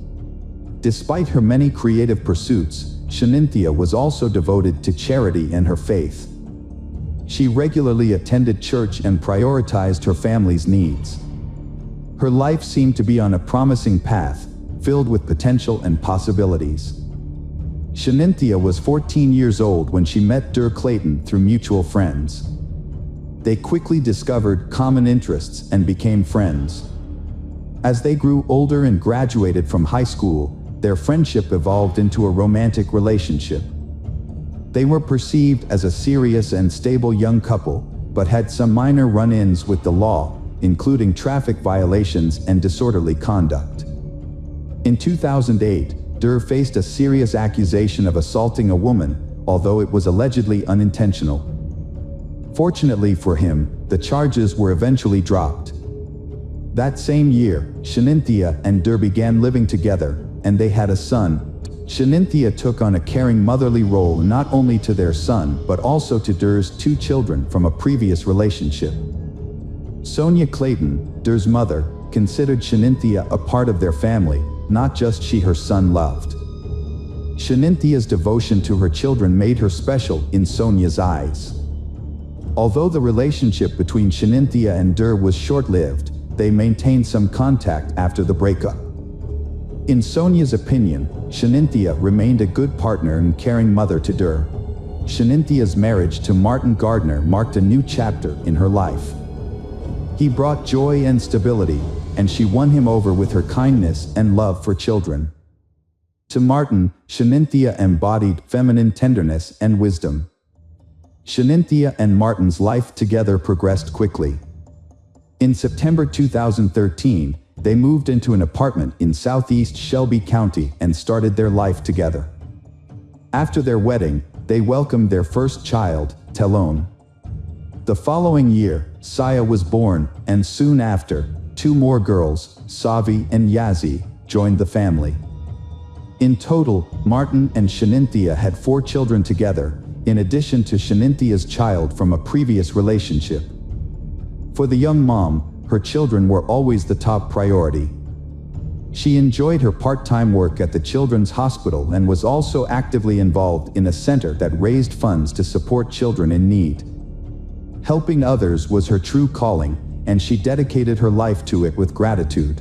Despite her many creative pursuits, Shanynthia was also devoted to charity and her faith. She regularly attended church and prioritized her family's needs. Her life seemed to be on a promising path, filled with potential and possibilities. Shanynthia was 14 years old when she met Dur Clayton through mutual friends. They quickly discovered common interests and became friends. As they grew older and graduated from high school, their friendship evolved into a romantic relationship. They were perceived as a serious and stable young couple, but had some minor run-ins with the law, including traffic violations and disorderly conduct. In 2008, Dur faced a serious accusation of assaulting a woman, although it was allegedly unintentional. Fortunately for him, the charges were eventually dropped. That same year, Shanintya and Dur began living together, and they had a son. Shanintya took on a caring motherly role not only to their son but also to Dur's 2 children from a previous relationship. Sonia Clayton, Dur's mother, considered Shanintya a part of their family, not just she her son loved. Shanintya's devotion to her children made her special in Sonia's eyes. Although the relationship between Shanintya and Dur was short-lived, they maintained some contact after the breakup. In Sonia's opinion, Shanintya remained a good partner and caring mother to Dur. Shanintya's marriage to Martin Gardner marked a new chapter in her life. He brought joy and stability, and she won him over with her kindness and love for children. To Martin, Shanintya embodied feminine tenderness and wisdom. Shanintya and Martin's life together progressed quickly. In September 2013, they moved into an apartment in southeast Shelby County and started their life together. After their wedding, they welcomed their first child, Telone. The following year, Saya was born, and soon after, 2 more girls, Savi and Yazi, joined the family. In total, Martin and Shanintya had 4 children together, in addition to Shanintya's child from a previous relationship. For the young mom, her children were always the top priority. She enjoyed her part-time work at the Children's Hospital and was also actively involved in a center that raised funds to support children in need. Helping others was her true calling, and she dedicated her life to it with gratitude.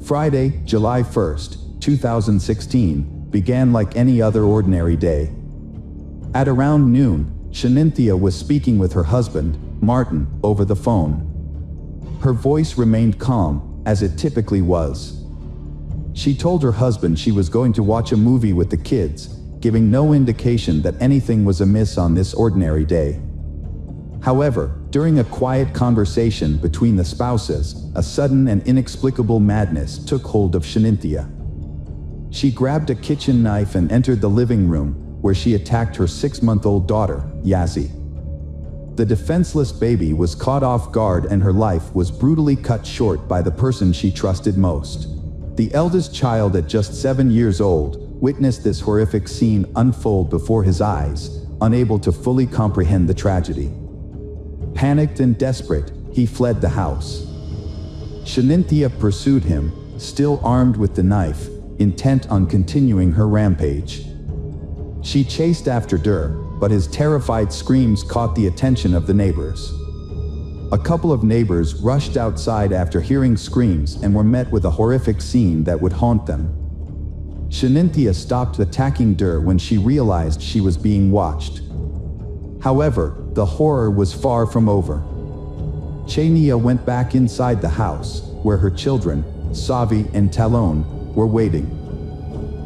Friday, July 1st, 2016, began like any other ordinary day. At around noon, Shanintya was speaking with her husband, Martin, over the phone. Her voice remained calm, as it typically was. She told her husband she was going to watch a movie with the kids, giving no indication that anything was amiss on this ordinary day. However, during a quiet conversation between the spouses, a sudden and inexplicable madness took hold of Shanintya. She grabbed a kitchen knife and entered the living room, where she attacked her 6-month-old daughter, Yazi. The defenseless baby was caught off guard and her life was brutally cut short by the person she trusted most. The eldest child, at just 7 years old, witnessed this horrific scene unfold before his eyes, unable to fully comprehend the tragedy. Panicked and desperate, he fled the house. Shanintya pursued him, still armed with the knife, intent on continuing her rampage. She chased after Dur, but his terrified screams caught the attention of the neighbors. A couple of neighbors rushed outside after hearing screams and were met with a horrific scene that would haunt them. Shanintya stopped attacking Dur when she realized she was being watched. However, the horror was far from over. Chania went back inside the house, where her children, Savi and Telone, were waiting.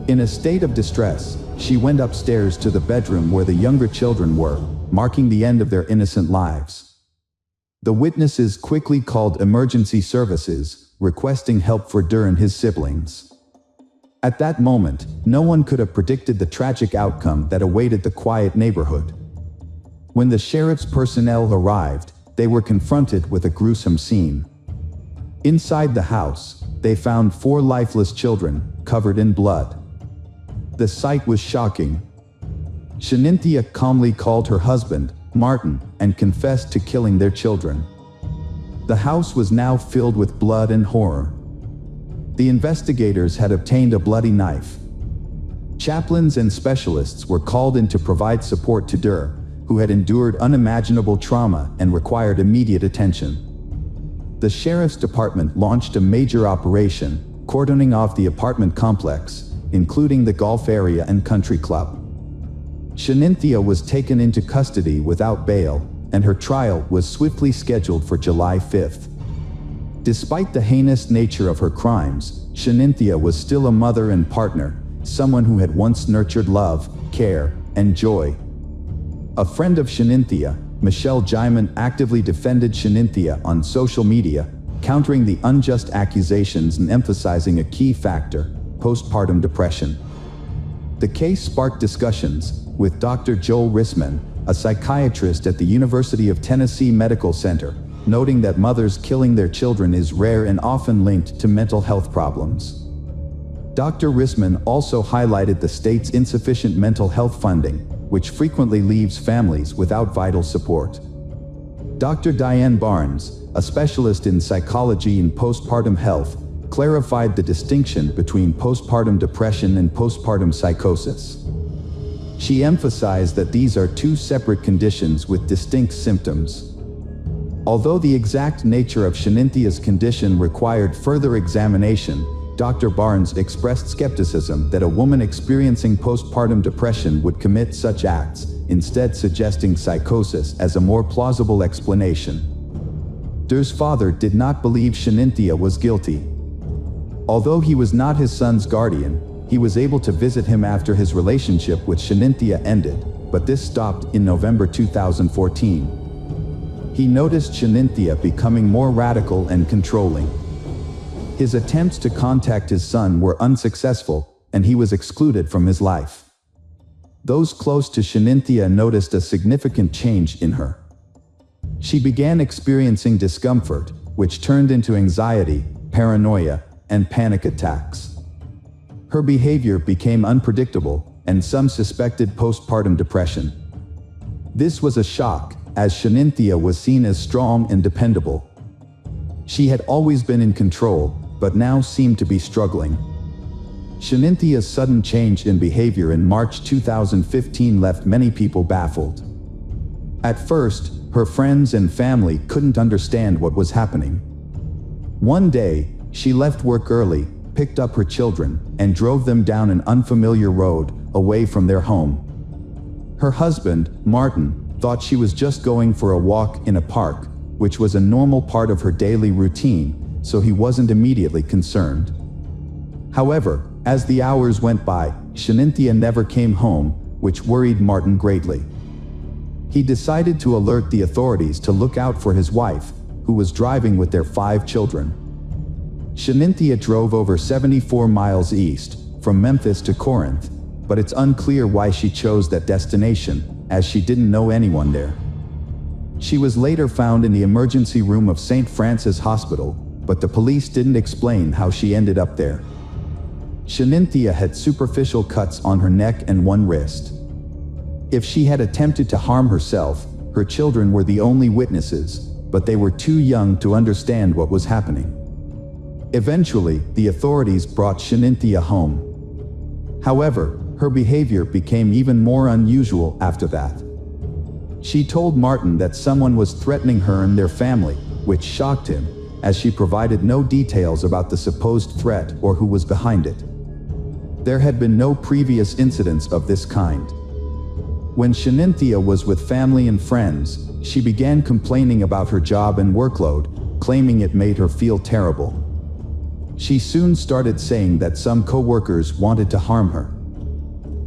In a state of distress, she went upstairs to the bedroom where the younger children were, marking the end of their innocent lives. The witnesses quickly called emergency services, requesting help for Dur and his siblings. At that moment, no one could have predicted the tragic outcome that awaited the quiet neighborhood. When the sheriff's personnel arrived, they were confronted with a gruesome scene. Inside the house, they found 4 lifeless children, covered in blood. The sight was shocking. Shanintya calmly called her husband, Martin, and confessed to killing their children. The house was now filled with blood and horror. The investigators had obtained a bloody knife. Chaplains and specialists were called in to provide support to Dur, who had endured unimaginable trauma and required immediate attention. The sheriff's department launched a major operation, cordoning off the apartment complex, including the golf area and country club. Shanintya was taken into custody without bail, and her trial was swiftly scheduled for July 5th. Despite the heinous nature of her crimes, Shanintya was still a mother and partner, someone who had once nurtured love, care, and joy. A friend of Shanintya, Michelle Jaiman actively defended Shanynthia on social media, countering the unjust accusations and emphasizing a key factor: postpartum depression. The case sparked discussions, with Dr. Joel Rissman, a psychiatrist at the University of Tennessee Medical Center, noting that mothers killing their children is rare and often linked to mental health problems. Dr. Rissman also highlighted the state's insufficient mental health funding, which frequently leaves families without vital support. Dr. Diane Barnes, a specialist in psychology and postpartum health, clarified the distinction between postpartum depression and postpartum psychosis. She emphasized that these are two separate conditions with distinct symptoms. Although the exact nature of Shaninthia's condition required further examination, Dr. Barnes expressed skepticism that a woman experiencing postpartum depression would commit such acts, instead suggesting psychosis as a more plausible explanation. Dur's father did not believe Shanynthia was guilty. Although he was not his son's guardian, he was able to visit him after his relationship with Shanynthia ended, but this stopped in November 2014. He noticed Shanynthia becoming more radical and controlling. His attempts to contact his son were unsuccessful, and he was excluded from his life. Those close to Shanynthia noticed a significant change in her. She began experiencing discomfort, which turned into anxiety, paranoia, and panic attacks. Her behavior became unpredictable, and some suspected postpartum depression. This was a shock, as Shanynthia was seen as strong and dependable. She had always been in control, but now seemed to be struggling. Shaninthia's sudden change in behavior in March 2015 left many people baffled. At first, her friends and family couldn't understand what was happening. One day, she left work early, picked up her children, and drove them down an unfamiliar road, away from their home. Her husband, Martin, thought she was just going for a walk in a park, which was a normal part of her daily routine, so he wasn't immediately concerned. However, as the hours went by, Shanynthia never came home, which worried Martin greatly. He decided to alert the authorities to look out for his wife, who was driving with their 5 children. Shanynthia drove over 74 miles east, from Memphis to Corinth, but it's unclear why she chose that destination, as she didn't know anyone there. She was later found in the emergency room of St. Francis Hospital, but the police didn't explain how she ended up there. Shanynthia had superficial cuts on her neck and one wrist. If she had attempted to harm herself, her children were the only witnesses, but they were too young to understand what was happening. Eventually, the authorities brought Shanynthia home. However, her behavior became even more unusual after that. She told Martin that someone was threatening her and their family, which shocked him, as she provided no details about the supposed threat or who was behind it. There had been no previous incidents of this kind. When Shanynthia was with family and friends, she began complaining about her job and workload, claiming it made her feel terrible. She soon started saying that some co-workers wanted to harm her.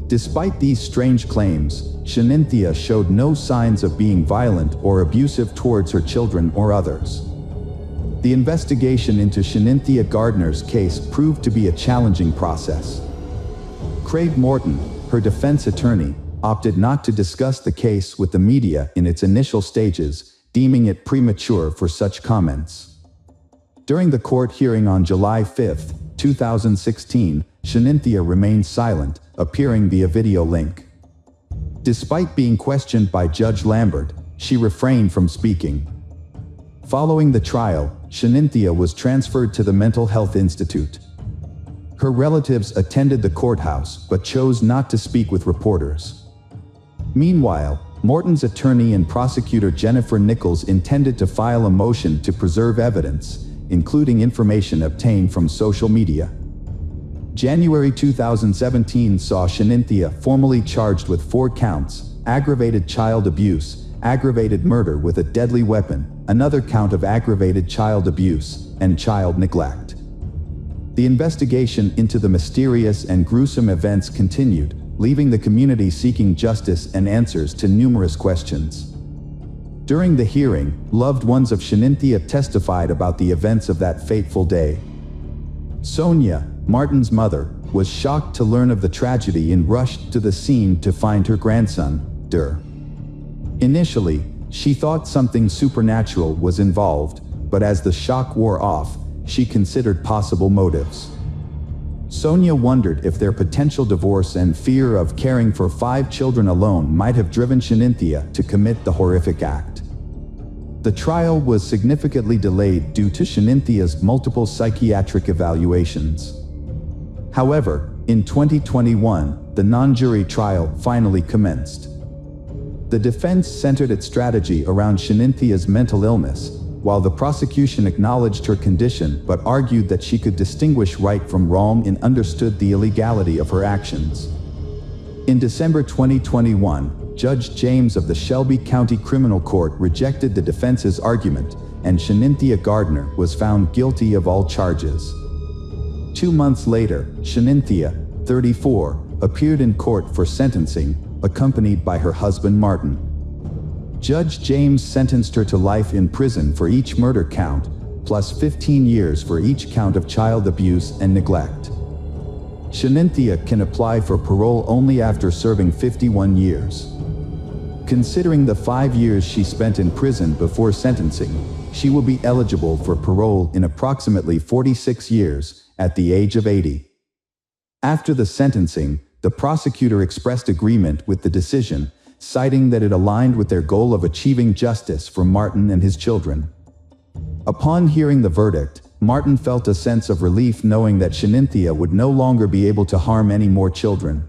Despite these strange claims, Shanynthia showed no signs of being violent or abusive towards her children or others. The investigation into Shanynthia Gardner's case proved to be a challenging process. Craig Morton, her defense attorney, opted not to discuss the case with the media in its initial stages, deeming it premature for such comments. During the court hearing on July 5, 2016, Shanynthia remained silent, appearing via video link. Despite being questioned by Judge Lambert, she refrained from speaking. Following the trial, Shanynthia was transferred to the Mental Health Institute. Her relatives attended the courthouse but chose not to speak with reporters. Meanwhile, Morton's attorney and prosecutor Jennifer Nichols intended to file a motion to preserve evidence, including information obtained from social media. January 2017 saw Shanynthia formally charged with 4 counts: aggravated child abuse, aggravated murder with a deadly weapon, another count of aggravated child abuse, and child neglect. The investigation into the mysterious and gruesome events continued, leaving the community seeking justice and answers to numerous questions. During the hearing, loved ones of Shanynthia testified about the events of that fateful day. Sonia, Martin's mother, was shocked to learn of the tragedy and rushed to the scene to find her grandson, Der. Initially, she thought something supernatural was involved, but as the shock wore off, she considered possible motives. Sonia wondered if their potential divorce and fear of caring for 5 children alone might have driven Shanynthia to commit the horrific act. The trial was significantly delayed due to Shaninthia's multiple psychiatric evaluations. However, in 2021, the non-jury trial finally commenced. The defense centered its strategy around Shaninthia's mental illness, while the prosecution acknowledged her condition but argued that she could distinguish right from wrong and understood the illegality of her actions. In December 2021, Judge James of the Shelby County Criminal Court rejected the defense's argument, and Shanynthia Gardner was found guilty of all charges. 2 months later, Shanynthia, 34, appeared in court for sentencing, accompanied by her husband Martin. Judge James sentenced her to life in prison for each murder count, plus 15 years for each count of child abuse and neglect. Shanynthia can apply for parole only after serving 51 years. Considering the 5 years she spent in prison before sentencing, she will be eligible for parole in approximately 46 years, at the age of 80. After the sentencing, the prosecutor expressed agreement with the decision, citing that it aligned with their goal of achieving justice for Martin and his children. Upon hearing the verdict, Martin felt a sense of relief knowing that Shanynthia would no longer be able to harm any more children.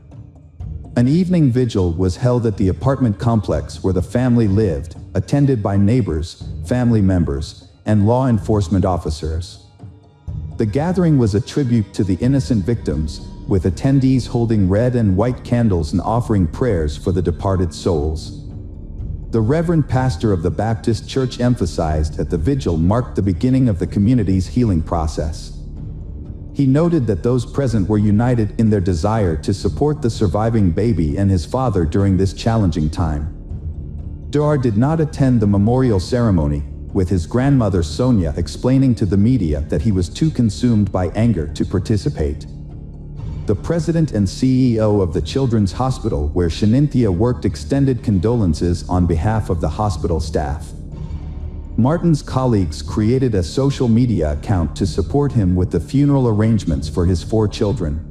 An evening vigil was held at the apartment complex where the family lived, attended by neighbors, family members, and law enforcement officers. The gathering was a tribute to the innocent victims, with attendees holding red and white candles and offering prayers for the departed souls. The Reverend Pastor of the Baptist Church emphasized that the vigil marked the beginning of the community's healing process. He noted that those present were united in their desire to support the surviving baby and his father during this challenging time. Der did not attend the memorial ceremony, with his grandmother Sonia explaining to the media that he was too consumed by anger to participate. The president and CEO of the Children's Hospital where Shanynthia worked extended condolences on behalf of the hospital staff. Martin's colleagues created a social media account to support him with the funeral arrangements for his 4 children.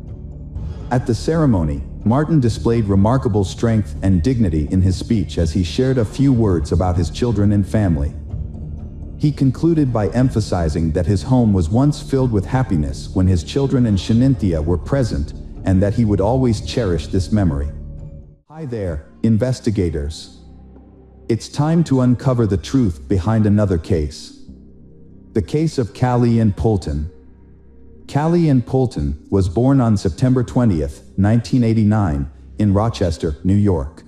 At the ceremony, Martin displayed remarkable strength and dignity in his speech as he shared a few words about his children and family. He concluded by emphasizing that his home was once filled with happiness when his children and Shanynthia were present, and that he would always cherish this memory. Hi there, investigators. It's time to uncover the truth behind another case. The case of Callie Ann Poulton. Callie Ann Poulton was born on September 20th, 1989, in Rochester, New York.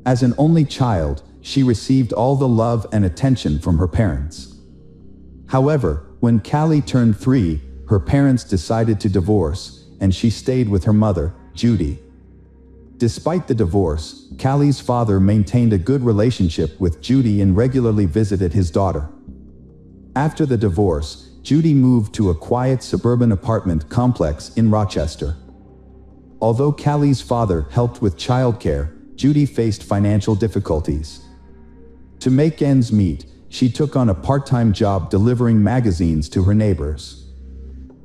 As an only child, she received all the love and attention from her parents. However, when Callie turned 3, her parents decided to divorce, and she stayed with her mother, Judy. Despite the divorce, Callie's father maintained a good relationship with Judy and regularly visited his daughter. After the divorce, Judy moved to a quiet suburban apartment complex in Rochester. Although Callie's father helped with childcare, Judy faced financial difficulties. To make ends meet, she took on a part-time job delivering magazines to her neighbors.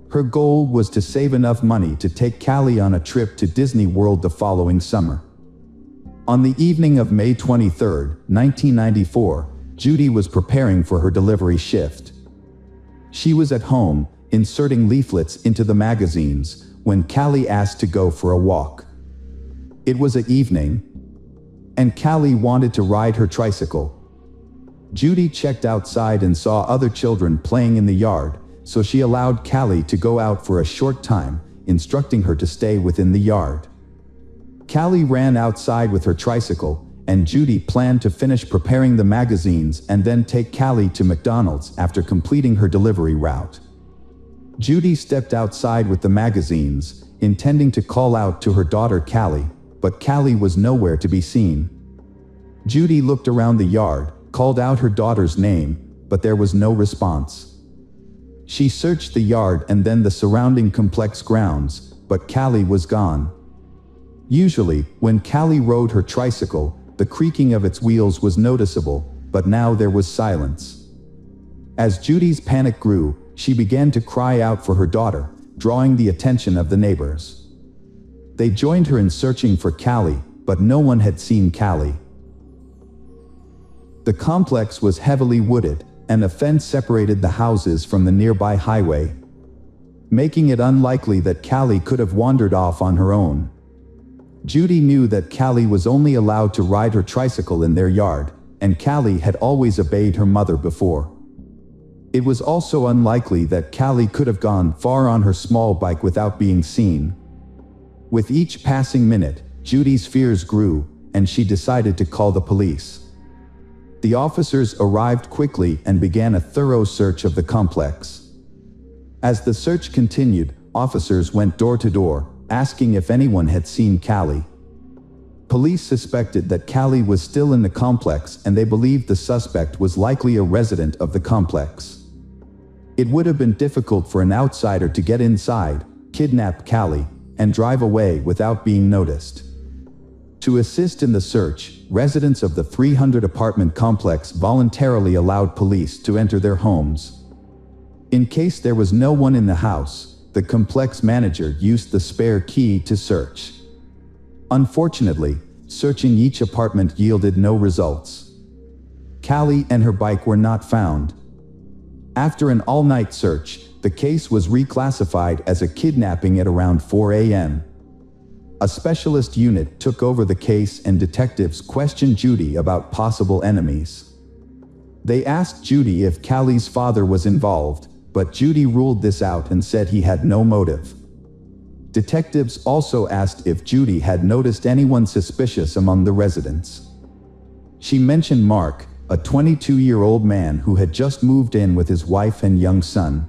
Her goal was to save enough money to take Callie on a trip to Disney World the following summer. On the evening of May 23, 1994, Judy was preparing for her delivery shift. She was at home, inserting leaflets into the magazines, when Callie asked to go for a walk. It was an evening, and Callie wanted to ride her tricycle. Judy checked outside and saw other children playing in the yard, so she allowed Callie to go out for a short time, instructing her to stay within the yard. Callie ran outside with her tricycle, and Judy planned to finish preparing the magazines and then take Callie to McDonald's after completing her delivery route. Judy stepped outside with the magazines, intending to call out to her daughter Callie, but Callie was nowhere to be seen. Judy looked around the yard, called out her daughter's name, but there was no response. She searched the yard and then the surrounding complex grounds, but Callie was gone. Usually, when Callie rode her tricycle, the creaking of its wheels was noticeable, but now there was silence. As Judy's panic grew, she began to cry out for her daughter, drawing the attention of the neighbors. They joined her in searching for Callie, but no one had seen Callie. The complex was heavily wooded, and a fence separated the houses from the nearby highway, making it unlikely that Callie could have wandered off on her own. Judy knew that Callie was only allowed to ride her tricycle in their yard, and Callie had always obeyed her mother before. It was also unlikely that Callie could have gone far on her small bike without being seen. With each passing minute, Judy's fears grew, and she decided to call the police. The officers arrived quickly and began a thorough search of the complex. As the search continued, officers went door to door, asking if anyone had seen Callie. Police suspected that Callie was still in the complex, and they believed the suspect was likely a resident of the complex. It would have been difficult for an outsider to get inside, kidnap Callie, and drive away without being noticed. To assist in the search, residents of the 300-apartment complex voluntarily allowed police to enter their homes. In case there was no one in the house, the complex manager used the spare key to search. Unfortunately, searching each apartment yielded no results. Callie and her bike were not found. After an all-night search, the case was reclassified as a kidnapping at around 4 a.m. A specialist unit took over the case, and detectives questioned Judy about possible enemies. They asked Judy if Callie's father was involved, but Judy ruled this out and said he had no motive. Detectives also asked if Judy had noticed anyone suspicious among the residents. She mentioned Mark, a 22-year-old man who had just moved in with his wife and young son.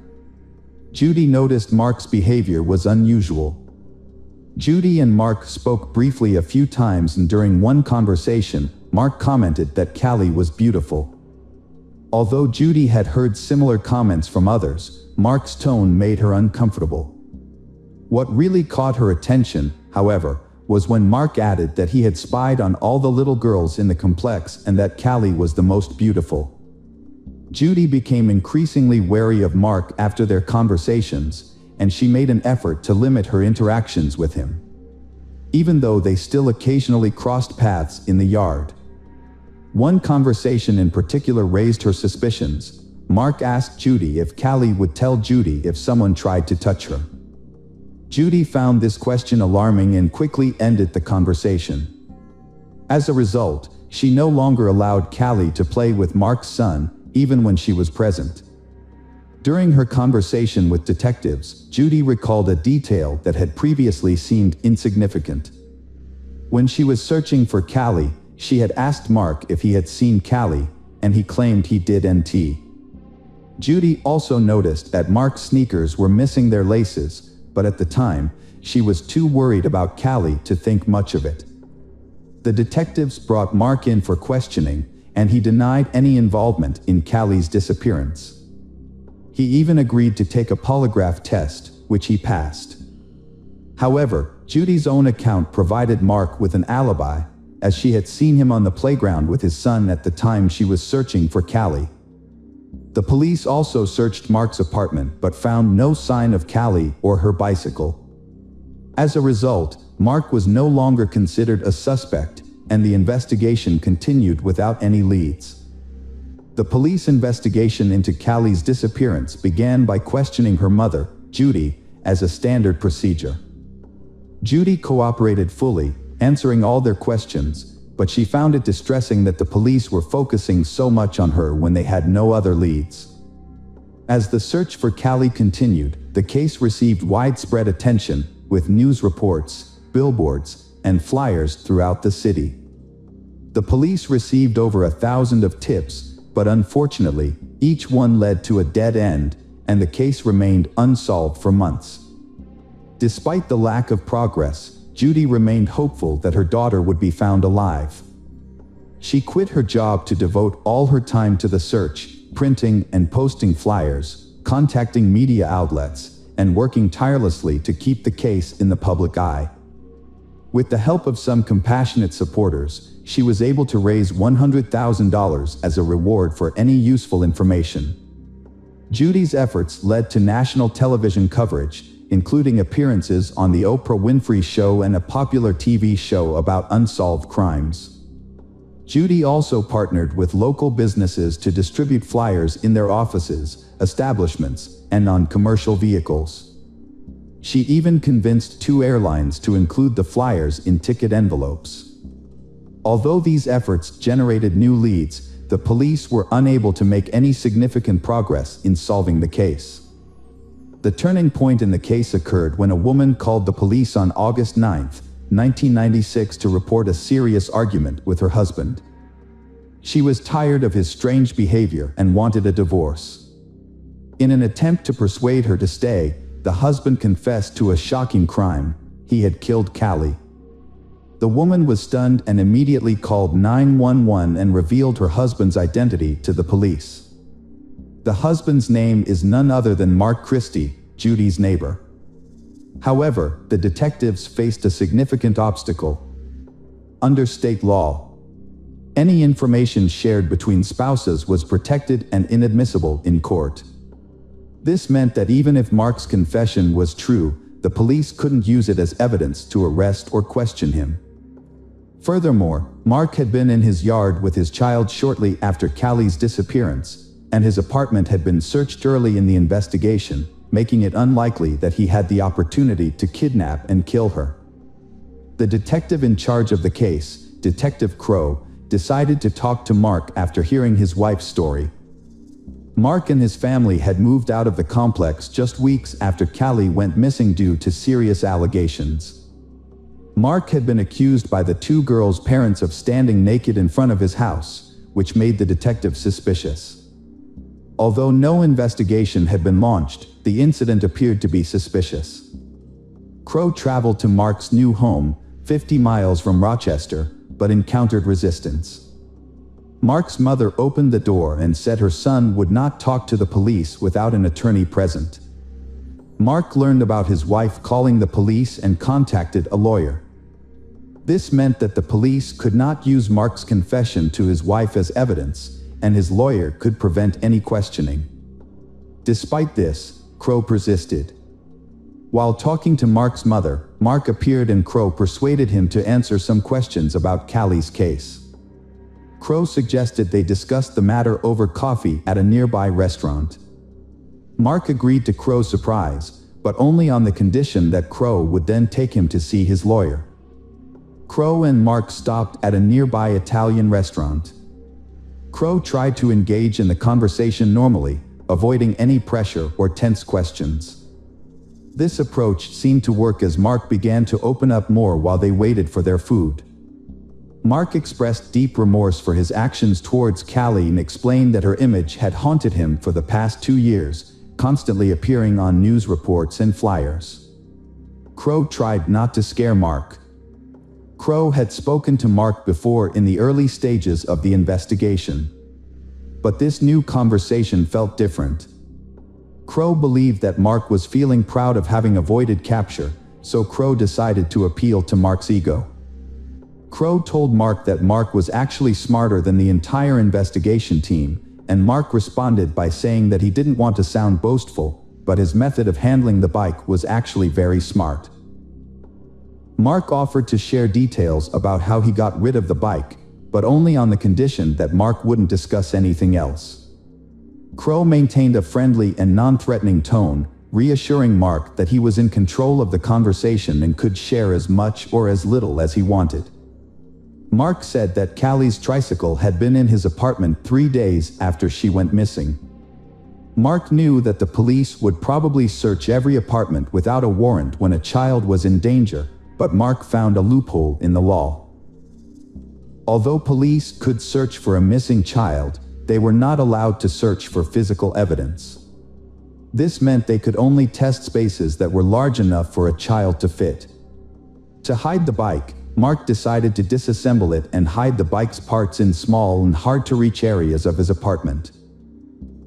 Judy noticed Mark's behavior was unusual. Judy and Mark spoke briefly a few times, and during one conversation, Mark commented that Callie was beautiful. Although Judy had heard similar comments from others, Mark's tone made her uncomfortable. What really caught her attention, however, was when Mark added that he had spied on all the little girls in the complex and that Callie was the most beautiful. Judy became increasingly wary of Mark after their conversations, and she made an effort to limit her interactions with him, even though they still occasionally crossed paths in the yard. One conversation in particular raised her suspicions. Mark asked Judy if Callie would tell Judy if someone tried to touch her. Judy found this question alarming and quickly ended the conversation. As a result, she no longer allowed Callie to play with Mark's son, even when she was present. During her conversation with detectives, Judy recalled a detail that had previously seemed insignificant. When she was searching for Callie, she had asked Mark if he had seen Callie, and he claimed he did. Judy also noticed that Mark's sneakers were missing their laces, but at the time, she was too worried about Callie to think much of it. The detectives brought Mark in for questioning, and he denied any involvement in Callie's disappearance. He even agreed to take a polygraph test, which he passed. However, Judy's own account provided Mark with an alibi, as she had seen him on the playground with his son at the time she was searching for Callie. The police also searched Mark's apartment but found no sign of Callie or her bicycle. As a result, Mark was no longer considered a suspect, and the investigation continued without any leads. The police investigation into Callie's disappearance began by questioning her mother, Judy, as a standard procedure. Judy cooperated fully, answering all their questions, but she found it distressing that the police were focusing so much on her when they had no other leads. As the search for Callie continued, the case received widespread attention, with news reports, billboards, and flyers throughout the city. The police received over 1,000 of tips, but unfortunately, each one led to a dead end, and the case remained unsolved for months. Despite the lack of progress, Judy remained hopeful that her daughter would be found alive. She quit her job to devote all her time to the search, printing and posting flyers, contacting media outlets, and working tirelessly to keep the case in the public eye. With the help of some compassionate supporters, she was able to raise $100,000 as a reward for any useful information. Judy's efforts led to national television coverage, including appearances on The Oprah Winfrey Show and a popular TV show about unsolved crimes. Judy also partnered with local businesses to distribute flyers in their offices, establishments, and on commercial vehicles. She even convinced 2 airlines to include the flyers in ticket envelopes. Although these efforts generated new leads, the police were unable to make any significant progress in solving the case. The turning point in the case occurred when a woman called the police on August 9, 1996 to report a serious argument with her husband. She was tired of his strange behavior and wanted a divorce. In an attempt to persuade her to stay, the husband confessed to a shocking crime: he had killed Callie. The woman was stunned and immediately called 911 and revealed her husband's identity to the police. The husband's name is none other than Mark Christie, Judy's neighbor. However, the detectives faced a significant obstacle. Under state law, any information shared between spouses was protected and inadmissible in court. This meant that even if Mark's confession was true, the police couldn't use it as evidence to arrest or question him. Furthermore, Mark had been in his yard with his child shortly after Callie's disappearance, and his apartment had been searched early in the investigation, making it unlikely that he had the opportunity to kidnap and kill her. The detective in charge of the case, Detective Crow, decided to talk to Mark after hearing his wife's story. Mark and his family had moved out of the complex just weeks after Callie went missing due to serious allegations. Mark had been accused by the 2 girls' parents of standing naked in front of his house, which made the detective suspicious. Although no investigation had been launched, the incident appeared to be suspicious. Crow traveled to Mark's new home, 50 miles from Rochester, but encountered resistance. Mark's mother opened the door and said her son would not talk to the police without an attorney present. Mark learned about his wife calling the police and contacted a lawyer. This meant that the police could not use Mark's confession to his wife as evidence, and his lawyer could prevent any questioning. Despite this, Crow persisted. While talking to Mark's mother, Mark appeared and Crow persuaded him to answer some questions about Callie's case. Crow suggested they discuss the matter over coffee at a nearby restaurant. Mark agreed to Crow's surprise, but only on the condition that Crow would then take him to see his lawyer. Crow and Mark stopped at a nearby Italian restaurant. Crow tried to engage in the conversation normally, avoiding any pressure or tense questions. This approach seemed to work as Mark began to open up more while they waited for their food. Mark expressed deep remorse for his actions towards Callie and explained that her image had haunted him for the past 2 years, constantly appearing on news reports and flyers. Crow tried not to scare Mark. Crow had spoken to Mark before in the early stages of the investigation. But this new conversation felt different. Crow believed that Mark was feeling proud of having avoided capture, so Crow decided to appeal to Mark's ego. Crow told Mark that Mark was actually smarter than the entire investigation team, and Mark responded by saying that he didn't want to sound boastful, but his method of handling the bike was actually very smart. Mark offered to share details about how he got rid of the bike, but only on the condition that Mark wouldn't discuss anything else. Crow maintained a friendly and non-threatening tone, reassuring Mark that he was in control of the conversation and could share as much or as little as he wanted. Mark said that Callie's tricycle had been in his apartment 3 days after she went missing. Mark knew that the police would probably search every apartment without a warrant when a child was in danger, but Mark found a loophole in the law. Although police could search for a missing child, they were not allowed to search for physical evidence. This meant they could only test spaces that were large enough for a child to fit. To hide the bike, Mark decided to disassemble it and hide the bike's parts in small and hard-to-reach areas of his apartment.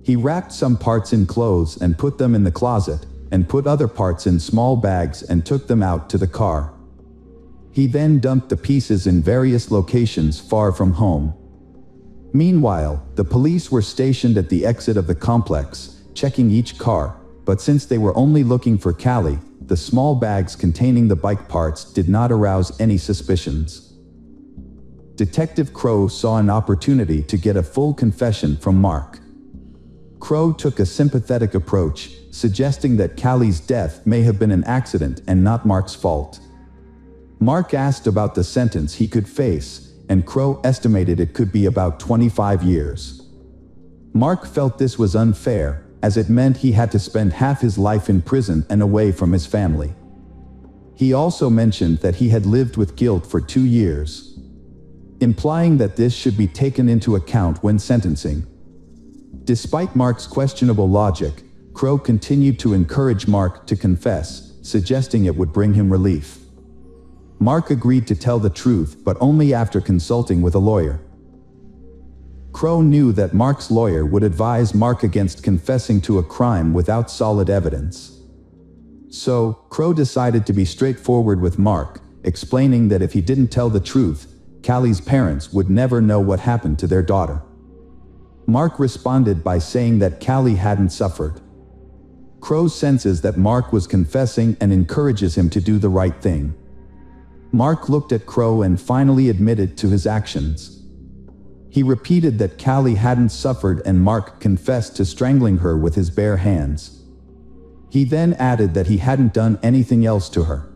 He wrapped some parts in clothes and put them in the closet, and put other parts in small bags and took them out to the car. He then dumped the pieces in various locations far from home. Meanwhile, the police were stationed at the exit of the complex, checking each car, but since they were only looking for Callie, the small bags containing the bike parts did not arouse any suspicions. Detective Crow saw an opportunity to get a full confession from Mark. Crow took a sympathetic approach, suggesting that Callie's death may have been an accident and not Mark's fault. Mark asked about the sentence he could face, and Crow estimated it could be about 25 years. Mark felt this was unfair, as it meant he had to spend half his life in prison and away from his family. He also mentioned that he had lived with guilt for 2 years, implying that this should be taken into account when sentencing. Despite Mark's questionable logic, Crow continued to encourage Mark to confess, suggesting it would bring him relief. Mark agreed to tell the truth, but only after consulting with a lawyer. Crow knew that Mark's lawyer would advise Mark against confessing to a crime without solid evidence. So, Crow decided to be straightforward with Mark, explaining that if he didn't tell the truth, Callie's parents would never know what happened to their daughter. Mark responded by saying that Callie hadn't suffered. Crow senses that Mark was confessing and encourages him to do the right thing. Mark looked at Crow and finally admitted to his actions. He repeated that Callie hadn't suffered, and Mark confessed to strangling her with his bare hands. He then added that he hadn't done anything else to her.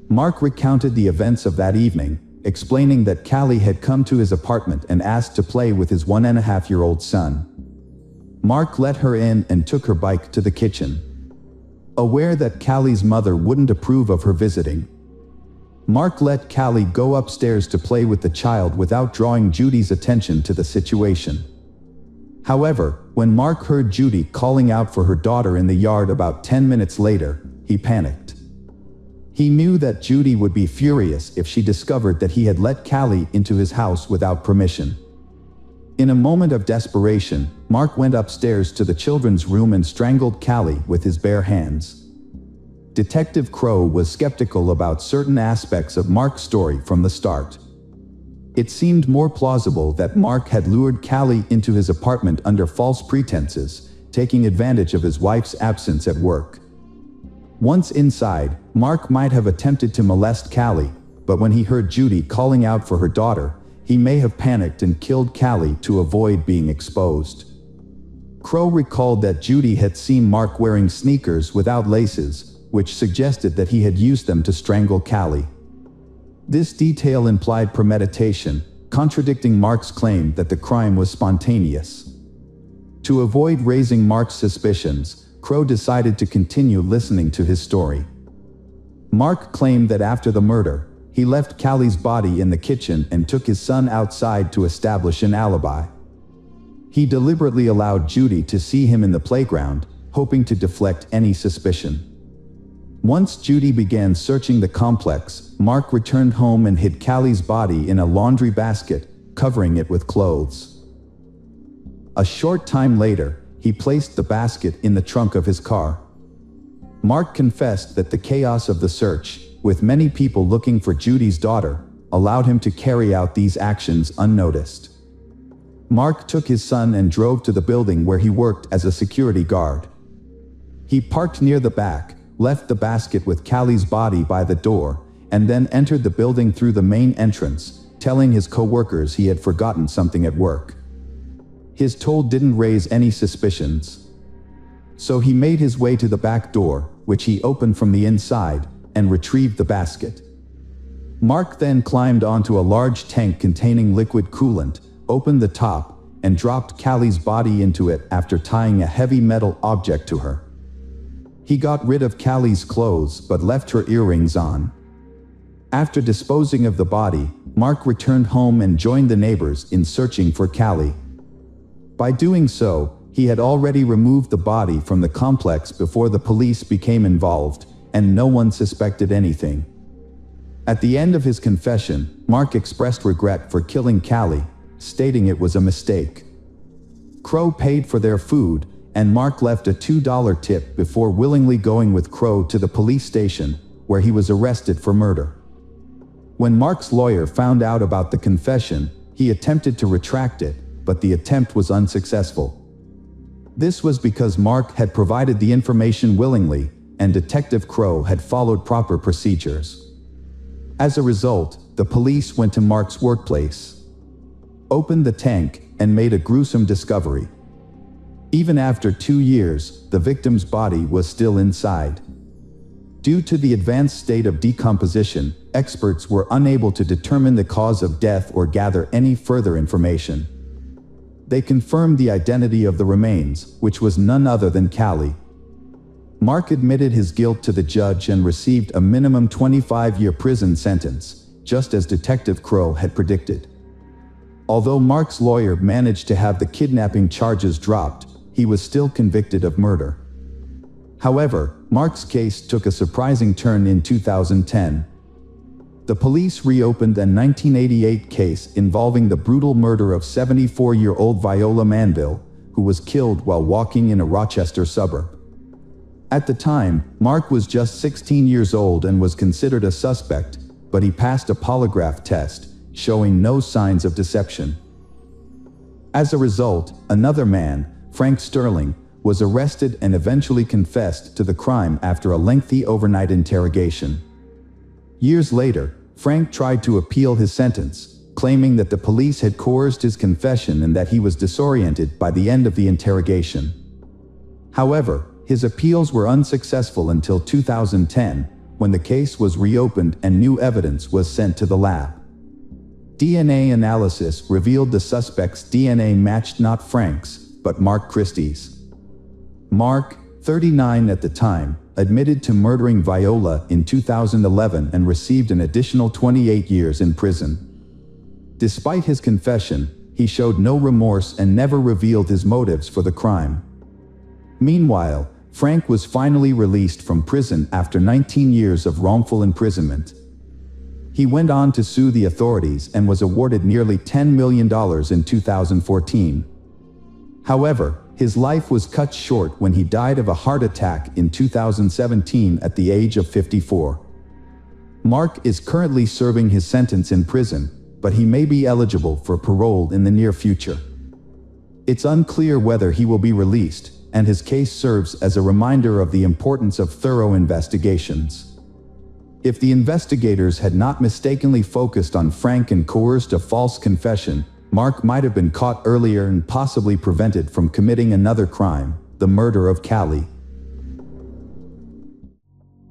Mark recounted the events of that evening, explaining that Callie had come to his apartment and asked to play with his 1.5-year-old son. Mark let her in and took her bike to the kitchen. Aware that Callie's mother wouldn't approve of her visiting, Mark let Callie go upstairs to play with the child without drawing Judy's attention to the situation. However, when Mark heard Judy calling out for her daughter in the yard about 10 minutes later, he panicked. He knew that Judy would be furious if she discovered that he had let Callie into his house without permission. In a moment of desperation, Mark went upstairs to the children's room and strangled Callie with his bare hands. Detective Crow was skeptical about certain aspects of Mark's story from the start. It seemed more plausible that Mark had lured Callie into his apartment under false pretenses, taking advantage of his wife's absence at work. Once inside, Mark might have attempted to molest Callie, but when he heard Judy calling out for her daughter, he may have panicked and killed Callie to avoid being exposed. Crow recalled that Judy had seen Mark wearing sneakers without laces, which suggested that he had used them to strangle Callie. This detail implied premeditation, contradicting Mark's claim that the crime was spontaneous. To avoid raising Mark's suspicions, Crow decided to continue listening to his story. Mark claimed that after the murder, he left Callie's body in the kitchen and took his son outside to establish an alibi. He deliberately allowed Judy to see him in the playground, hoping to deflect any suspicion. Once Judy began searching the complex, Mark returned home and hid Callie's body in a laundry basket, covering it with clothes. A short time later, he placed the basket in the trunk of his car. Mark confessed that the chaos of the search, with many people looking for Judy's daughter, allowed him to carry out these actions unnoticed. Mark took his son and drove to the building where he worked as a security guard. He parked near the back, left the basket with Callie's body by the door, and then entered the building through the main entrance, telling his co-workers he had forgotten something at work. His toll didn't raise any suspicions. So he made his way to the back door, which he opened from the inside, and retrieved the basket. Mark then climbed onto a large tank containing liquid coolant, opened the top, and dropped Callie's body into it after tying a heavy metal object to her. He got rid of Callie's clothes but left her earrings on. After disposing of the body, Mark returned home and joined the neighbors in searching for Callie. By doing so, he had already removed the body from the complex before the police became involved, and no one suspected anything. At the end of his confession, Mark expressed regret for killing Callie, stating it was a mistake. Crow paid for their food, and Mark left a $2 tip before willingly going with Crow to the police station, where he was arrested for murder. When Mark's lawyer found out about the confession, he attempted to retract it, but the attempt was unsuccessful. This was because Mark had provided the information willingly, and Detective Crow had followed proper procedures. As a result, the police went to Mark's workplace, opened the tank, and made a gruesome discovery. Even after 2 years, the victim's body was still inside. Due to the advanced state of decomposition, experts were unable to determine the cause of death or gather any further information. They confirmed the identity of the remains, which was none other than Callie. Mark admitted his guilt to the judge and received a minimum 25-year prison sentence, just as Detective Crow had predicted. Although Mark's lawyer managed to have the kidnapping charges dropped, he was still convicted of murder. However, Mark's case took a surprising turn in 2010. The police reopened a 1988 case involving the brutal murder of 74-year-old Viola Manville, who was killed while walking in a Rochester suburb. At the time, Mark was just 16 years old and was considered a suspect, but he passed a polygraph test, showing no signs of deception. As a result, another man, Frank Sterling, was arrested and eventually confessed to the crime after a lengthy overnight interrogation. Years later, Frank tried to appeal his sentence, claiming that the police had coerced his confession and that he was disoriented by the end of the interrogation. However, his appeals were unsuccessful until 2010, when the case was reopened and new evidence was sent to the lab. DNA analysis revealed the suspect's DNA matched not Frank's, but Mark Christie's. Mark, 39 at the time, admitted to murdering Viola in 2011 and received an additional 28 years in prison. Despite his confession, he showed no remorse and never revealed his motives for the crime. Meanwhile, Frank was finally released from prison after 19 years of wrongful imprisonment. He went on to sue the authorities and was awarded nearly $10 million in 2014. However, his life was cut short when he died of a heart attack in 2017 at the age of 54. Mark is currently serving his sentence in prison, but he may be eligible for parole in the near future. It's unclear whether he will be released, and his case serves as a reminder of the importance of thorough investigations. If the investigators had not mistakenly focused on Frank and coerced a false confession, Mark might have been caught earlier and possibly prevented from committing another crime, the murder of Callie.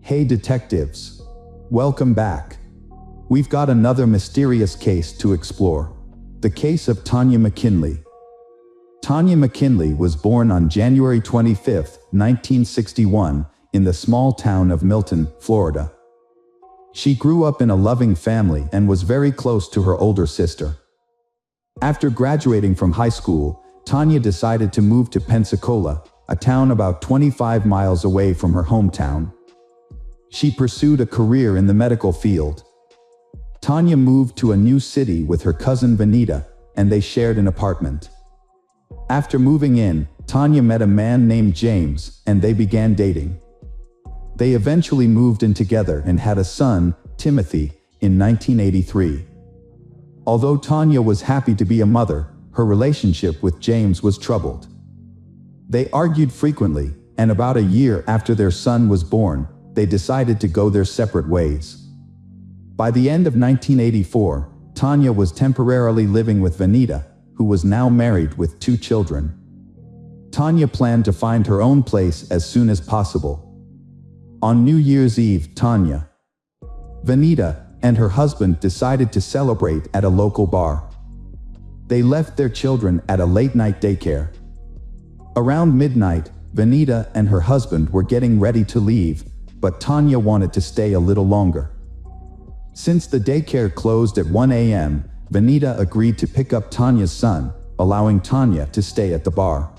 Hey detectives! Welcome back. We've got another mysterious case to explore. The case of Tanya McKinley. Tanya McKinley was born on January 25, 1961, in the small town of Milton, Florida. She grew up in a loving family and was very close to her older sister. After graduating from high school, Tanya decided to move to Pensacola, a town about 25 miles away from her hometown. She pursued a career in the medical field. Tanya moved to a new city with her cousin Vanita, and they shared an apartment. After moving in, Tanya met a man named James, and they began dating. They eventually moved in together and had a son, Timothy, in 1983. Although Tanya was happy to be a mother, her relationship with James was troubled. They argued frequently, and about a year after their son was born, they decided to go their separate ways. By the end of 1984, Tanya was temporarily living with Vanita, who was now married with 2 children. Tanya planned to find her own place as soon as possible. On New Year's Eve, Tanya, Vanita, and her husband decided to celebrate at a local bar. They left their children at a late-night daycare. Around midnight, Vanita and her husband were getting ready to leave, but Tanya wanted to stay a little longer. Since the daycare closed at 1 a.m., Vanita agreed to pick up Tanya's son, allowing Tanya to stay at the bar.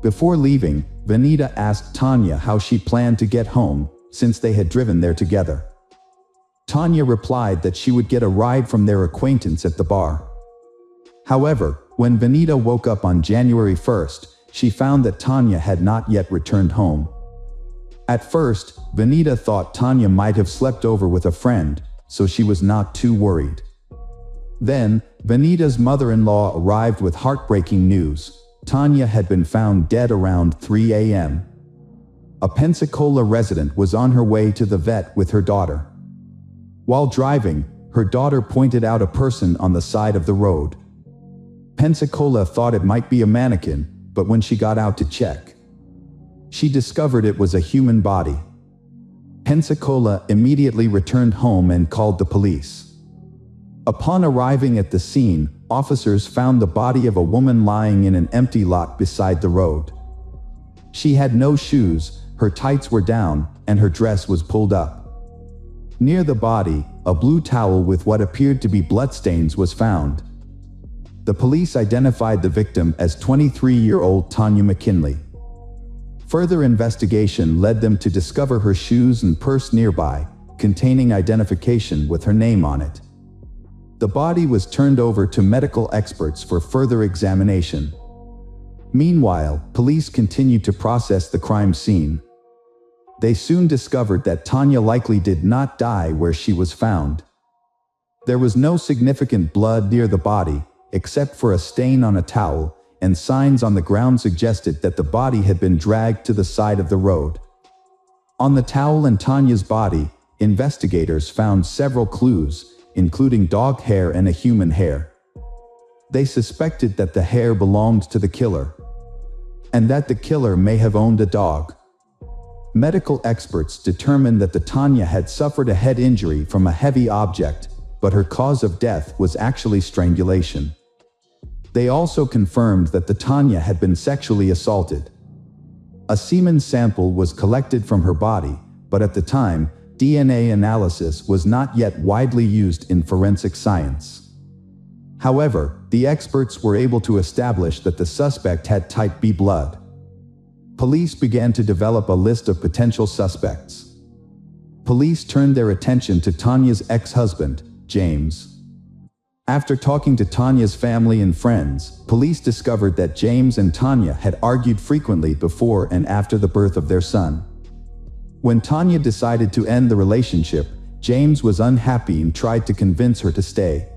Before leaving, Vanita asked Tanya how she planned to get home, since they had driven there together. Tanya replied that she would get a ride from their acquaintance at the bar. However, when Vanita woke up on January 1st, she found that Tanya had not yet returned home. At first, Vanita thought Tanya might have slept over with a friend, so she was not too worried. Then, Vanita's mother-in-law arrived with heartbreaking news. Tanya had been found dead around 3 a.m. A Pensacola resident was on her way to the vet with her daughter. While driving, her daughter pointed out a person on the side of the road. Pensacola thought it might be a mannequin, but when she got out to check, she discovered it was a human body. Pensacola immediately returned home and called the police. Upon arriving at the scene, officers found the body of a woman lying in an empty lot beside the road. She had no shoes, her tights were down, and her dress was pulled up. Near the body, a blue towel with what appeared to be bloodstains was found. The police identified the victim as 23-year-old Tanya McKinley. Further investigation led them to discover her shoes and purse nearby, containing identification with her name on it. The body was turned over to medical experts for further examination. Meanwhile, police continued to process the crime scene. They soon discovered that Tanya likely did not die where she was found. There was no significant blood near the body, except for a stain on a towel, and signs on the ground suggested that the body had been dragged to the side of the road. On the towel and Tanya's body, investigators found several clues, including dog hair and a human hair. They suspected that the hair belonged to the killer, and that the killer may have owned a dog. Medical experts determined that the Tanya had suffered a head injury from a heavy object, but her cause of death was actually strangulation. They also confirmed that the Tanya had been sexually assaulted. A semen sample was collected from her body, but at the time, DNA analysis was not yet widely used in forensic science. However, the experts were able to establish that the suspect had type B blood. Police began to develop a list of potential suspects. Police turned their attention to Tanya's ex-husband, James. After talking to Tanya's family and friends, police discovered that James and Tanya had argued frequently before and after the birth of their son. When Tanya decided to end the relationship, James was unhappy and tried to convince her to stay.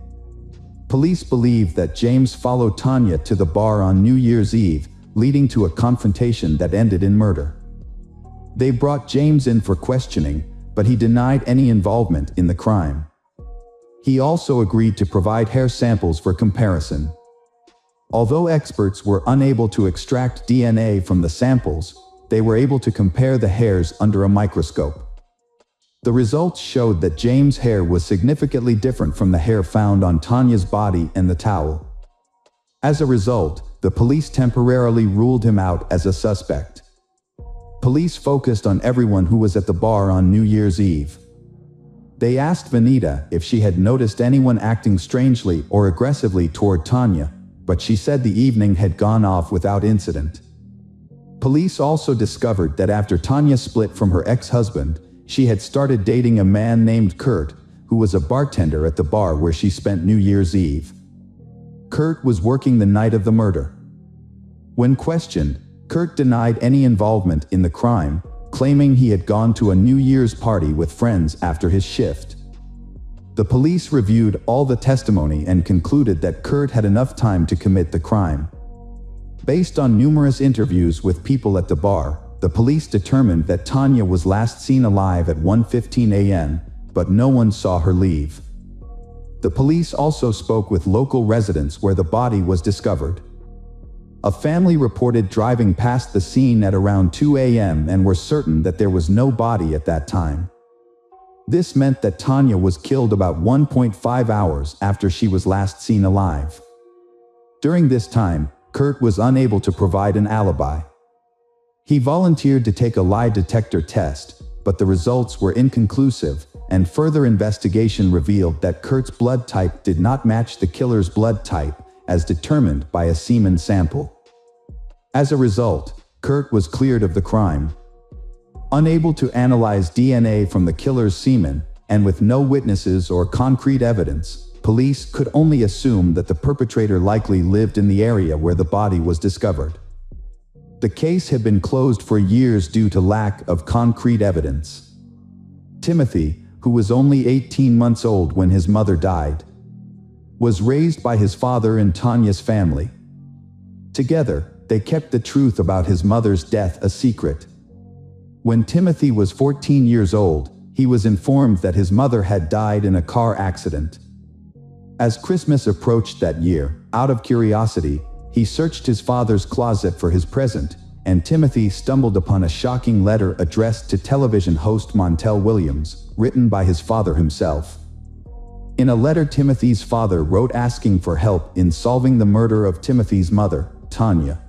Police believe that James followed Tanya to the bar on New Year's Eve, leading to a confrontation that ended in murder. They brought James in for questioning, but he denied any involvement in the crime. He also agreed to provide hair samples for comparison. Although experts were unable to extract DNA from the samples, they were able to compare the hairs under a microscope. The results showed that James' hair was significantly different from the hair found on Tanya's body and the towel. As a result, the police temporarily ruled him out as a suspect. Police focused on everyone who was at the bar on New Year's Eve. They asked Vanita if she had noticed anyone acting strangely or aggressively toward Tanya, but she said the evening had gone off without incident. Police also discovered that after Tanya split from her ex-husband, she had started dating a man named Kurt, who was a bartender at the bar where she spent New Year's Eve. Kurt was working the night of the murder. When questioned, Kurt denied any involvement in the crime, claiming he had gone to a New Year's party with friends after his shift. The police reviewed all the testimony and concluded that Kurt had enough time to commit the crime. Based on numerous interviews with people at the bar, the police determined that Tanya was last seen alive at 1:15 a.m., but no one saw her leave. The police also spoke with local residents where the body was discovered. A family reported driving past the scene at around 2 a.m. and were certain that there was no body at that time. This meant that Tanya was killed about 1.5 hours after she was last seen alive. During this time, Kurt was unable to provide an alibi. He volunteered to take a lie detector test, but the results were inconclusive, and further investigation revealed that Kurt's blood type did not match the killer's blood type, as determined by a semen sample. As a result, Kurt was cleared of the crime. Unable to analyze DNA from the killer's semen, and with no witnesses or concrete evidence, police could only assume that the perpetrator likely lived in the area where the body was discovered. The case had been closed for years due to lack of concrete evidence. Timothy, who was only 18 months old when his mother died, was raised by his father and Tanya's family. Together, they kept the truth about his mother's death a secret. When Timothy was 14 years old, he was informed that his mother had died in a car accident. As Christmas approached that year, out of curiosity, he searched his father's closet for his present, and Timothy stumbled upon a shocking letter addressed to television host Montel Williams, written by his father himself. In a letter, Timothy's father wrote asking for help in solving the murder of Timothy's mother, Tanya.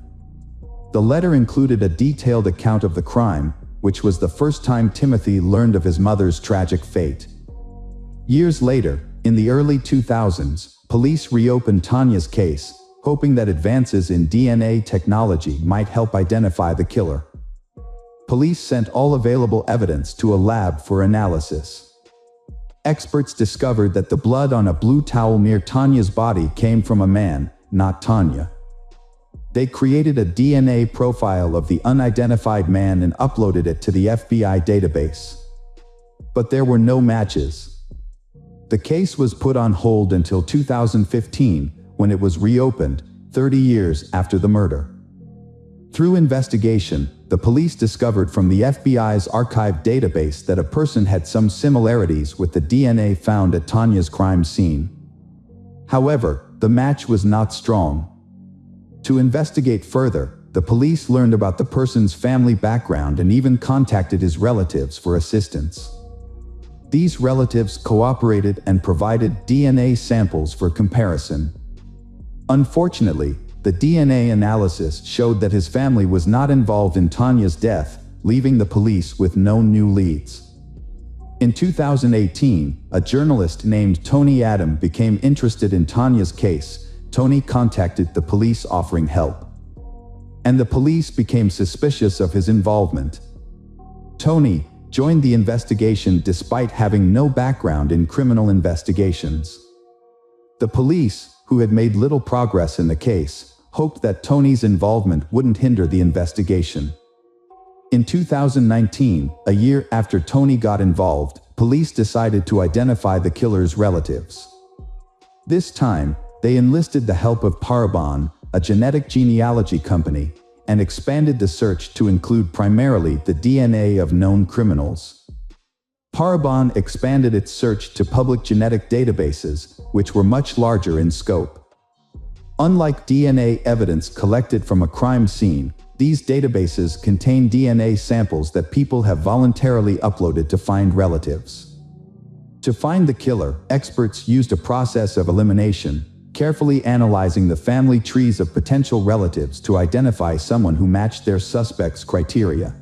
The letter included a detailed account of the crime, which was the first time Timothy learned of his mother's tragic fate. Years later, in the early 2000s, police reopened Tanya's case, hoping that advances in DNA technology might help identify the killer. Police sent all available evidence to a lab for analysis. Experts discovered that the blood on a blue towel near Tanya's body came from a man, not Tanya. They created a DNA profile of the unidentified man and uploaded it to the FBI database. But there were no matches. The case was put on hold until 2015, when it was reopened, 30 years after the murder. Through investigation, the police discovered from the FBI's archive database that a person had some similarities with the DNA found at Tanya's crime scene. However, the match was not strong. To investigate further, the police learned about the person's family background and even contacted his relatives for assistance. These relatives cooperated and provided DNA samples for comparison. Unfortunately, the DNA analysis showed that his family was not involved in Tanya's death, leaving the police with no new leads. In 2018, a journalist named Tony Adam became interested in Tanya's case. Tony contacted the police offering help, and the police became suspicious of his involvement. Tony joined the investigation despite having no background in criminal investigations. The police, who had made little progress in the case, hoped that Tony's involvement wouldn't hinder the investigation. In 2019, a year after Tony got involved, police decided to identify the killer's relatives. This time, they enlisted the help of Parabon, a genetic genealogy company, and expanded the search to include primarily the DNA of known criminals. Parabon expanded its search to public genetic databases, which were much larger in scope. Unlike DNA evidence collected from a crime scene, these databases contain DNA samples that people have voluntarily uploaded to find relatives. To find the killer, experts used a process of elimination, carefully analyzing the family trees of potential relatives to identify someone who matched their suspect's criteria.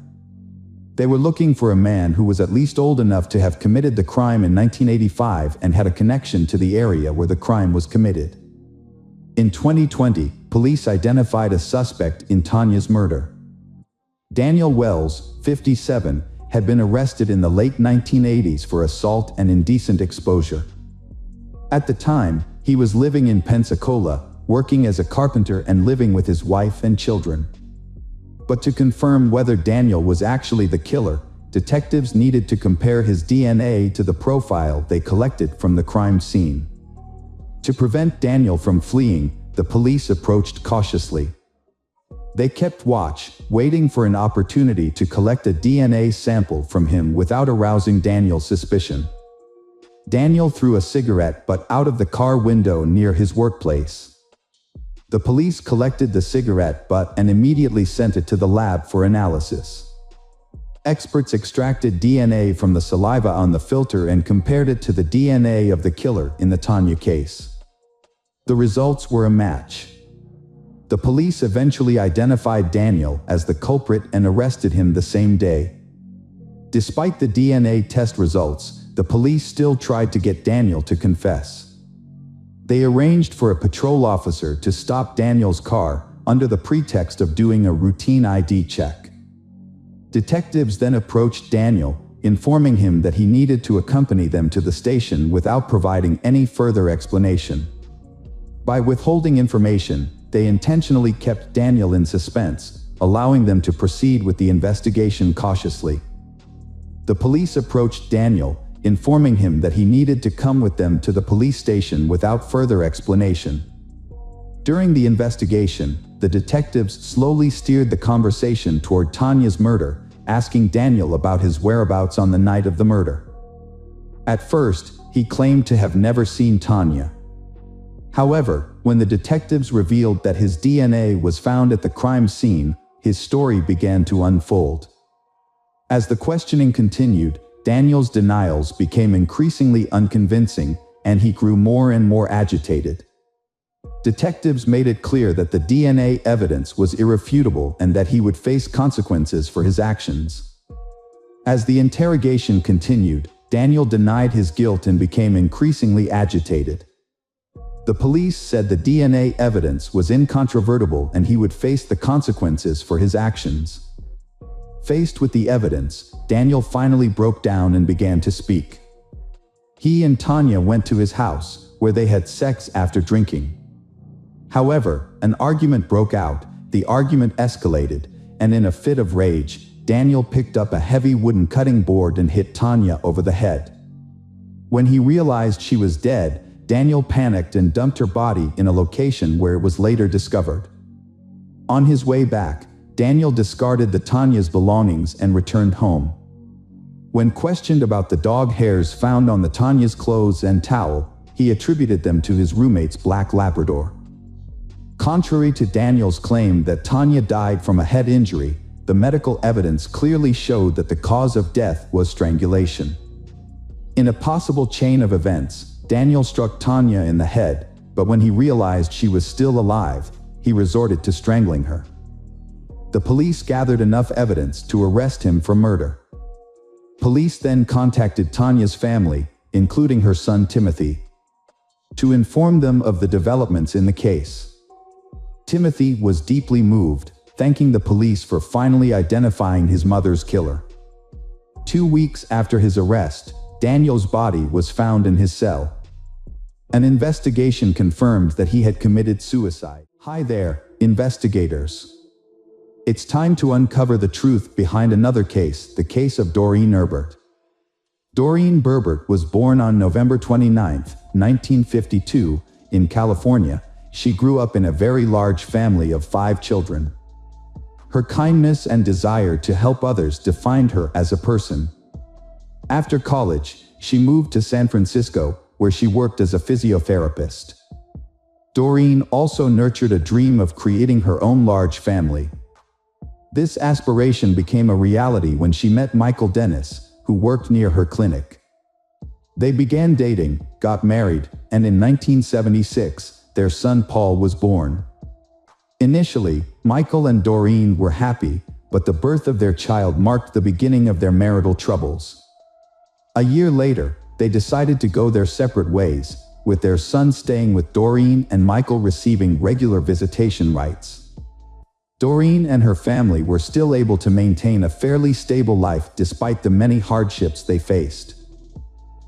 They were looking for a man who was at least old enough to have committed the crime in 1985 and had a connection to the area where the crime was committed. In 2020, police identified a suspect in Tanya's murder. Daniel Wells, 57, had been arrested in the late 1980s for assault and indecent exposure. At the time, he was living in Pensacola, working as a carpenter and living with his wife and children. But to confirm whether Daniel was actually the killer, detectives needed to compare his DNA to the profile they collected from the crime scene. To prevent Daniel from fleeing, the police approached cautiously. They kept watch, waiting for an opportunity to collect a DNA sample from him without arousing Daniel's suspicion. Daniel threw a cigarette butt out of the car window near his workplace. The police collected the cigarette butt and immediately sent it to the lab for analysis. Experts extracted DNA from the saliva on the filter and compared it to the DNA of the killer in the Tanya case. The results were a match. The police eventually identified Daniel as the culprit and arrested him the same day. Despite the DNA test results, the police still tried to get Daniel to confess. They arranged for a patrol officer to stop Daniel's car under the pretext of doing a routine ID check. Detectives then approached Daniel, informing him that he needed to accompany them to the station without providing any further explanation. By withholding information, they intentionally kept Daniel in suspense, allowing them to proceed with the investigation cautiously. The police approached Daniel, informing him that he needed to come with them to the police station without further explanation. During the investigation, the detectives slowly steered the conversation toward Tanya's murder, asking Daniel about his whereabouts on the night of the murder. At first, he claimed to have never seen Tanya. However, when the detectives revealed that his DNA was found at the crime scene, his story began to unfold. As the questioning continued, Daniel's denials became increasingly unconvincing, and he grew more and more agitated. Detectives made it clear that the DNA evidence was irrefutable and that he would face consequences for his actions. As the interrogation continued, Daniel denied his guilt and became increasingly agitated. The police said the DNA evidence was incontrovertible and he would face the consequences for his actions. Faced with the evidence, Daniel finally broke down and began to speak. He and Tanya went to his house, where they had sex after drinking. However, an argument broke out, the argument escalated, and in a fit of rage, Daniel picked up a heavy wooden cutting board and hit Tanya over the head. When he realized she was dead, Daniel panicked and dumped her body in a location where it was later discovered. On his way back, Daniel discarded Tanya's belongings and returned home. When questioned about the dog hairs found on Tanya's clothes and towel, he attributed them to his roommate's black Labrador. Contrary to Daniel's claim that Tanya died from a head injury, the medical evidence clearly showed that the cause of death was strangulation. In a possible chain of events, Daniel struck Tanya in the head, but when he realized she was still alive, he resorted to strangling her. The police gathered enough evidence to arrest him for murder. Police then contacted Tanya's family, including her son Timothy, to inform them of the developments in the case. Timothy was deeply moved, thanking the police for finally identifying his mother's killer. 2 weeks after his arrest, Daniel's body was found in his cell. An investigation confirmed that he had committed suicide. Hi there, investigators. It's time to uncover the truth behind another case, the case of Doreen Herbert. Doreen Herbert was born on November 29, 1952, in California. She grew up in a very large family of 5 children. Her kindness and desire to help others defined her as a person. After college, she moved to San Francisco, where she worked as a physiotherapist. Doreen also nurtured a dream of creating her own large family. This aspiration became a reality when she met Michael Dennis, who worked near her clinic. They began dating, got married, and in 1976, their son Paul was born. Initially, Michael and Doreen were happy, but the birth of their child marked the beginning of their marital troubles. A year later, they decided to go their separate ways, with their son staying with Doreen and Michael receiving regular visitation rights. Doreen and her family were still able to maintain a fairly stable life despite the many hardships they faced.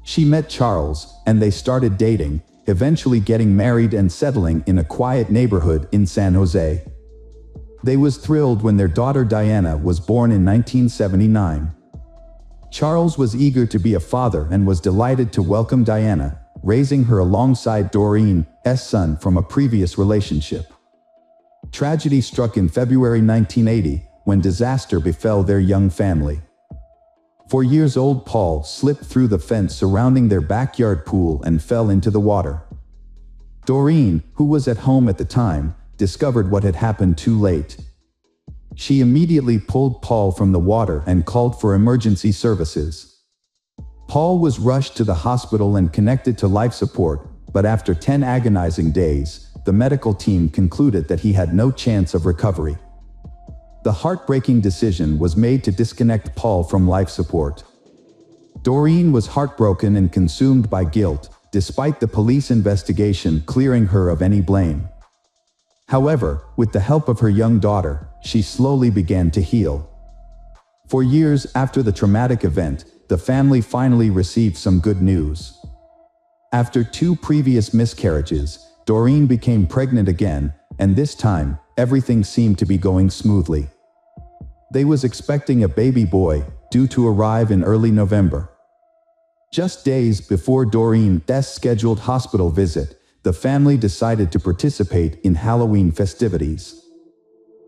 She met Charles, and they started dating, eventually getting married and settling in a quiet neighborhood in San Jose. They was thrilled when their daughter Diana was born in 1979. Charles was eager to be a father and was delighted to welcome Diana, raising her alongside Doreen's son from a previous relationship. Tragedy struck in February 1980, when disaster befell their young family. 4-year-old Paul slipped through the fence surrounding their backyard pool and fell into the water. Doreen, who was at home at the time, discovered what had happened too late. She immediately pulled Paul from the water and called for emergency services. Paul was rushed to the hospital and connected to life support, but after 10 agonizing days, the medical team concluded that he had no chance of recovery. The heartbreaking decision was made to disconnect Paul from life support. Doreen was heartbroken and consumed by guilt, despite the police investigation clearing her of any blame. However, with the help of her young daughter, she slowly began to heal. For years after the traumatic event, the family finally received some good news. After 2 previous miscarriages, Doreen became pregnant again, and this time, everything seemed to be going smoothly. They was expecting a baby boy, due to arrive in early November. Just days before Doreen's scheduled hospital visit, the family decided to participate in Halloween festivities.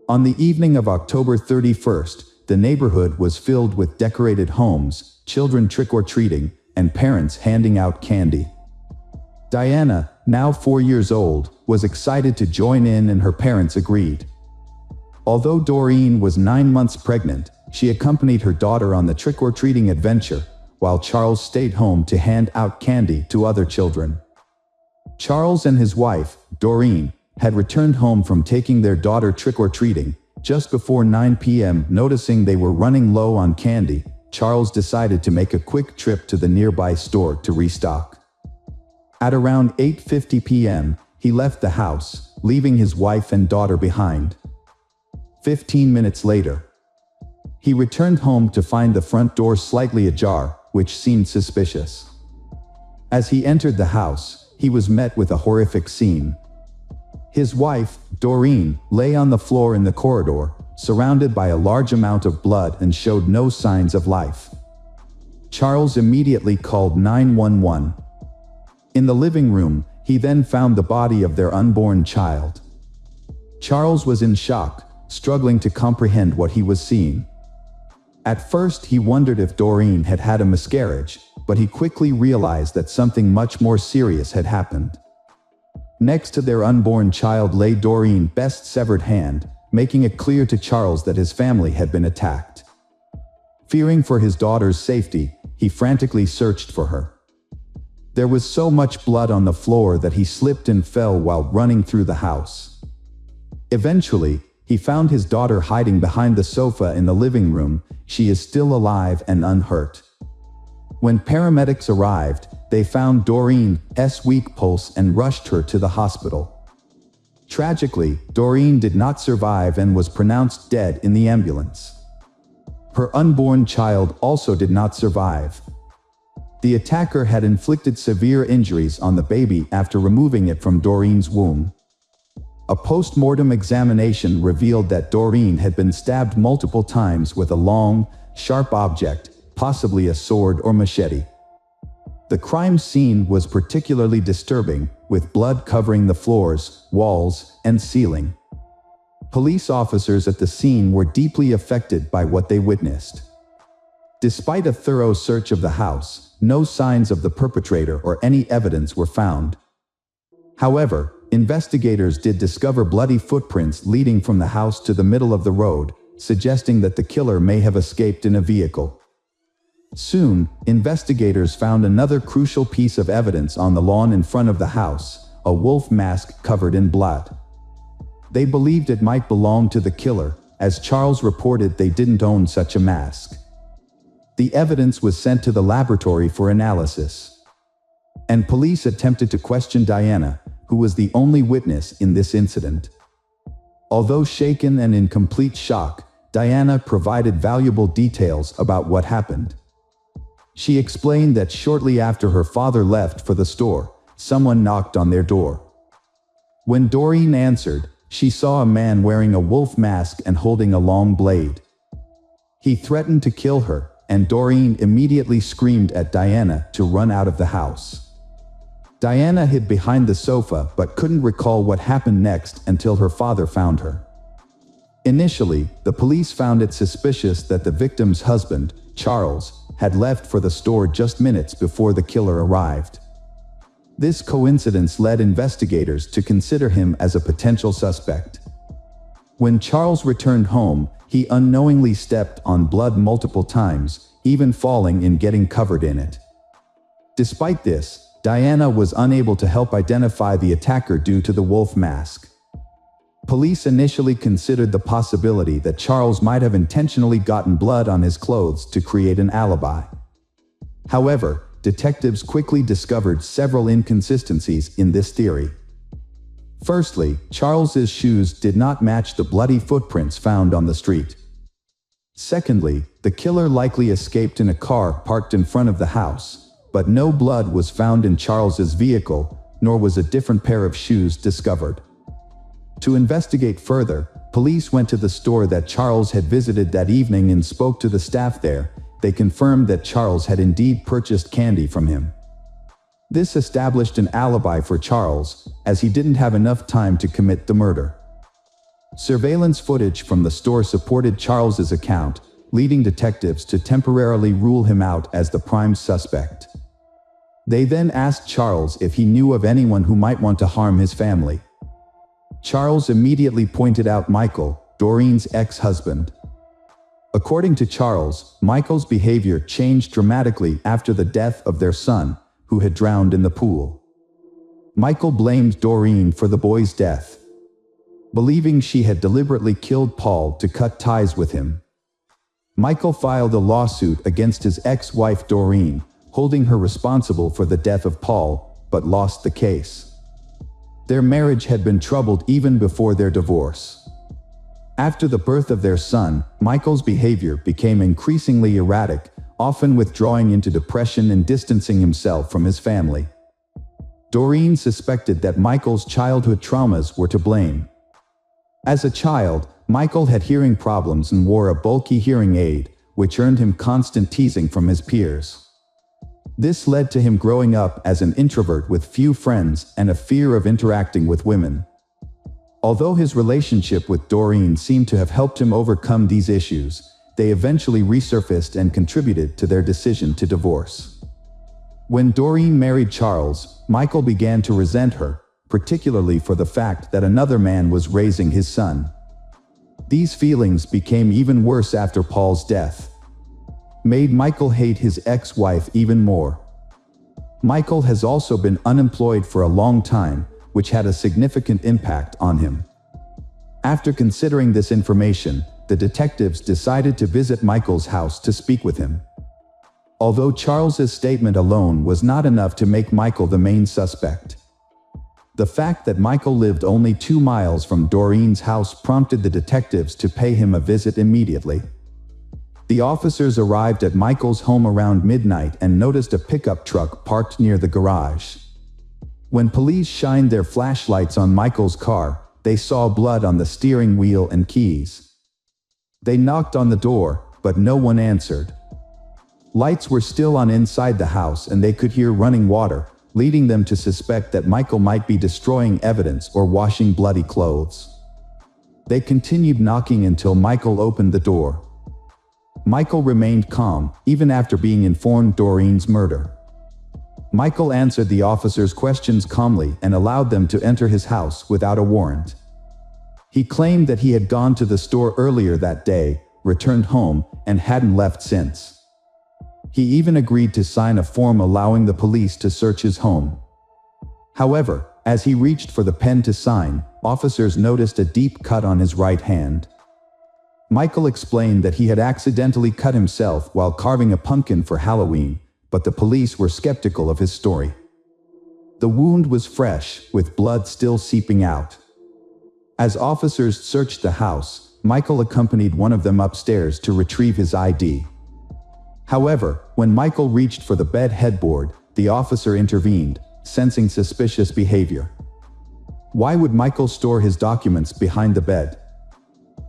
On the evening of October 31st, the neighborhood was filled with decorated homes, children trick-or-treating, and parents handing out candy. Diana, now 4 years old, was excited to join in and her parents agreed. Although Doreen was 9 months pregnant, she accompanied her daughter on the trick-or-treating adventure, while Charles stayed home to hand out candy to other children. Charles and his wife, Doreen, had returned home from taking their daughter trick-or-treating. Just before 9 p.m., noticing they were running low on candy, Charles decided to make a quick trip to the nearby store to restock. At around 8:50 p.m., he left the house, leaving his wife and daughter behind. 15 minutes later, he returned home to find the front door slightly ajar, which seemed suspicious. As he entered the house, he was met with a horrific scene. His wife, Doreen, lay on the floor in the corridor, surrounded by a large amount of blood and showed no signs of life. Charles immediately called 911. In the living room, he then found the body of their unborn child. Charles was in shock, struggling to comprehend what he was seeing. At first he wondered if Doreen had had a miscarriage, but he quickly realized that something much more serious had happened. Next to their unborn child lay Doreen's severed hand, making it clear to Charles that his family had been attacked. Fearing for his daughter's safety, he frantically searched for her. There was so much blood on the floor that he slipped and fell while running through the house. Eventually, he found his daughter hiding behind the sofa in the living room. She is still alive and unhurt. When paramedics arrived, they found Doreen's weak pulse and rushed her to the hospital. Tragically, Doreen did not survive and was pronounced dead in the ambulance. Her unborn child also did not survive. The attacker had inflicted severe injuries on the baby after removing it from Doreen's womb. A post-mortem examination revealed that Doreen had been stabbed multiple times with a long, sharp object, possibly a sword or machete. The crime scene was particularly disturbing, with blood covering the floors, walls, and ceiling. Police officers at the scene were deeply affected by what they witnessed. Despite a thorough search of the house, no signs of the perpetrator or any evidence were found. However, investigators did discover bloody footprints leading from the house to the middle of the road, suggesting that the killer may have escaped in a vehicle. Soon, investigators found another crucial piece of evidence on the lawn in front of the house, a wolf mask covered in blood. They believed it might belong to the killer, as Charles reported they didn't own such a mask. The evidence was sent to the laboratory for analysis. And police attempted to question Diana, who was the only witness in this incident. Although shaken and in complete shock, Diana provided valuable details about what happened. She explained that shortly after her father left for the store, someone knocked on their door. When Doreen answered, she saw a man wearing a wolf mask and holding a long blade. He threatened to kill her, and Doreen immediately screamed at Diana to run out of the house. Diana hid behind the sofa but couldn't recall what happened next until her father found her. Initially, the police found it suspicious that the victim's husband, Charles, had left for the store just minutes before the killer arrived. This coincidence led investigators to consider him as a potential suspect. When Charles returned home, he unknowingly stepped on blood multiple times, even falling and getting covered in it. Despite this, Diana was unable to help identify the attacker due to the wolf mask. Police initially considered the possibility that Charles might have intentionally gotten blood on his clothes to create an alibi. However, detectives quickly discovered several inconsistencies in this theory. Firstly, Charles's shoes did not match the bloody footprints found on the street. Secondly, the killer likely escaped in a car parked in front of the house, but no blood was found in Charles's vehicle, nor was a different pair of shoes discovered. To investigate further, police went to the store that Charles had visited that evening and spoke to the staff there. They confirmed that Charles had indeed purchased candy from him. This established an alibi for Charles, as he didn't have enough time to commit the murder. Surveillance footage from the store supported Charles's account, leading detectives to temporarily rule him out as the prime suspect. They then asked Charles if he knew of anyone who might want to harm his family. Charles immediately pointed out Michael, Doreen's ex-husband. According to Charles, Michael's behavior changed dramatically after the death of their son, who had drowned in the pool. Michael blamed Doreen for the boy's death, believing she had deliberately killed Paul to cut ties with him. Michael filed a lawsuit against his ex-wife Doreen, holding her responsible for the death of Paul, but lost the case. Their marriage had been troubled even before their divorce. After the birth of their son, Michael's behavior became increasingly erratic, often withdrawing into depression and distancing himself from his family. Doreen suspected that Michael's childhood traumas were to blame. As a child, Michael had hearing problems and wore a bulky hearing aid, which earned him constant teasing from his peers. This led to him growing up as an introvert with few friends and a fear of interacting with women. Although his relationship with Doreen seemed to have helped him overcome these issues, they eventually resurfaced and contributed to their decision to divorce. When Doreen married Charles, Michael began to resent her, particularly for the fact that another man was raising his son. These feelings became even worse after Paul's death, made Michael hate his ex-wife even more. Michael has also been unemployed for a long time, which had a significant impact on him. After considering this information, the detectives decided to visit Michael's house to speak with him. Although Charles's statement alone was not enough to make Michael the main suspect, the fact that Michael lived only 2 miles from Doreen's house prompted the detectives to pay him a visit immediately. The officers arrived at Michael's home around midnight and noticed a pickup truck parked near the garage. When police shined their flashlights on Michael's car, they saw blood on the steering wheel and keys. They knocked on the door, but no one answered. Lights were still on inside the house and they could hear running water, leading them to suspect that Michael might be destroying evidence or washing bloody clothes. They continued knocking until Michael opened the door. Michael remained calm, even after being informed Doreen's murder. Michael answered the officers' questions calmly and allowed them to enter his house without a warrant. He claimed that he had gone to the store earlier that day, returned home, and hadn't left since. He even agreed to sign a form allowing the police to search his home. However, as he reached for the pen to sign, officers noticed a deep cut on his right hand. Michael explained that he had accidentally cut himself while carving a pumpkin for Halloween, but the police were skeptical of his story. The wound was fresh, with blood still seeping out. As officers searched the house, Michael accompanied one of them upstairs to retrieve his ID. However, when Michael reached for the bed headboard, the officer intervened, sensing suspicious behavior. Why would Michael store his documents behind the bed?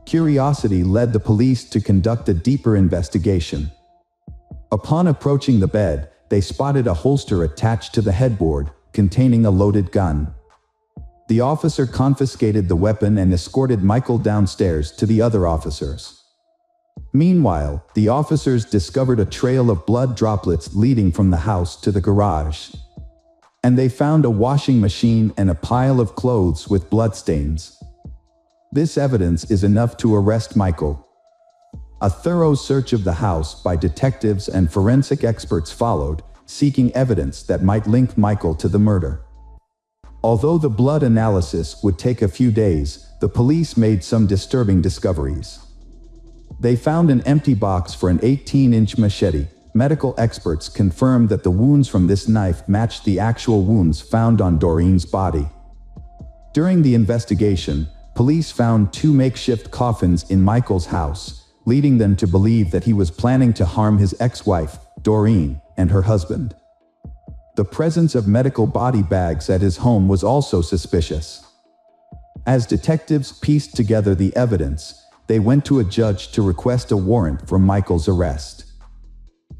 Curiosity led the police to conduct a deeper investigation. Upon approaching the bed, they spotted a holster attached to the headboard, containing a loaded gun. The officer confiscated the weapon and escorted Michael downstairs to the other officers. Meanwhile, the officers discovered a trail of blood droplets leading from the house to the garage. And they found a washing machine and a pile of clothes with bloodstains. This evidence is enough to arrest Michael. A thorough search of the house by detectives and forensic experts followed, seeking evidence that might link Michael to the murder. Although the blood analysis would take a few days, the police made some disturbing discoveries. They found an empty box for an 18-inch machete. Medical experts confirmed that the wounds from this knife matched the actual wounds found on Doreen's body. During the investigation, police found 2 makeshift coffins in Michael's house, leading them to believe that he was planning to harm his ex-wife, Doreen, and her husband. The presence of medical body bags at his home was also suspicious. As detectives pieced together the evidence, they went to a judge to request a warrant for Michael's arrest.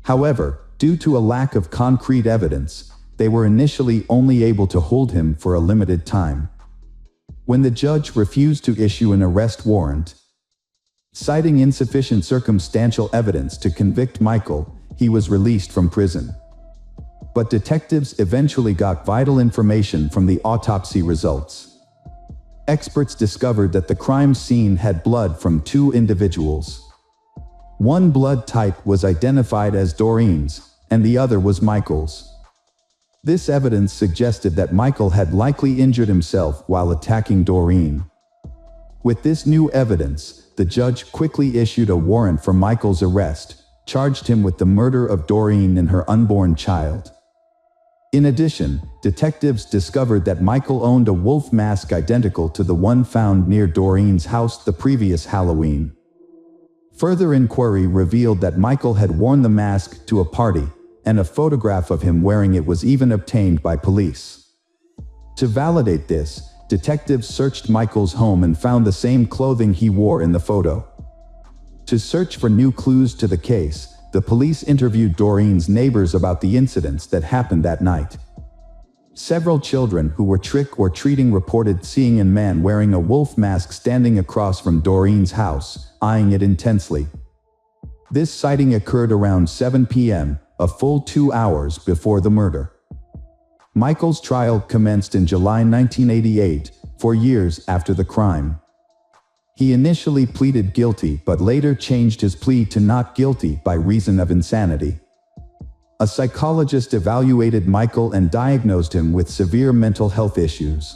However, due to a lack of concrete evidence, they were initially only able to hold him for a limited time. When the judge refused to issue an arrest warrant, citing insufficient circumstantial evidence to convict Michael, he was released from prison. But detectives eventually got vital information from the autopsy results. Experts discovered that the crime scene had blood from two individuals. One blood type was identified as Doreen's, and the other was Michael's. This evidence suggested that Michael had likely injured himself while attacking Doreen. With this new evidence, the judge quickly issued a warrant for Michael's arrest, charged him with the murder of Doreen and her unborn child. In addition, detectives discovered that Michael owned a wolf mask identical to the one found near Doreen's house the previous Halloween. Further inquiry revealed that Michael had worn the mask to a party, and a photograph of him wearing it was even obtained by police. To validate this, detectives searched Michael's home and found the same clothing he wore in the photo. To search for new clues to the case, the police interviewed Doreen's neighbors about the incidents that happened that night. Several children who were trick-or-treating reported seeing a man wearing a wolf mask standing across from Doreen's house, eyeing it intensely. This sighting occurred around 7 p.m., a full 2 hours before the murder. Michael's trial commenced in July 1988, 4 years after the crime. He initially pleaded guilty but later changed his plea to not guilty by reason of insanity. A psychologist evaluated Michael and diagnosed him with severe mental health issues.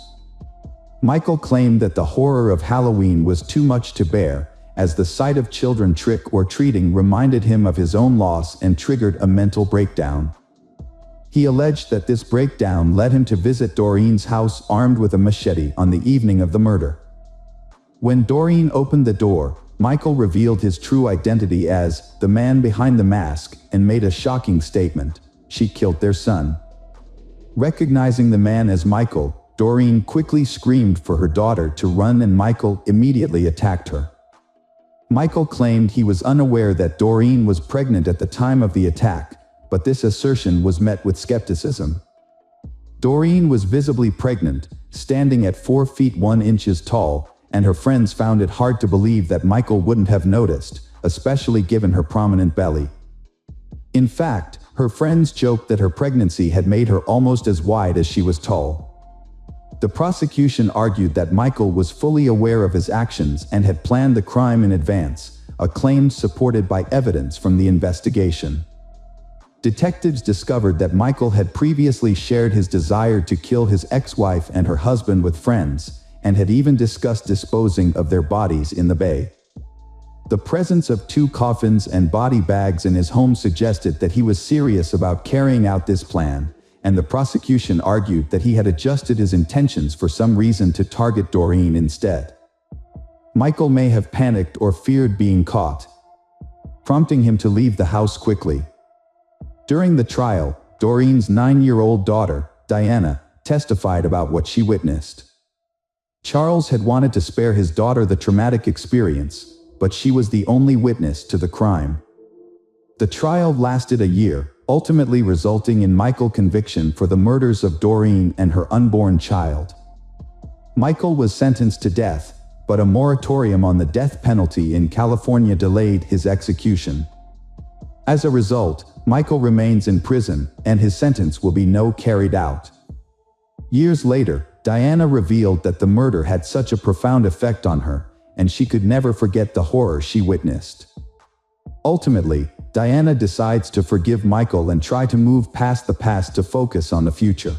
Michael claimed that the horror of Halloween was too much to bear, as the sight of children trick-or-treating reminded him of his own loss and triggered a mental breakdown. He alleged that this breakdown led him to visit Doreen's house armed with a machete on the evening of the murder. When Doreen opened the door, Michael revealed his true identity as the man behind the mask and made a shocking statement: she killed their son. Recognizing the man as Michael, Doreen quickly screamed for her daughter to run and Michael immediately attacked her. Michael claimed he was unaware that Doreen was pregnant at the time of the attack, but this assertion was met with skepticism. Doreen was visibly pregnant, standing at 4 feet 1 inches tall, and her friends found it hard to believe that Michael wouldn't have noticed, especially given her prominent belly. In fact, her friends joked that her pregnancy had made her almost as wide as she was tall. The prosecution argued that Michael was fully aware of his actions and had planned the crime in advance, a claim supported by evidence from the investigation. Detectives discovered that Michael had previously shared his desire to kill his ex-wife and her husband with friends, and had even discussed disposing of their bodies in the bay. The presence of 2 coffins and body bags in his home suggested that he was serious about carrying out this plan, and the prosecution argued that he had adjusted his intentions for some reason to target Doreen instead. Michael may have panicked or feared being caught, prompting him to leave the house quickly. During the trial, Doreen's 9-year-old daughter, Diana, testified about what she witnessed. Charles had wanted to spare his daughter the traumatic experience, but she was the only witness to the crime. The trial lasted a year, ultimately resulting in Michael's conviction for the murders of Doreen and her unborn child. Michael was sentenced to death, but a moratorium on the death penalty in California delayed his execution. As a result, Michael remains in prison, and his sentence will be no carried out. Years later, Diana revealed that the murder had such a profound effect on her, and she could never forget the horror she witnessed. Ultimately, Diana decides to forgive Michael and try to move past the past to focus on the future.